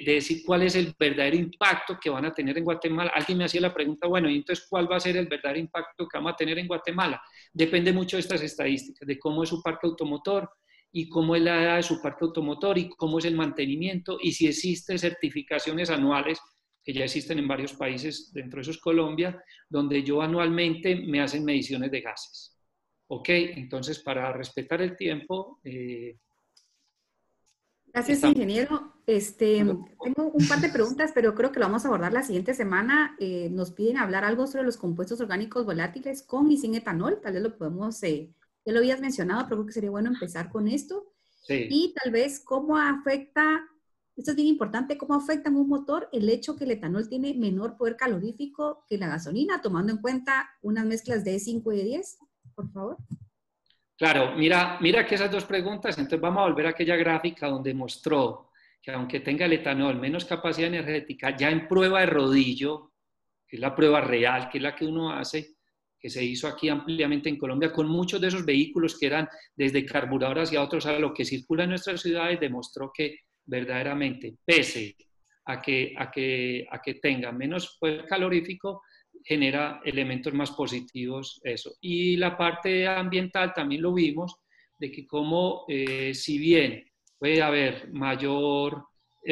decir cuál es el verdadero impacto que van a tener en Guatemala. Alguien me hacía la pregunta, bueno, ¿y entonces cuál va a ser el verdadero impacto que vamos a tener en Guatemala? Depende mucho de estas estadísticas, de cómo es su parque automotor y cómo es la edad de su parque automotor y cómo es el mantenimiento y si existen certificaciones anuales, que ya existen en varios países, dentro de esos Colombia, donde yo anualmente me hacen mediciones de gases. ¿Ok? Entonces, para respetar el tiempo... Gracias, ingeniero. Tengo un par de preguntas, pero creo que lo vamos a abordar la siguiente semana. Nos piden hablar algo sobre los compuestos orgánicos volátiles con y sin etanol. Tal vez lo podemos, ya lo habías mencionado, pero creo que sería bueno empezar con esto. Sí. Y tal vez cómo afecta, esto es bien importante, cómo afecta en un motor el hecho que el etanol tiene menor poder calorífico que la gasolina, tomando en cuenta unas mezclas de E5 y E10, por favor. Claro, mira que esas dos preguntas, entonces vamos a volver a aquella gráfica donde mostró que aunque tenga el etanol menos capacidad energética, ya en prueba de rodillo, que es la prueba real, que es la que uno hace, que se hizo aquí ampliamente en Colombia, con muchos de esos vehículos que eran desde carburador hacia otros a lo que circula en nuestras ciudades, demostró que verdaderamente, pese a que tenga menos poder calorífico, genera elementos más positivos eso. Y la parte ambiental también lo vimos, de que como si bien puede haber mayor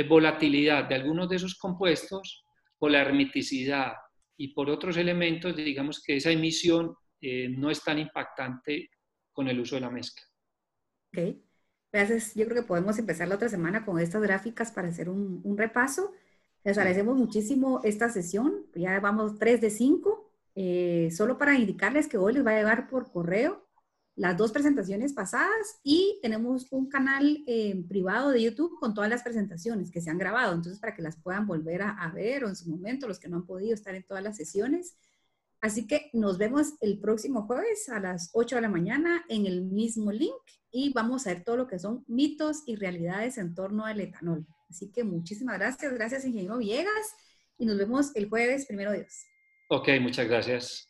volatilidad de algunos de esos compuestos, por la hermeticidad y por otros elementos, digamos que esa emisión no es tan impactante con el uso de la mezcla. Ok, gracias. Yo creo que podemos empezar la otra semana con estas gráficas para hacer un repaso. Les agradecemos muchísimo esta sesión. Ya vamos 3 de 5. Solo para indicarles que hoy les va a llegar por correo las 2 presentaciones pasadas y tenemos un canal privado de YouTube con todas las presentaciones que se han grabado. Entonces, para que las puedan volver a ver o en su momento, los que no han podido estar en todas las sesiones. Así que nos vemos el próximo jueves a las 8 de la mañana en el mismo link y vamos a ver todo lo que son mitos y realidades en torno al etanol. Así que muchísimas gracias. Gracias, ingeniero Villegas. Y nos vemos el jueves, primero Dios. Ok, muchas gracias.